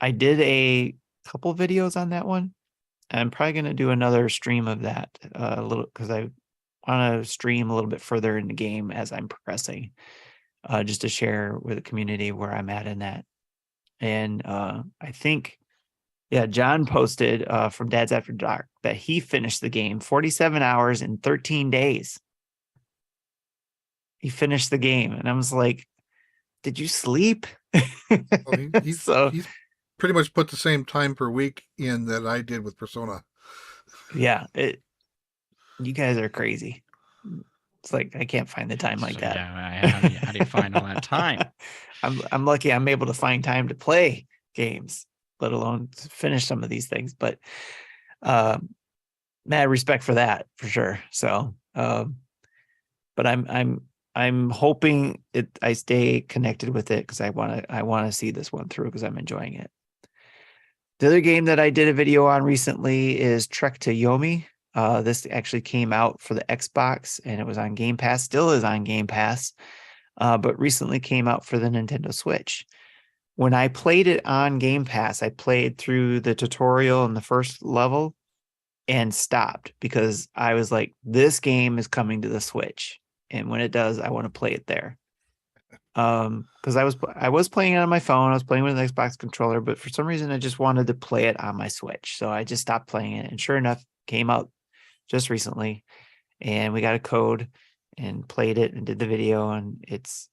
did a couple videos on that one. I'm probably going to do another stream of that a little, because I want to stream a little bit further in the game as I'm progressing, just to share with the community where I'm at in that. And I think, John posted from Dads After Dark that he finished the game 47 hours in 13 days. He finished the game, and I was like, "Did you sleep?" Well, he's pretty much put the same time per week in that I did with Persona. Yeah, you guys are crazy. It's like I can't find the time like that. Yeah, how do you find all that time? I'm lucky I'm able to find time to play games, let alone to finish some of these things. But mad respect for that for sure. So, but I'm hoping I stay connected with it because I want to see this one through because I'm enjoying it. The other game that I did a video on recently is Trek to Yomi. This actually came out for the Xbox and it was on Game Pass, still is on Game Pass, but recently came out for the Nintendo Switch. When I played it on Game Pass, I played through the tutorial in the first level and stopped because I was like, this game is coming to the Switch. And when it does, I want to play it there. Because I was playing it on my phone. I was playing with an Xbox controller, but for some reason I just wanted to play it on my Switch. So I just stopped playing it. And sure enough, came out just recently, and we got a code and played it and did the video. And it's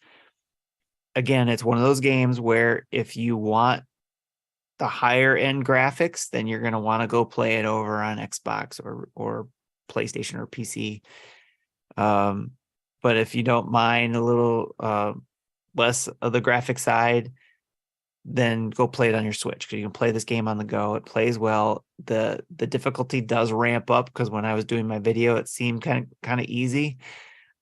one of those games where if you want the higher end graphics, then you're going to want to go play it over on Xbox or PlayStation or PC. But if you don't mind a little less of the graphic side, then go play it on your Switch, because you can play this game on the go. It plays well. The difficulty does ramp up, because when I was doing my video, it seemed kind of easy.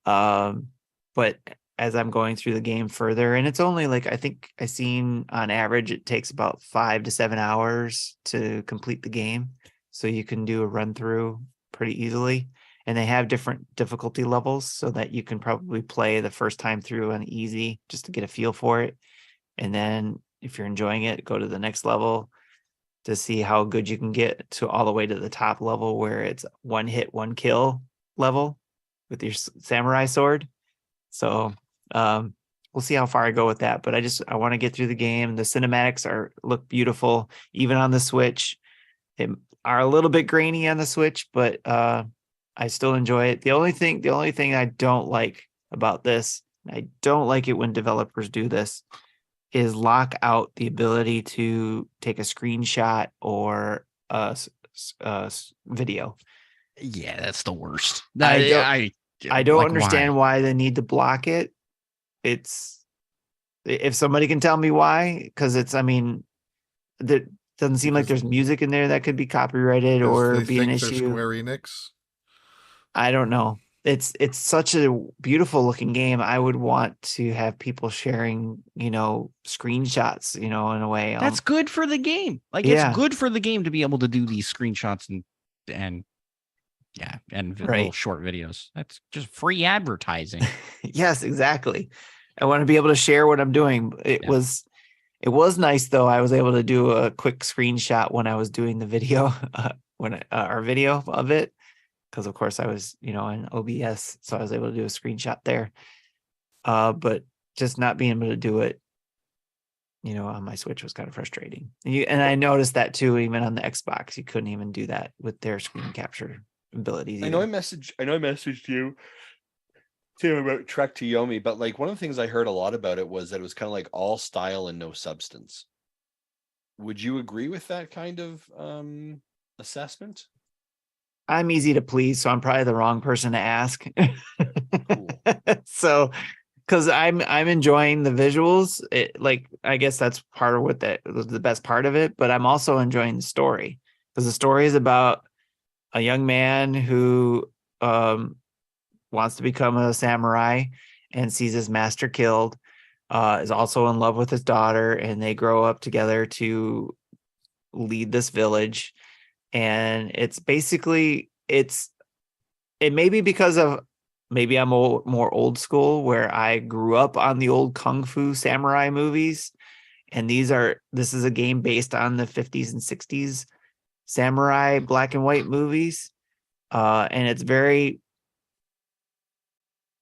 But as I'm going through the game further, and it's only like, I think I seen on average it takes about 5 to 7 hours to complete the game, so you can do a run through pretty easily. And they have different difficulty levels, so that you can probably play the first time through on easy just to get a feel for it. And then if you're enjoying it, go to the next level to see how good you can get to all the way to the top level, where it's 1 hit, 1 kill level with your samurai sword. So we'll see how far I go with that. But I want to get through the game. The cinematics look beautiful, even on the Switch. They are a little bit grainy on the Switch, but I still enjoy it. The only thing I don't like about this, I don't like it when developers do this, is lock out the ability to take a screenshot or a video. Yeah, that's the worst. I don't like, understand why they need to block it. If somebody can tell me why, because there doesn't seem like there's music in there that could be copyrighted or be an issue. Square Enix. I don't know. It's such a beautiful looking game. I would want to have people sharing, screenshots, in a way. That's good for the game. Like, yeah. It's good for the game to be able to do these screenshots and little short videos. That's just free advertising. Yes, exactly. I want to be able to share what I'm doing. It was nice though. I was able to do a quick screenshot when I was doing the video, our video of it. Because of course I was, in OBS, so I was able to do a screenshot there. But just not being able to do it, on my Switch was kind of frustrating. And I noticed that too, even on the Xbox, you couldn't even do that with their screen capture abilities. I know I messaged you too about Trek to Yomi, but like one of the things I heard a lot about it was that it was kind of like all style and no substance. Would you agree with that kind of assessment? I'm easy to please, so I'm probably the wrong person to ask. Cool. So, because I'm enjoying the visuals, I guess that's part of what that was the best part of it. But I'm also enjoying the story, because the story is about a young man who wants to become a samurai and sees his master killed. Is also in love with his daughter, and they grow up together to lead this village. And it's basically it may be because of maybe I'm more old school, where I grew up on the old kung fu samurai movies, and this is a game based on the 50s and 60s samurai black and white movies, and it's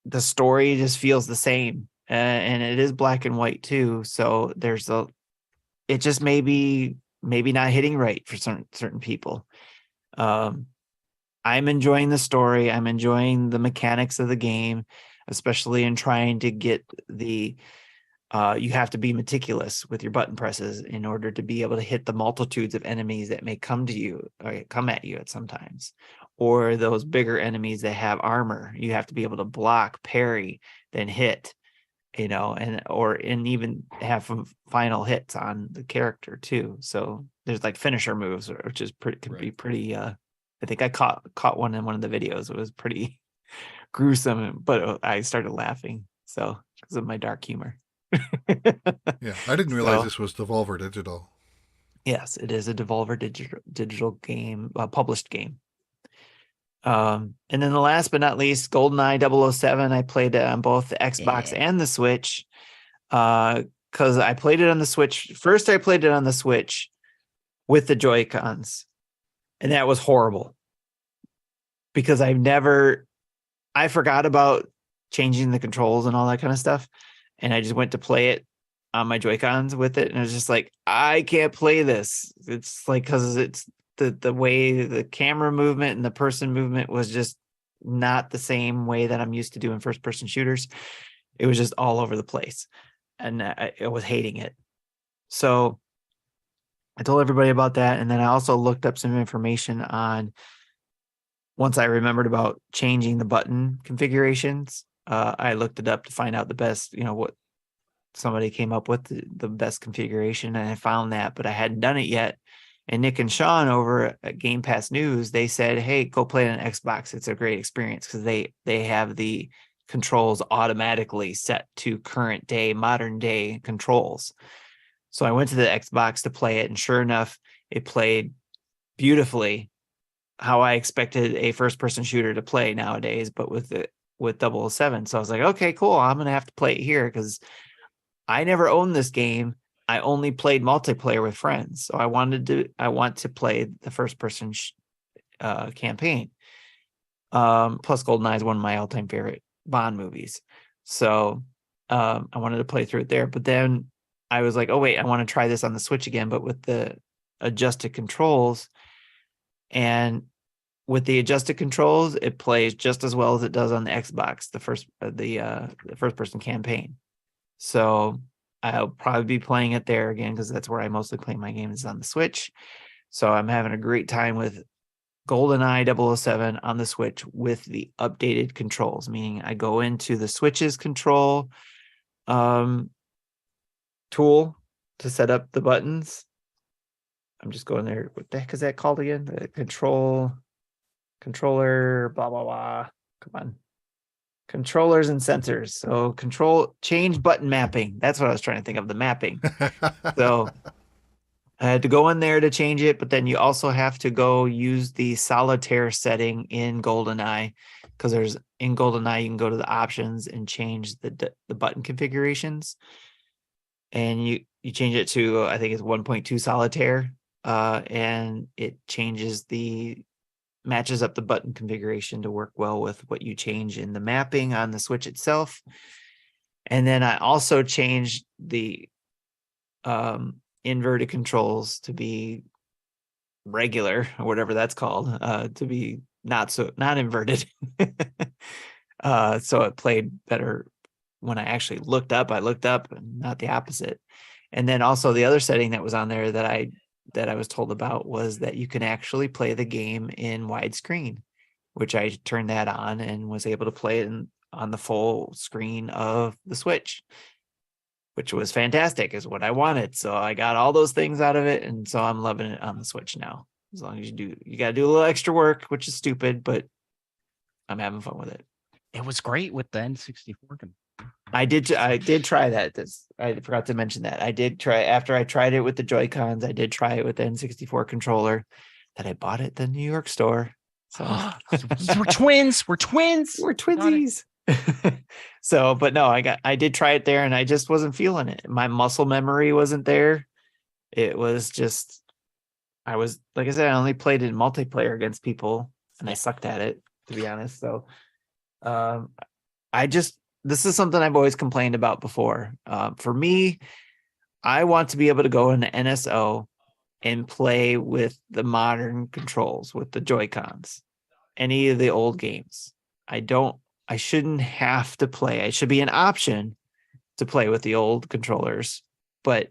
the story just feels the same, and it is black and white too. So it just maybe not hitting right for certain people. I'm enjoying the story. I'm enjoying the mechanics of the game, especially in trying to get you have to be meticulous with your button presses in order to be able to hit the multitudes of enemies that may come at you at sometimes, or those bigger enemies that have armor. You have to be able to block, parry, then hit, and even have some final hits on the character too. So there's like finisher moves, which is be pretty. I think I caught one in one of the videos. It was pretty gruesome, but I started laughing. So because of my dark humor. Yeah, I didn't realize this was Devolver Digital. Yes, it is a Devolver digital game, published game. And then the last but not least, GoldenEye 007. I played it on both the Xbox and the Switch. Because I played it on the Switch. First, I played it on the Switch with the Joy-Cons, and that was horrible. Because I forgot about changing the controls and all that kind of stuff. and I just went to play it on my Joy-Cons with it, and I was just like, I can't play this. It's like, because it's the way the camera movement and the person movement was just not the same way that I'm used to doing first person shooters. It was just all over the place, and I was hating it. So I told everybody about that, and then I also looked up some information on, once I remembered about changing the button configurations, I looked it up to find out the best, what somebody came up with, the best configuration, and I found that, but I hadn't done it yet. And Nick and Sean over at Game Pass News, they said, hey, go play it on Xbox. It's a great experience because they have the controls automatically set to current day, modern day controls. So I went to the Xbox to play it, and sure enough, it played beautifully how I expected a first-person shooter to play nowadays, but with 007. So I was like, okay, cool. I'm gonna have to play it here because I never owned this game. I only played multiplayer with friends. So I want to play the first-person campaign. Plus, GoldenEye is one of my all-time favorite Bond movies. So I wanted to play through it there. But then I was like, oh wait, I want to try this on the Switch again, but with the adjusted controls. And with the adjusted controls, it plays just as well as it does on the Xbox, the first person campaign. So I'll probably be playing it there again because that's where I mostly play my games, on the Switch. So I'm having a great time with GoldenEye 007 on the Switch with the updated controls, meaning I go into the Switch's control tool to set up the buttons. I'm just going there. What the heck is that called again? The controller, blah, blah, blah. Come on. Controllers and sensors. So change button mapping. That's what I was trying to think of, the mapping. So I had to go in there to change it, but then you also have to go use the solitaire setting in GoldenEye, because in GoldenEye, you can go to the options and change the button configurations. And you change it to, I think it's 1.2 solitaire, and it matches up the button configuration to work well with what you change in the mapping on the Switch itself. And then I also changed the inverted controls to be regular, or whatever that's called, to be not inverted. So it played better when I actually looked up, and not the opposite. And then also the other setting that was on there that I was told about was that you can actually play the game in widescreen, which I turned that on and was able to play it on the full screen of the Switch, which was fantastic, is what I wanted. So I got all those things out of it, and so I'm loving it on the Switch now. As long as you got to do a little extra work, which is stupid, but I'm having fun with it. It was great with the N64. I did try that. I forgot to mention that. I did try, after I tried it with the Joy-Cons, I did try it with the N64 controller that I bought at the New York store. So We're twins. We're twinsies. So, but no, I did try it there, and I just wasn't feeling it. My muscle memory wasn't there. It was just, like I said, I only played in multiplayer against people, and I sucked at it, to be honest. So, this is something I've always complained about before. For me, I want to be able to go into NSO and play with the modern controls, with the Joy-Cons, any of the old games. I shouldn't have to play. It should be an option to play with the old controllers, but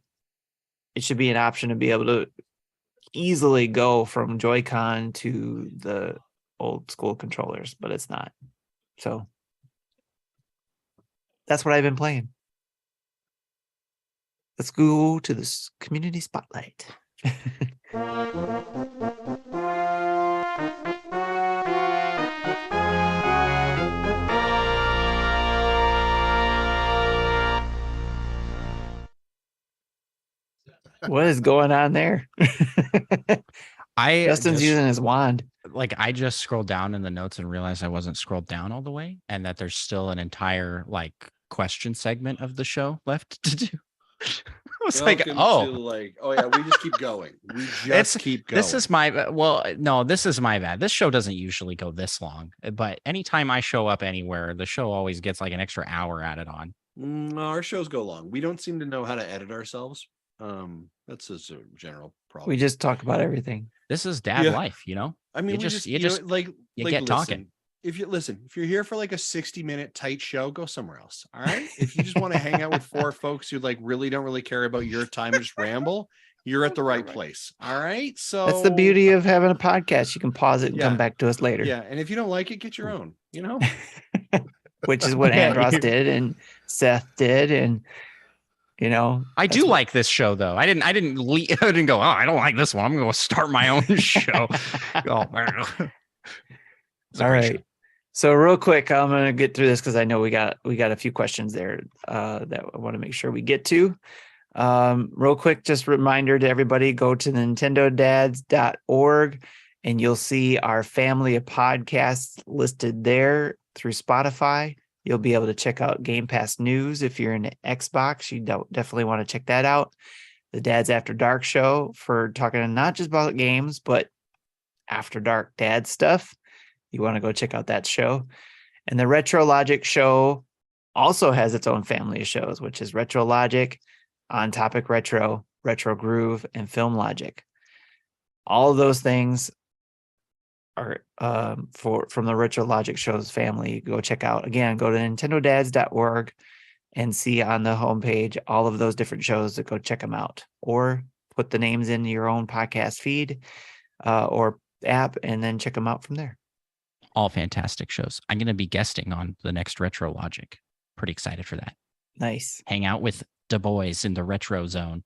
it should be an option to be able to easily go from Joy-Con to the old school controllers, but it's not. So that's what I've been playing. Let's go to this community spotlight. What is going on there? Justin's using his wand. I just scrolled down in the notes and realized I wasn't scrolled down all the way, and that there's still an entire question segment of the show left to do. I was we just keep going. Keep going. This is my bad. This show doesn't usually go this long, but anytime I show up anywhere, the show always gets an extra hour added on. Our shows go long. We don't seem to know how to edit ourselves. That's just a general problem. We just talk about everything. This is dad life, you know. I mean, you get talking. If you're here for like a 60-minute tight show, go somewhere else. All right. If you just want to hang out with four folks who like really don't really care about your time and just ramble, you're at the right place. All right. So that's the beauty of having a podcast. You can pause it and come back to us later. Yeah. And if you don't like it, get your own, you know, which is what Andross did and Seth did. And, you know, I do like this show though. I didn't go, oh, I don't like this one. I'm going to start my own show. All right. So real quick, I'm going to get through this because I know we got a few questions there that I want to make sure we get to. Real quick, just reminder to everybody, go to nintendodads.org and you'll see our family of podcasts listed there through Spotify. You'll be able to check out Game Pass News. If you're in Xbox, you definitely want to check that out. The Dads After Dark show for talking not just about games, but after dark dad stuff. You want to go check out that show. And the Retro Logic show also has its own family of shows, which is Retro Logic, On Topic Retro, Retro Groove, and Film Logic. All of those things are from the Retro Logic shows family. Go check out. Again, go to nintendodads.org and see on the homepage all of those different shows to go check them out. Or put the names in your own podcast feed or app and then check them out from there. All fantastic shows. I'm going to be guesting on the next Retro Logic. Pretty excited for that. Nice. Hang out with the boys in the retro zone.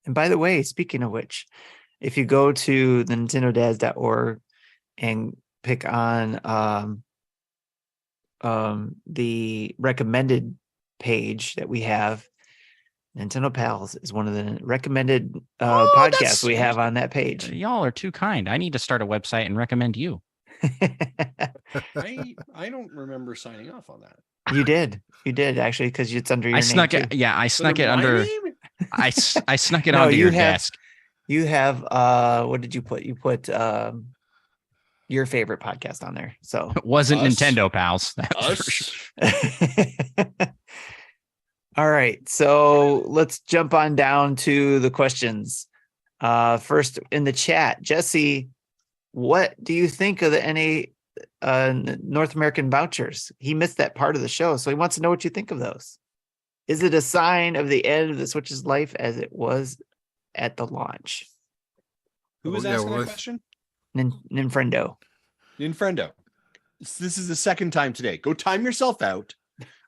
And by the way, speaking of which, if you go to the nintendodads.org and pick on the recommended page that we have, Nintendo Pals is one of the recommended podcasts we have on that page. Y'all are too kind. I need to start a website and recommend you. I don't remember signing off on that. You did actually, because it's under your name. I snuck it under. I snuck it No, onto your desk. You have what did you put? You put your favorite podcast on there. So it wasn't Us. Nintendo Pals. All right, so let's jump on down to the questions. First in the chat, Jesse, what do you think of the NA North American vouchers? He missed that part of the show, so he wants to know what you think of those. Is it a sign of the end of the Switch's life as it was at the launch? Who was asking that question? Ninfrendo. This is the second time today. Go time yourself out.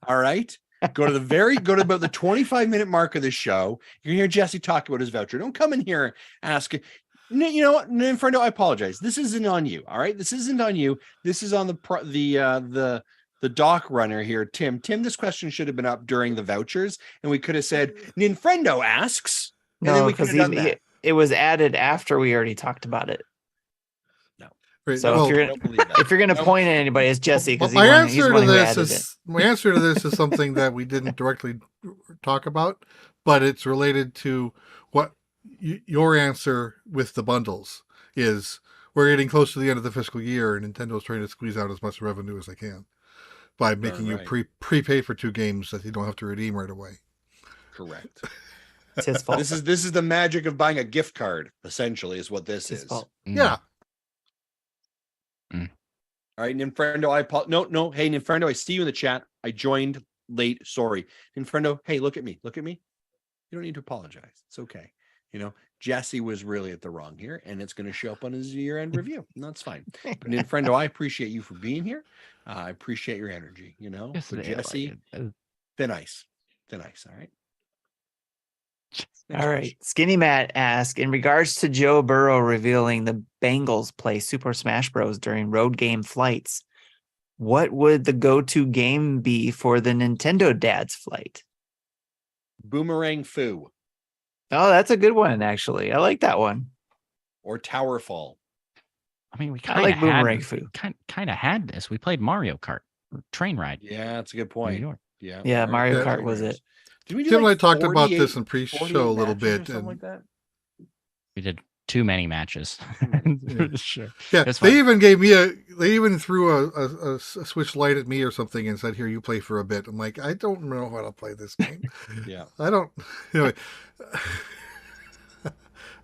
All right. Go to about the 25-minute mark of the show. You're gonna hear Jesse talk about his voucher. Don't come in here asking. You know what, Ninfrendo, I apologize. This isn't on you. All right. This isn't on you. This is on the doc runner here, Tim. This question should have been up during the vouchers, and we could have said Ninfrendo asks. No, because it was added after we already talked about it. No. Right. So if you're going to point at anybody, it's Jesse, because my answer to this is something that we didn't directly talk about, but it's related to what your answer with the bundles is. We're getting close to the end of the fiscal year, and Nintendo's trying to squeeze out as much revenue as they can by making you prepay for 2 games that you don't have to redeem right away. Correct. It's his fault. This is the magic of buying a gift card, essentially, is what this is. Yeah. All right, Ninfrendo, no. Hey, Ninfrendo, I see you in the chat. I joined late. Sorry. Ninfrendo, hey, look at me. You don't need to apologize. It's okay. You know, Jesse was really at the wrong here, and it's going to show up on his year-end review. And that's fine. But Ninfrendo, I appreciate you for being here. I appreciate your energy, you know. Yes, so Jesse, thin ice. All right. All right. Skinny Matt asked, in regards to Joe Burrow revealing the Bengals play Super Smash Bros. During road game flights, what would the go-to game be for the Nintendo Dad's flight? Boomerang Foo. Oh, that's a good one, actually. I like that one. Or Towerfall. I mean, I like Boomerang Foo. Kind of had this. We played Mario Kart Train Ride. Yeah, that's a good point. Yeah, Mario Kart was it. Did we do Tim and I talked 48, about this in pre-show a little bit, something like that? We did too many matches. Yeah. Sure. Yeah, It's they fine. even they even threw a Switch Lite at me or something and said, "Here, you play for a bit." I'm like, I don't know how to play this game. Yeah. I don't. Anyway,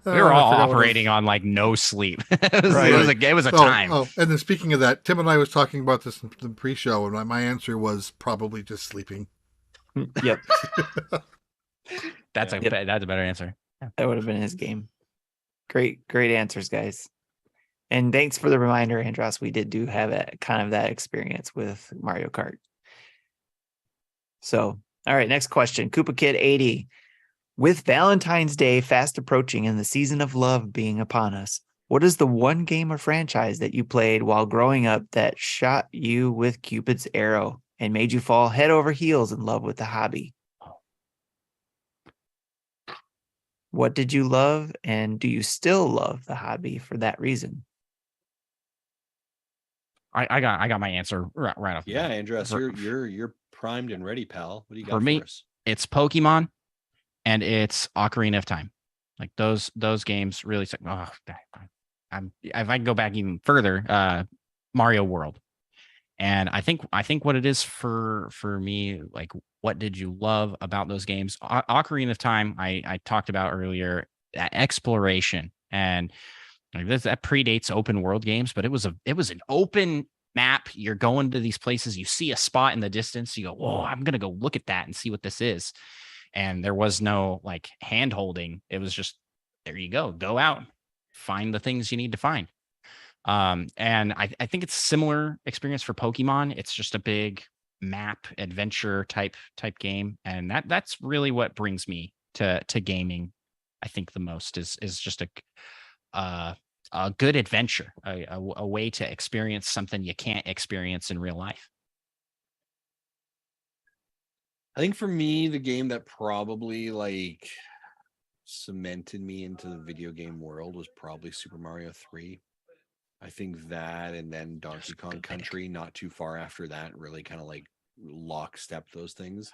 We were I all forgot what operating on like no sleep. Right. It was a time. Oh, and then speaking of that, Tim and I was talking about this in the pre-show, and my answer was probably just sleeping. Yep. That's Yeah. that's a better answer. That would have been his game. Great answers, guys. And thanks for the reminder, Andross. We did have kind of that experience with Mario Kart. So, all right, next question. Koopa Kid 80. With Valentine's Day fast approaching and the season of love being upon us, what is the one game or franchise that you played while growing up that shot you with Cupid's arrow and made you fall head over heels in love with the hobby? What did you love, and do you still love the hobby for that reason? I got my answer right off. the Yeah, bat. Andress, For- you're primed and ready, pal. What do you got for me, us? it's Pokemon and it's Ocarina of Time. Like those games really. If I can go back even further, Mario World. And I think what it is for me, like, what did you love about those games? Ocarina of Time, I talked about earlier, that exploration, and like that predates open world games, but it was an open map. You're going to these places, you see a spot in the distance, you go, whoa, I'm gonna go look at that and see what this is. And there was no like hand holding. It was just, there you go out, find the things you need to find. And I think it's a similar experience for Pokemon. It's just a big map adventure type game, and that's really what brings me to gaming. I think the most is just a good adventure, a way to experience something you can't experience in real life. I think for me, the game that probably like cemented me into the video game world was probably Super Mario 3. I think that, and then Donkey Kong Country, not too far after that, really kind of like lockstep those things.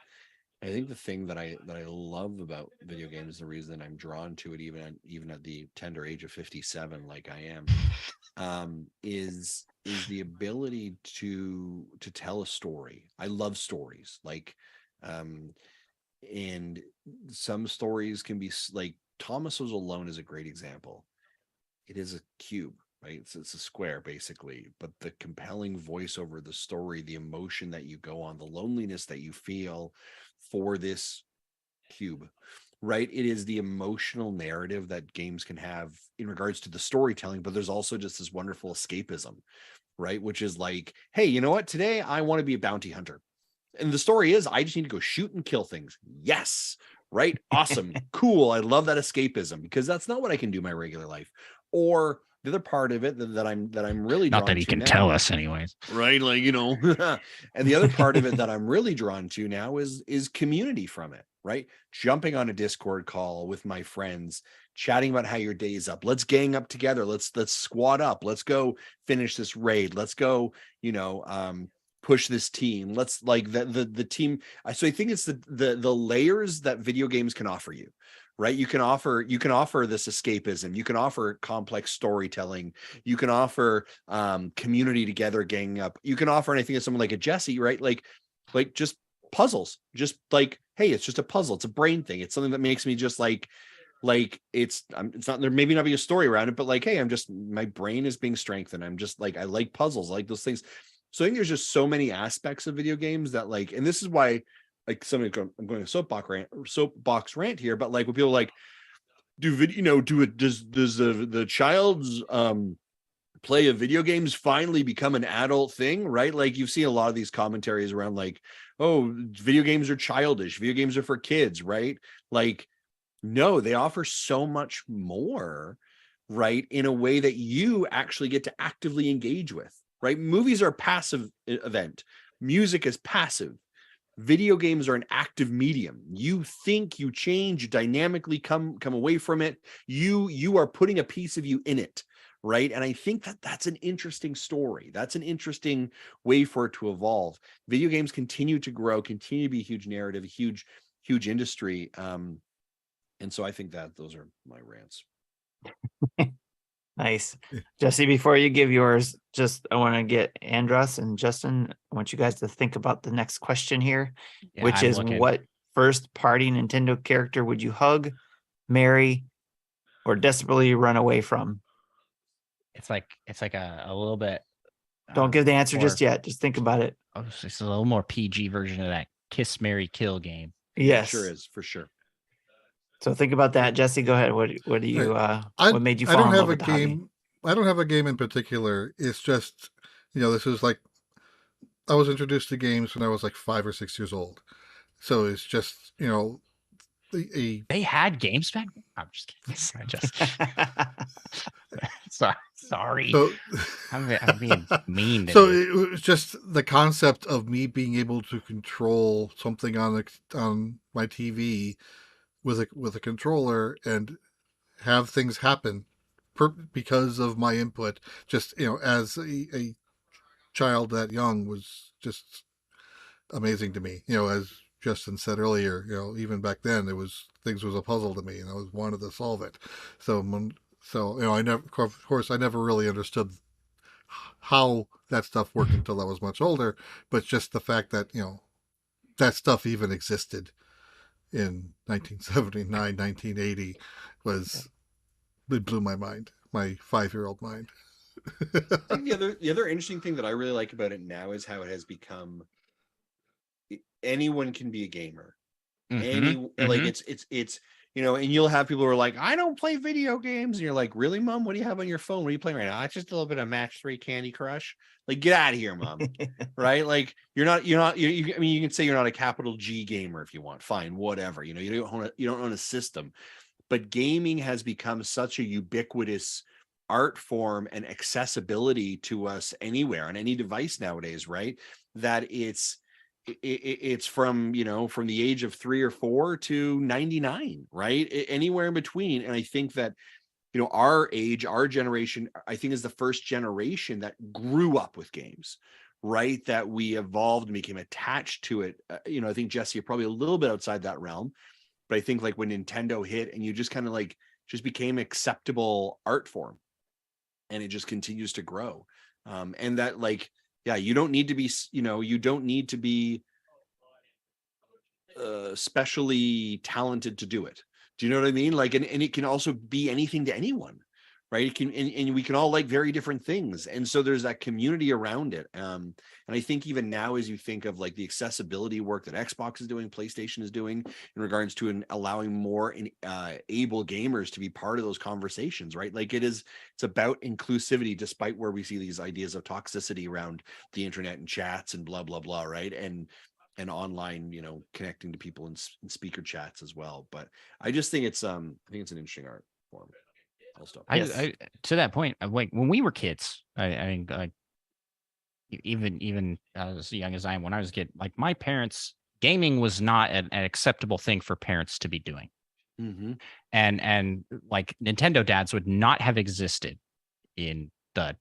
I think the thing that I love about video games, the reason I'm drawn to it, even at the tender age of 57, like I am, is the ability to tell a story. I love stories, like, and some stories can be like Thomas Was Alone is a great example. It is a cube, right? It's a square basically, but the compelling voiceover, the story, the emotion that you go on, the loneliness that you feel for this cube, right? It is the emotional narrative that games can have in regards to the storytelling, but there's also just this wonderful escapism, right? Which is like, hey, you know what? Today I want to be a bounty hunter. And the story is, I just need to go shoot and kill things. Yes. Right. Awesome. Cool. I love that escapism, because that's not what I can do in my regular life. Or the other part of it that I'm really Not that he can tell us anyways. Right. Like, and the other part of it that I'm really drawn to now is community from it, right? Jumping on a Discord call with my friends, chatting about how your day's up. Let's gang up together. Let's squad up. Let's go finish this raid. Let's go, push this team. Let's like the team. So I think it's the layers that video games can offer you, right? You can offer this escapism. You can offer complex storytelling. You can offer community together, ganging up. You can offer, and I think it's someone like a Jesse, right? Like just puzzles. Just like, hey, it's just a puzzle. It's a brain thing. It's something that makes me just like it's not, there maybe not be a story around it, but like, hey, my brain is being strengthened. I'm just like, I like puzzles. I like those things. So I think there's just so many aspects of video games that like, and this is why, like, I'm going to soapbox rant here, but like when people like does the child's play of video games finally become an adult thing, right? Like you've seen a lot of these commentaries around like, oh, video games are childish, video games are for kids, right? Like, no, they offer so much more, right? In a way that you actually get to actively engage with. Right? Movies are a passive event. Music is passive. Video games are an active medium. You think, you change, you dynamically come away from it. You are putting a piece of you in it, right? And I think that's an interesting story. That's an interesting way for it to evolve. Video games continue to grow, continue to be a huge narrative, a huge industry. And so I think that those are my rants. Nice. Jesse, before you give yours, I want to get Andross and Justin, I want you guys to think about the next question here, Yeah, which I'm is looking. what first party Nintendo character would you hug, marry, or desperately run away from? It's like a little bit. Don't give the answer just more- yet. Just think about it. Oh, it's a little more PG version of that Kiss, Marry, Kill game. Yes. Sure is, for sure. So think about that. Jesse, go ahead. What do you what made you fall don't in have love a with the hobby? game. I don't have a game in particular. It's just, this is like I was introduced to games when I was like 5 or 6 years old. So it's just, They had games back then? I'm just kidding. Sorry. So, I'm being mean. So Today. it was just the concept of me being able to control something on my TV with a controller and have things happen because of my input. Just as a child that young was just amazing to me. As Justin said earlier, even back then things was a puzzle to me, and I was wanted to solve it. I never, of course, I never really understood how that stuff worked until I was much older. But just the fact that that stuff even existed in 1979, 1980 it blew my mind, my 5-year-old mind. I think the other interesting thing that I really like about it now is how it has become. Anyone can be a gamer. Like it's and you'll have people who are like, I don't play video games, and you're like, really, Mom? What do you have on your phone? What are you playing right now? It's just a little bit of Match 3 Candy Crush. Like, get out of here, Mom. Right? Like, you're not. I mean, you can say you're not a capital G gamer if you want. Fine, whatever. You don't own a system, but gaming has become such a ubiquitous art form and accessibility to us anywhere on any device nowadays, right? That it's from from the age of 3 or 4 to 99, right? Anywhere in between. And I think that our age, our generation, I think is the first generation that grew up with games, right? That we evolved and became attached to it. I think, Jesse, you're probably a little bit outside that realm, but I think like when Nintendo hit and you just kind of like just became acceptable art form, and it just continues to grow. And that, like, yeah, you don't need to be specially talented to do it. Do you know what I mean? Like, and it can also be anything to anyone, right? It can, and we can all like very different things. And so there's that community around it. And I think even now, as you think of like the accessibility work that Xbox is doing, PlayStation is doing in regards to allowing more able gamers to be part of those conversations, right? Like it's about inclusivity, despite where we see these ideas of toxicity around the internet and chats and blah, blah, blah. Right. And online, connecting to people in speaker chats as well. But I just think it's I think it's an interesting art form. I'll stop. I to that point, like when we were kids, I mean, like even as young as I am, when I was a kid, like my parents, gaming was not an acceptable thing for parents to be doing. Mm-hmm. And like Nintendo dads would not have existed in the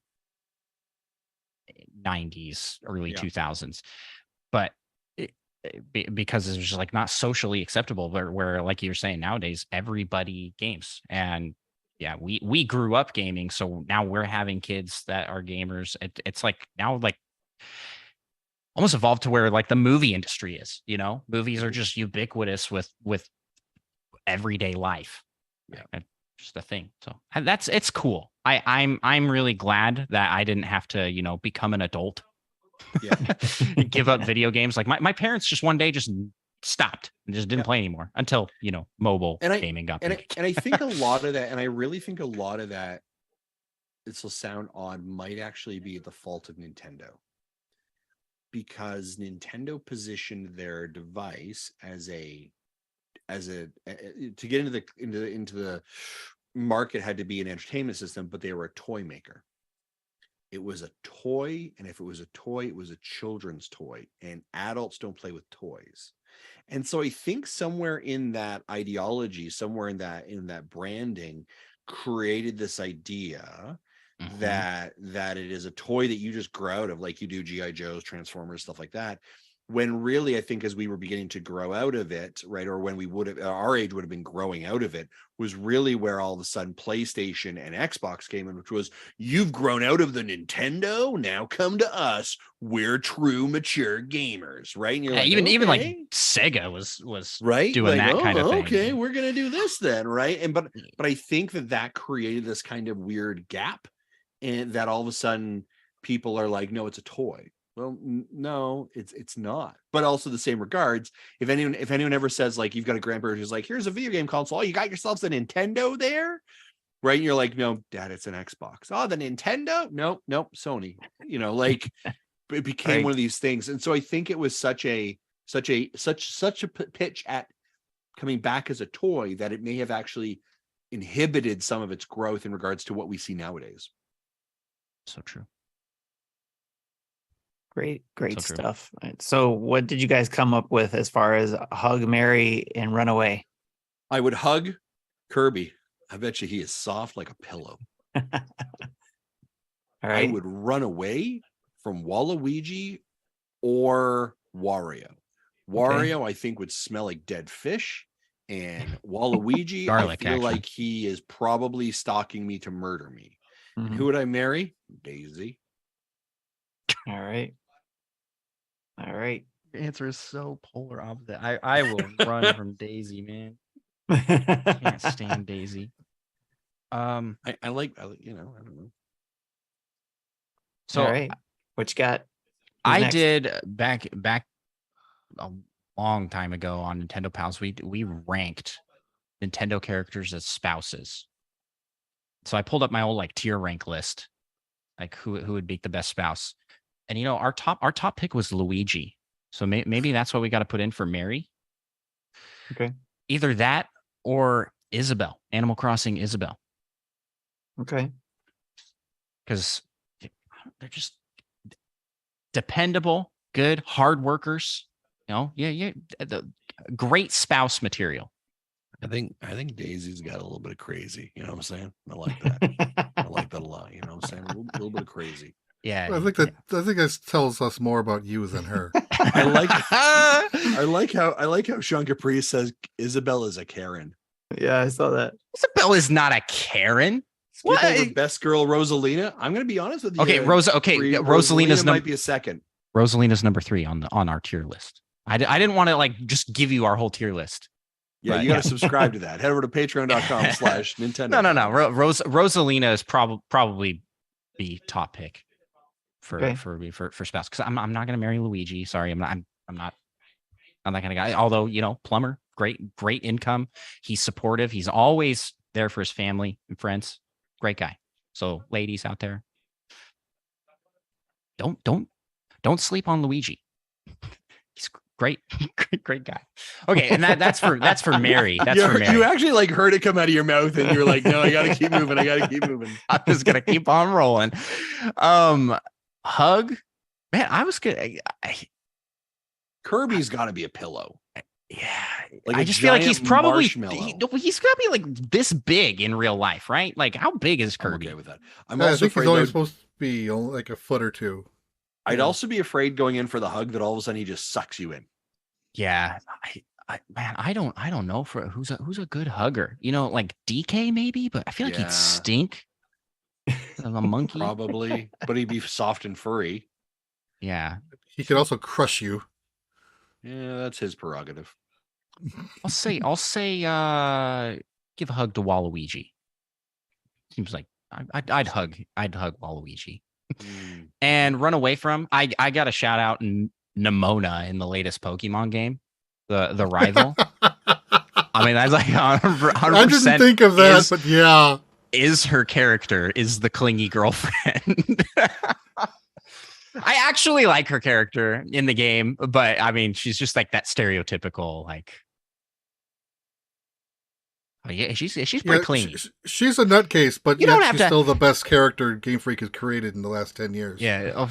90s, early 2000s, but because it was just like not socially acceptable, where like you're saying, nowadays everybody games. And yeah, we grew up gaming, so now we're having kids that are gamers. It's like now, like almost evolved to where like the movie industry is, movies are just ubiquitous with everyday life. Yeah, just a thing. So it's cool. I'm really glad that I didn't have to become an adult. Yeah. Give up video games. Like my parents just one day just stopped and just didn't play anymore until mobile gaming got big. And I think a lot of that, and I really think a lot of that, this will sound odd, might actually be the fault of Nintendo, because Nintendo positioned their device as a to get into the market had to be an entertainment system, but they were a toy maker. It was a toy, and if it was a toy, it was a children's toy, and adults don't play with toys. And so I think somewhere in that ideology, somewhere in that branding, created this idea that it is a toy that you just grow out of, like you do GI Joes, Transformers, stuff like that. when really I think as we were beginning to grow out of it, right, or when we would have, our age would have been growing out of it, was really where all of a sudden PlayStation and Xbox came in, which was, you've grown out of the Nintendo, now come to us, we're true mature gamers, right? And you're like, even like okay. Sega was right, doing like, that kind of thing. Okay, we're gonna do this then, right? And but I think that created this kind of weird gap, and that all of a sudden people are like, no, it's a toy. Well, no, it's not. But also the same regards, if anyone ever says, like, you've got a grandparent who's like, here's a video game console, oh, you got yourselves a Nintendo there, right? And you're like, no, Dad, it's an Xbox. Oh, the Nintendo? Nope, Sony. Like, it became one of these things. And so I think it was such a pitch at coming back as a toy that it may have actually inhibited some of its growth in regards to what we see nowadays. So true. Great So stuff. Right, so what did you guys come up with as far as hug, marry, and run away? I would hug Kirby. I bet you he is soft like a pillow. All right. I would run away from Waluigi or Wario. Wario, I think, would smell like dead fish. And Waluigi, Garlic, I feel actually. like he is probably stalking me to murder me. Mhm. And who would I marry? Daisy. All right. Your answer is so polar opposite. I will run from Daisy, man. Can't stand Daisy. I like, I don't know. So all right. What you got? Who's I next? did back a long time ago on Nintendo Pals. We ranked Nintendo characters as spouses. So I pulled up my old like tier rank list, like who would be the best spouse. And our top pick was Luigi. So maybe that's what we got to put in for Mary. Okay. Either that or Isabel, Animal Crossing Isabel, Okay. because they're just dependable, good, hard workers. The great spouse material. I think Daisy's got a little bit of crazy. You know what I'm saying? I like that. I like that a lot. You know what I'm saying? A little bit of crazy. Yeah. I think that tells us more about you than her. I like how Sean Capri says Isabel is a Karen. Yeah, I saw that. Isabel is not a Karen. Skip over best girl Rosalina. I'm going to be honest with you. Okay, Rosalina's might be a second. Rosalina's number 3 on our tier list. I didn't want to like just give you our whole tier list. Yeah, you got to subscribe to that. Head over to patreon.com/Nintendo. No. Rosalina is probably the top pick for spouse, because I'm not going to marry Luigi. Sorry, I'm not that kind of guy. Although plumber, great income. He's supportive. He's always there for his family and friends. Great guy. So ladies out there, don't sleep on Luigi. He's great guy. Okay, and that's for Mary. That's for Mary. You actually like heard it come out of your mouth, and you're like, no, I gotta keep moving. I was gonna keep on rolling. Hug, man. I was good. Kirby's got to be a pillow. Yeah, like I just feel like he's probably he's got to be like this big in real life, right? Like, how big is Kirby? I'm okay with that. I think he's only supposed to be like a foot or two. I'd also be afraid going in for the hug that all of a sudden he just sucks you in. Yeah, I don't know for who's a good hugger. Like DK maybe, but I feel like he'd stink. A monkey probably, but he'd be soft and furry. Yeah, he could also crush you. Yeah, that's his prerogative. I'll say give a hug to Waluigi. Seems like I'd hug Waluigi. And run away from. I got a shout out Nimona in the latest Pokemon game, the rival. I mean, that's like 100%. I didn't think of that, but yeah, is her character is the clingy girlfriend. I actually like her character in the game, but I mean, she's just like that stereotypical, like, oh yeah, she's pretty clingy. She's a nutcase, but she's still the best character Game Freak has created in the last 10 years. Yeah,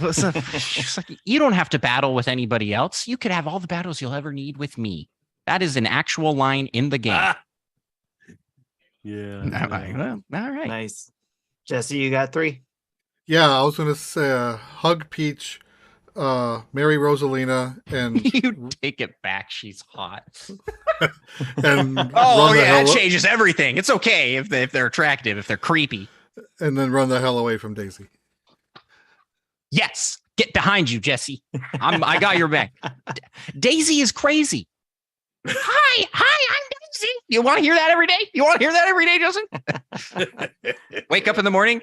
she's like, you don't have to battle with anybody else. You could have all the battles you'll ever need with me. That is an actual line in the game. Yeah. All right. Nice. Jesse, you got 3? Yeah, I was going to say hug Peach, marry Rosalina and You take it back. She's hot. and Oh run the yeah, hell, it changes everything. It's okay if they're attractive, if they're creepy. and then run the hell away from Daisy. Yes, get behind you, Jesse. I got your back. Daisy is crazy. Hi, I'm Daisy. You want to hear that every day? You want to hear that every day, Justin? Wake up in the morning.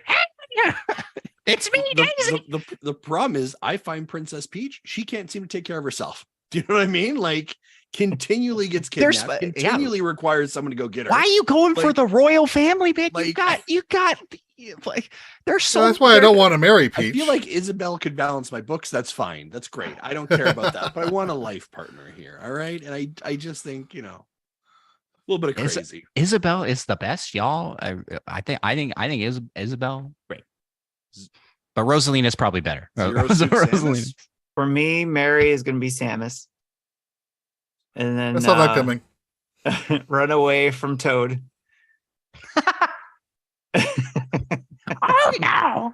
It's me, Daisy. The problem is, I find Princess Peach, she can't seem to take care of herself. Do you know what I mean? Like, continually gets kidnapped, continually requires someone to go get her. Why are you going for the royal family, man? Like, you got like there's so. So that's why I don't want to marry Peach. I feel like Isabel could balance my books. That's fine. That's great. I don't care about that. But I want a life partner here. All right. And I just think, a little bit of crazy. Isabel is the best, y'all. I think Isabel great. But Rosalina is probably better. Rosalina. For me, Mary is going to be Samus. And then I saw that coming. Run away from Toad. Oh no.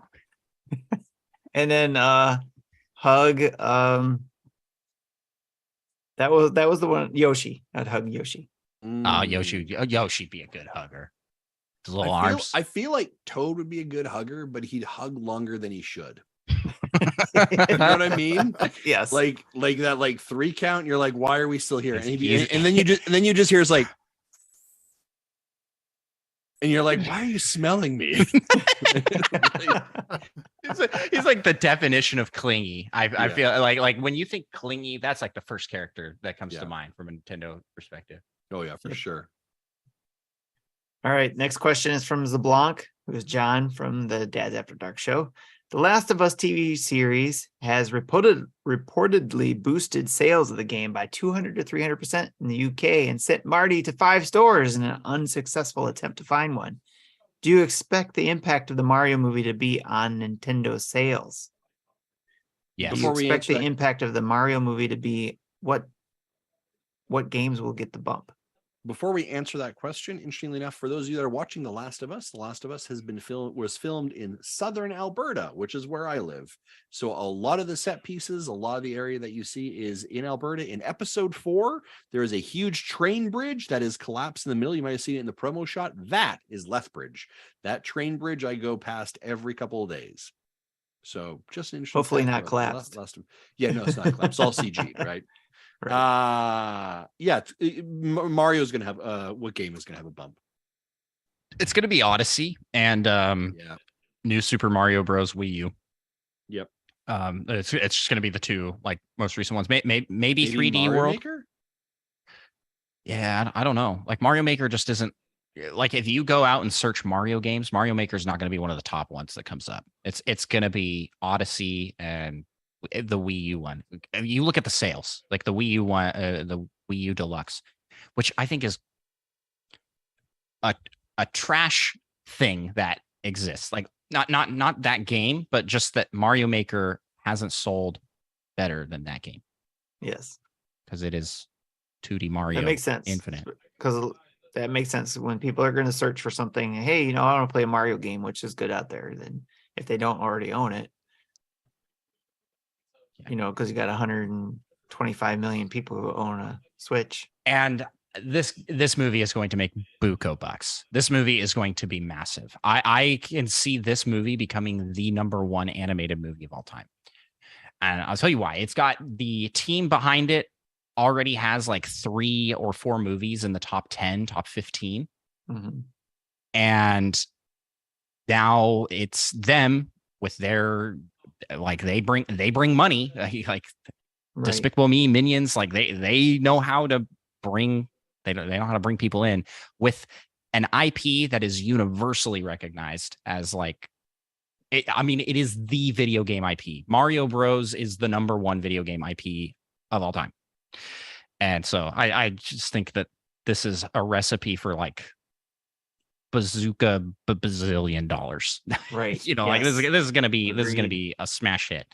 And then hug that was the one, Yoshi. I'd hug Yoshi. Yoshi'd be a good hugger. His little arms. I feel like Toad would be a good hugger, but he'd hug longer than he should. You know what I mean? Yes. Like that 3 count, and you're like, why are we still here? And then you just hear it's like, and you're like, why are you smelling me? He's like the definition of clingy. I feel like when you think clingy, that's like the first character that comes to mind from a Nintendo perspective. Oh yeah, for sure. All right, next question is from Zablanc, who is John from the Dads After Dark show. The Last of Us TV series has reportedly boosted sales of the game by 200 to 300% in the UK and sent Marty to 5 stores in an unsuccessful attempt to find one. Do you expect the impact of the Mario movie to be on Nintendo sales? Yes. Do you expect the impact of the Mario movie to be what games will get the bump? Before we answer that question, interestingly enough, for those of you that are watching The Last of Us was filmed in southern Alberta, which is where I live. So a lot of the set pieces, a lot of the area that you see is in Alberta. In episode 4, there is a huge train bridge that is collapsed in the middle. You might have seen it in the promo shot. That is Lethbridge. That train bridge I go past every couple of days. So just an interesting. Hopefully not collapsed. Yeah, no, it's not collapsed. It's all CG, right? Right. Mario's gonna have what game is gonna have a bump? It's gonna be Odyssey and New Super Mario Bros. Wii U. Yep. It's just gonna be the 2 like most recent ones. Maybe 3D Mario World. Maker? Yeah, I don't know. Like Mario Maker just isn't like if you go out and search Mario games, Mario Maker is not gonna be one of the top ones that comes up. It's gonna be Odyssey and the Wii U one. You look at the sales, like the Wii U one, the Wii U Deluxe, which I think is a trash thing that exists. Like not that game, but just that Mario Maker hasn't sold better than that game. Yes, because it is 2D Mario. That makes sense. Infinite. Because that makes sense when people are going to search for something. Hey, I want to play a Mario game, which is good out there. Then if they don't already own it. Because you got 125 million people who own a Switch. And this movie is going to make buco bucks. This movie is going to be massive. I can see this movie becoming the #1 animated movie of all time. And I'll tell you why. It's got the team behind it already has like 3 or 4 movies in the top 10, top 15. Mm-hmm. And now it's them with their like they bring money like Right. Despicable Me, Minions, like they know how to bring they know how to bring people in with an IP that is universally recognized as like it is the video game IP. Mario Bros is the #1 video game IP of all time. And so I just think that this is a recipe for like bazooka bazillion dollars. Right. Like this is gonna be a smash hit.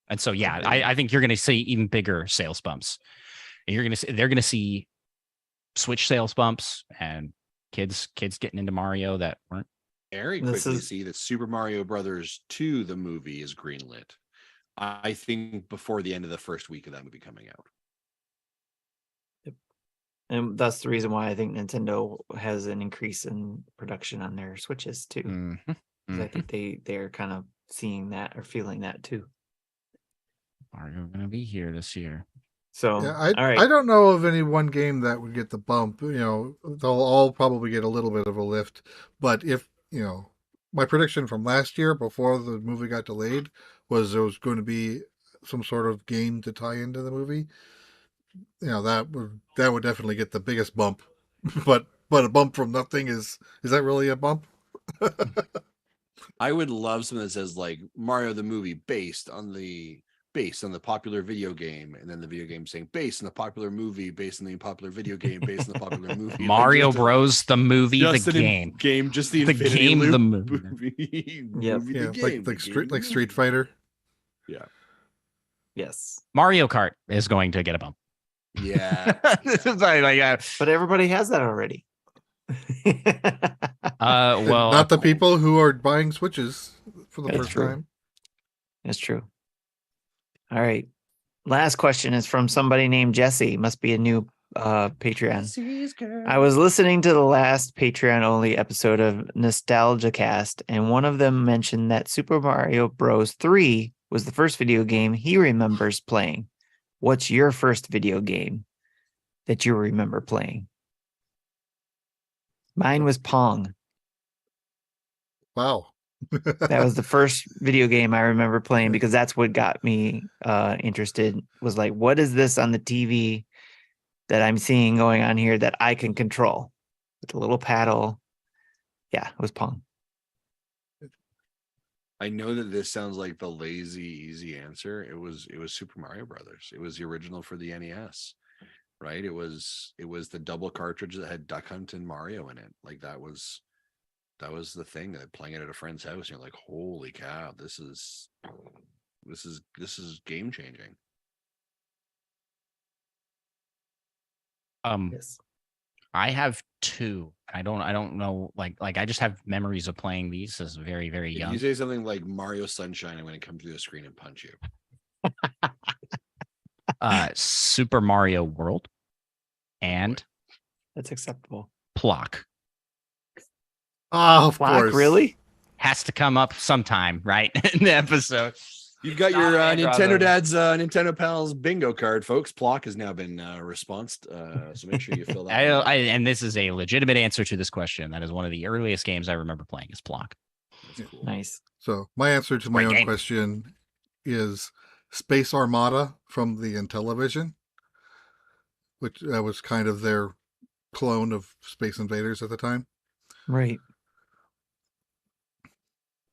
And so I think you're gonna see even bigger sales bumps. And they're gonna see Switch sales bumps and kids getting into Mario that weren't. Very quickly see that Super Mario Brothers 2, the movie, is greenlit. I think before the end of the first week of that movie coming out. And that's the reason why I think Nintendo has an increase in production on their Switches too. Mhm. 'Cause I think they're kind of seeing that or feeling that too. Mario going to be here this year. So, Yeah, all right. I don't know of any one game that would get the bump. They'll all probably get a little bit of a lift. But if, my prediction from last year before the movie got delayed was there was going to be some sort of game to tie into the movie. That would definitely get the biggest bump. But a bump from nothing is that really a bump? I would love something that says like Mario the movie based on the popular video game, and then the video game saying based on the popular movie, based on the popular video game, based on the popular movie. Mario Bros. The movie, the game. Just the The Infinity game, Loop the movie. Yep. movie, Yeah, the game, like Street Fighter. Yeah. Yes. Mario Kart is going to get a bump. Yeah. This is like, But everybody has that already. well, Not the people who are buying Switches for the That's first true. time. That's true. All right. Last question is from somebody named Jesse. Must be a new Patreon. I was listening to the last Patreon only episode of Nostalgia Cast, and one of them mentioned that Super Mario Bros. 3 was the first video game he remembers playing. What's your first video game that you remember playing? Mine was Pong. Wow. That was the first video game I remember playing because that's what got me interested. Was like, what is this on the TV that I'm seeing going on here that I can control with a little paddle? Yeah, it was Pong. I know that this sounds like the lazy, easy answer. It was Super Mario Brothers. It was the original for the NES, right? It was the double cartridge that had Duck Hunt and Mario in it. Like that was the thing, that playing it at a friend's house, and you're like, holy cow, this is game changing. Yes. I have two. I don't know. Like I just have memories of playing these as very, very If young. you say something like Mario Sunshine, I'm going to come through the screen and punch you. Super Mario World and That's acceptable. Plock. Oh, of Flock, course. really? Has to come up sometime, right? In the episode. You've got Not your Andross. Nintendo Dad's Nintendo Pals bingo card, folks. Plock has now been responsed, so make sure you fill that one out. And this is a legitimate answer to this question. That is one of the earliest games I remember playing is Plock. That's cool. Nice. So my answer to my Great own game. question is Space Armada from the Intellivision, which was kind of their clone of Space Invaders at the time. Right.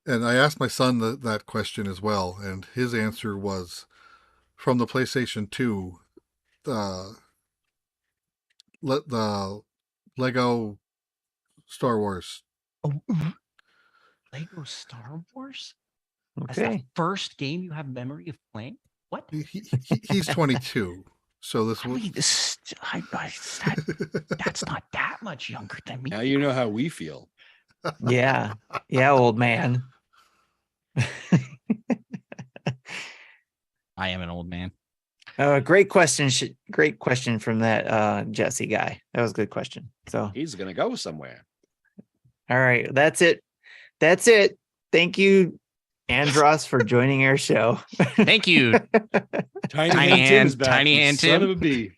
And I asked my son that question as well, and his answer was from the PlayStation 2, the Lego Star Wars. Oh, Lego Star Wars? That's Okay. the first game you have memory of playing? What? He's 22, so this I was. mean, that's not that much younger than me. Now you know how we feel. Yeah. Yeah, old man. I am an old man. Great question. Great question from that Jesse guy. That was a good question. So, He's going to go somewhere. all right. That's it. Thank you, Andross, for joining our show. Thank you. Tiny Tiny Hand Tim Hand- is back. Tiny you Hand son Tim. of a bee.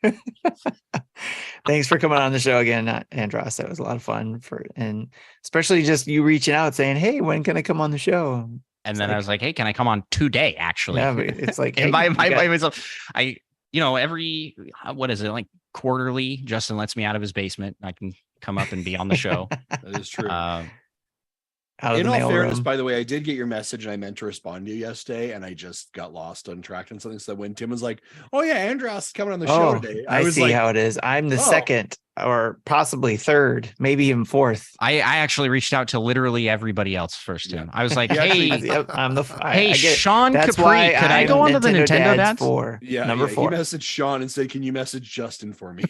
Thanks for coming on the show again, Andross. That was a lot of fun and especially just you reaching out saying, "Hey, when can I come on the show?" And It's then I like- was like, hey, can I come on today, actually? Yeah, but it's like, hey, invite you got- myself. Every, what is it, like quarterly, Justin lets me out of his basement. I can come up and be on the show. That is true. out of In the all mail fairness, room. by the way, I did get your message and I meant to respond to you yesterday, and I just got lost on track and something. So when Tim was like, "Oh yeah, Andross is coming on the show today," I was see like, how it is. I'm the oh. second or possibly third, maybe even fourth. I actually reached out to literally everybody else first. Yeah. Tim. I was like, Yeah, hey, Yep, I'm the. hey, I get it. Sean That's Capri, why could I I'm go onto the Nintendo Dads? 4. "Yeah, number yeah." 4. He messaged Sean and said, "Can you message Justin for me?"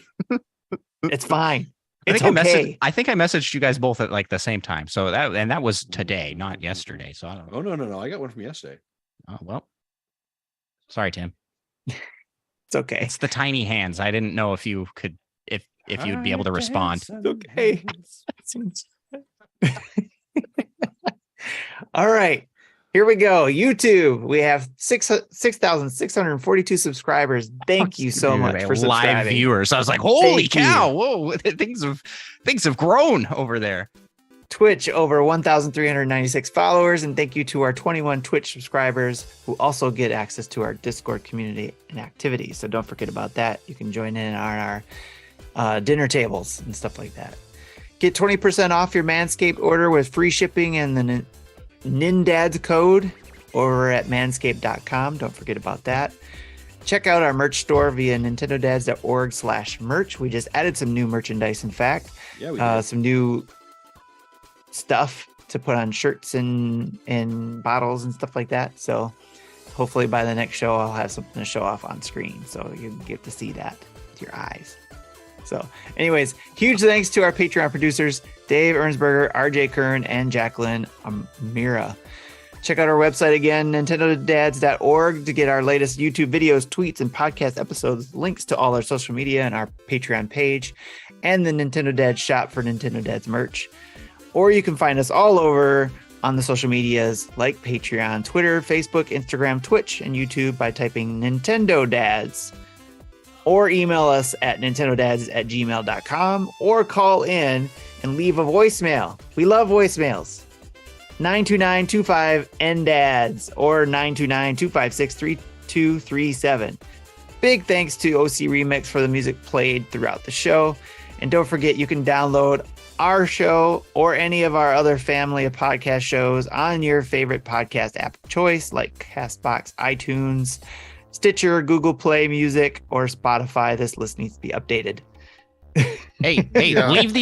It's fine. I It's think okay. I think I messaged you guys both at like the same time. So that was today, not yesterday. So I don't know. Oh no, I got one from yesterday. Oh, well, Sorry, Tim. It's okay. It's the tiny hands. I didn't know if you could, if you'd be able to respond. It's okay. All right. Here we go. YouTube. We have 6,642 subscribers. Thank you so much for live subscribing. viewers. I was like, holy Thank cow. you. Whoa. Things have grown over there. Twitch, over 1,396 followers. And thank you to our 21 Twitch subscribers who also get access to our Discord community and activities. So don't forget about that. You can join in on our dinner tables and stuff like that. Get 20% off your Manscaped order with free shipping and the NINDADS code over at manscaped.com. Don't forget about that. Check out our merch store via nintendodads.org/merch. We just added some new merchandise, in fact. Yeah, we did. Some new stuff to put on shirts and bottles and stuff like that. So hopefully by the next show, I'll have something to show off on screen so you get to see that with your eyes. So anyways, huge thanks to our Patreon producers, Dave Ernsberger, RJ Kern, and Jacqueline Amira. Check out our website again, nintendodads.org, to get our latest YouTube videos, tweets, and podcast episodes, links to all our social media and our Patreon page, and the Nintendo Dads shop for Nintendo Dads merch. Or you can find us all over on the social medias like Patreon, Twitter, Facebook, Instagram, Twitch, and YouTube by typing Nintendo Dads. Or email us at nintendodads@gmail.com, or call in and leave a voicemail. We love voicemails. 929-25-NDADS or 929-256-3237. Big thanks to OC Remix for the music played throughout the show. And don't forget, you can download our show or any of our other family of podcast shows on your favorite podcast app of choice, like CastBox, iTunes, Stitcher, Google Play Music, or Spotify. This list needs to be updated. Hey, Yeah. leave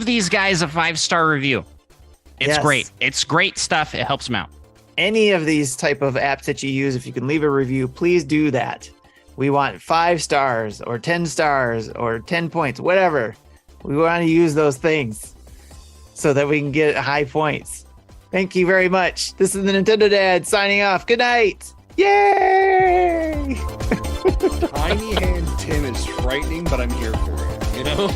these guys a 5-star review. It's Yes. great. It's great stuff. It helps them out. Any of these type of apps that you use, if you can leave a review, please do that. We want 5 stars or 10 stars or 10 points, whatever. We want to use those things so that we can get high points. Thank you very much. This is the Nintendo Dad signing off. Good night. Yay! Tiny hand Tim is frightening, but I'm here for it. You know?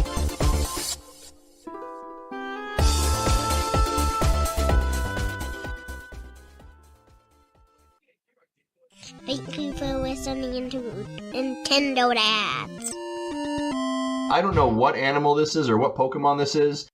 Thank you for listening to Nintendo Dads. I don't know what animal this is or what Pokemon this is,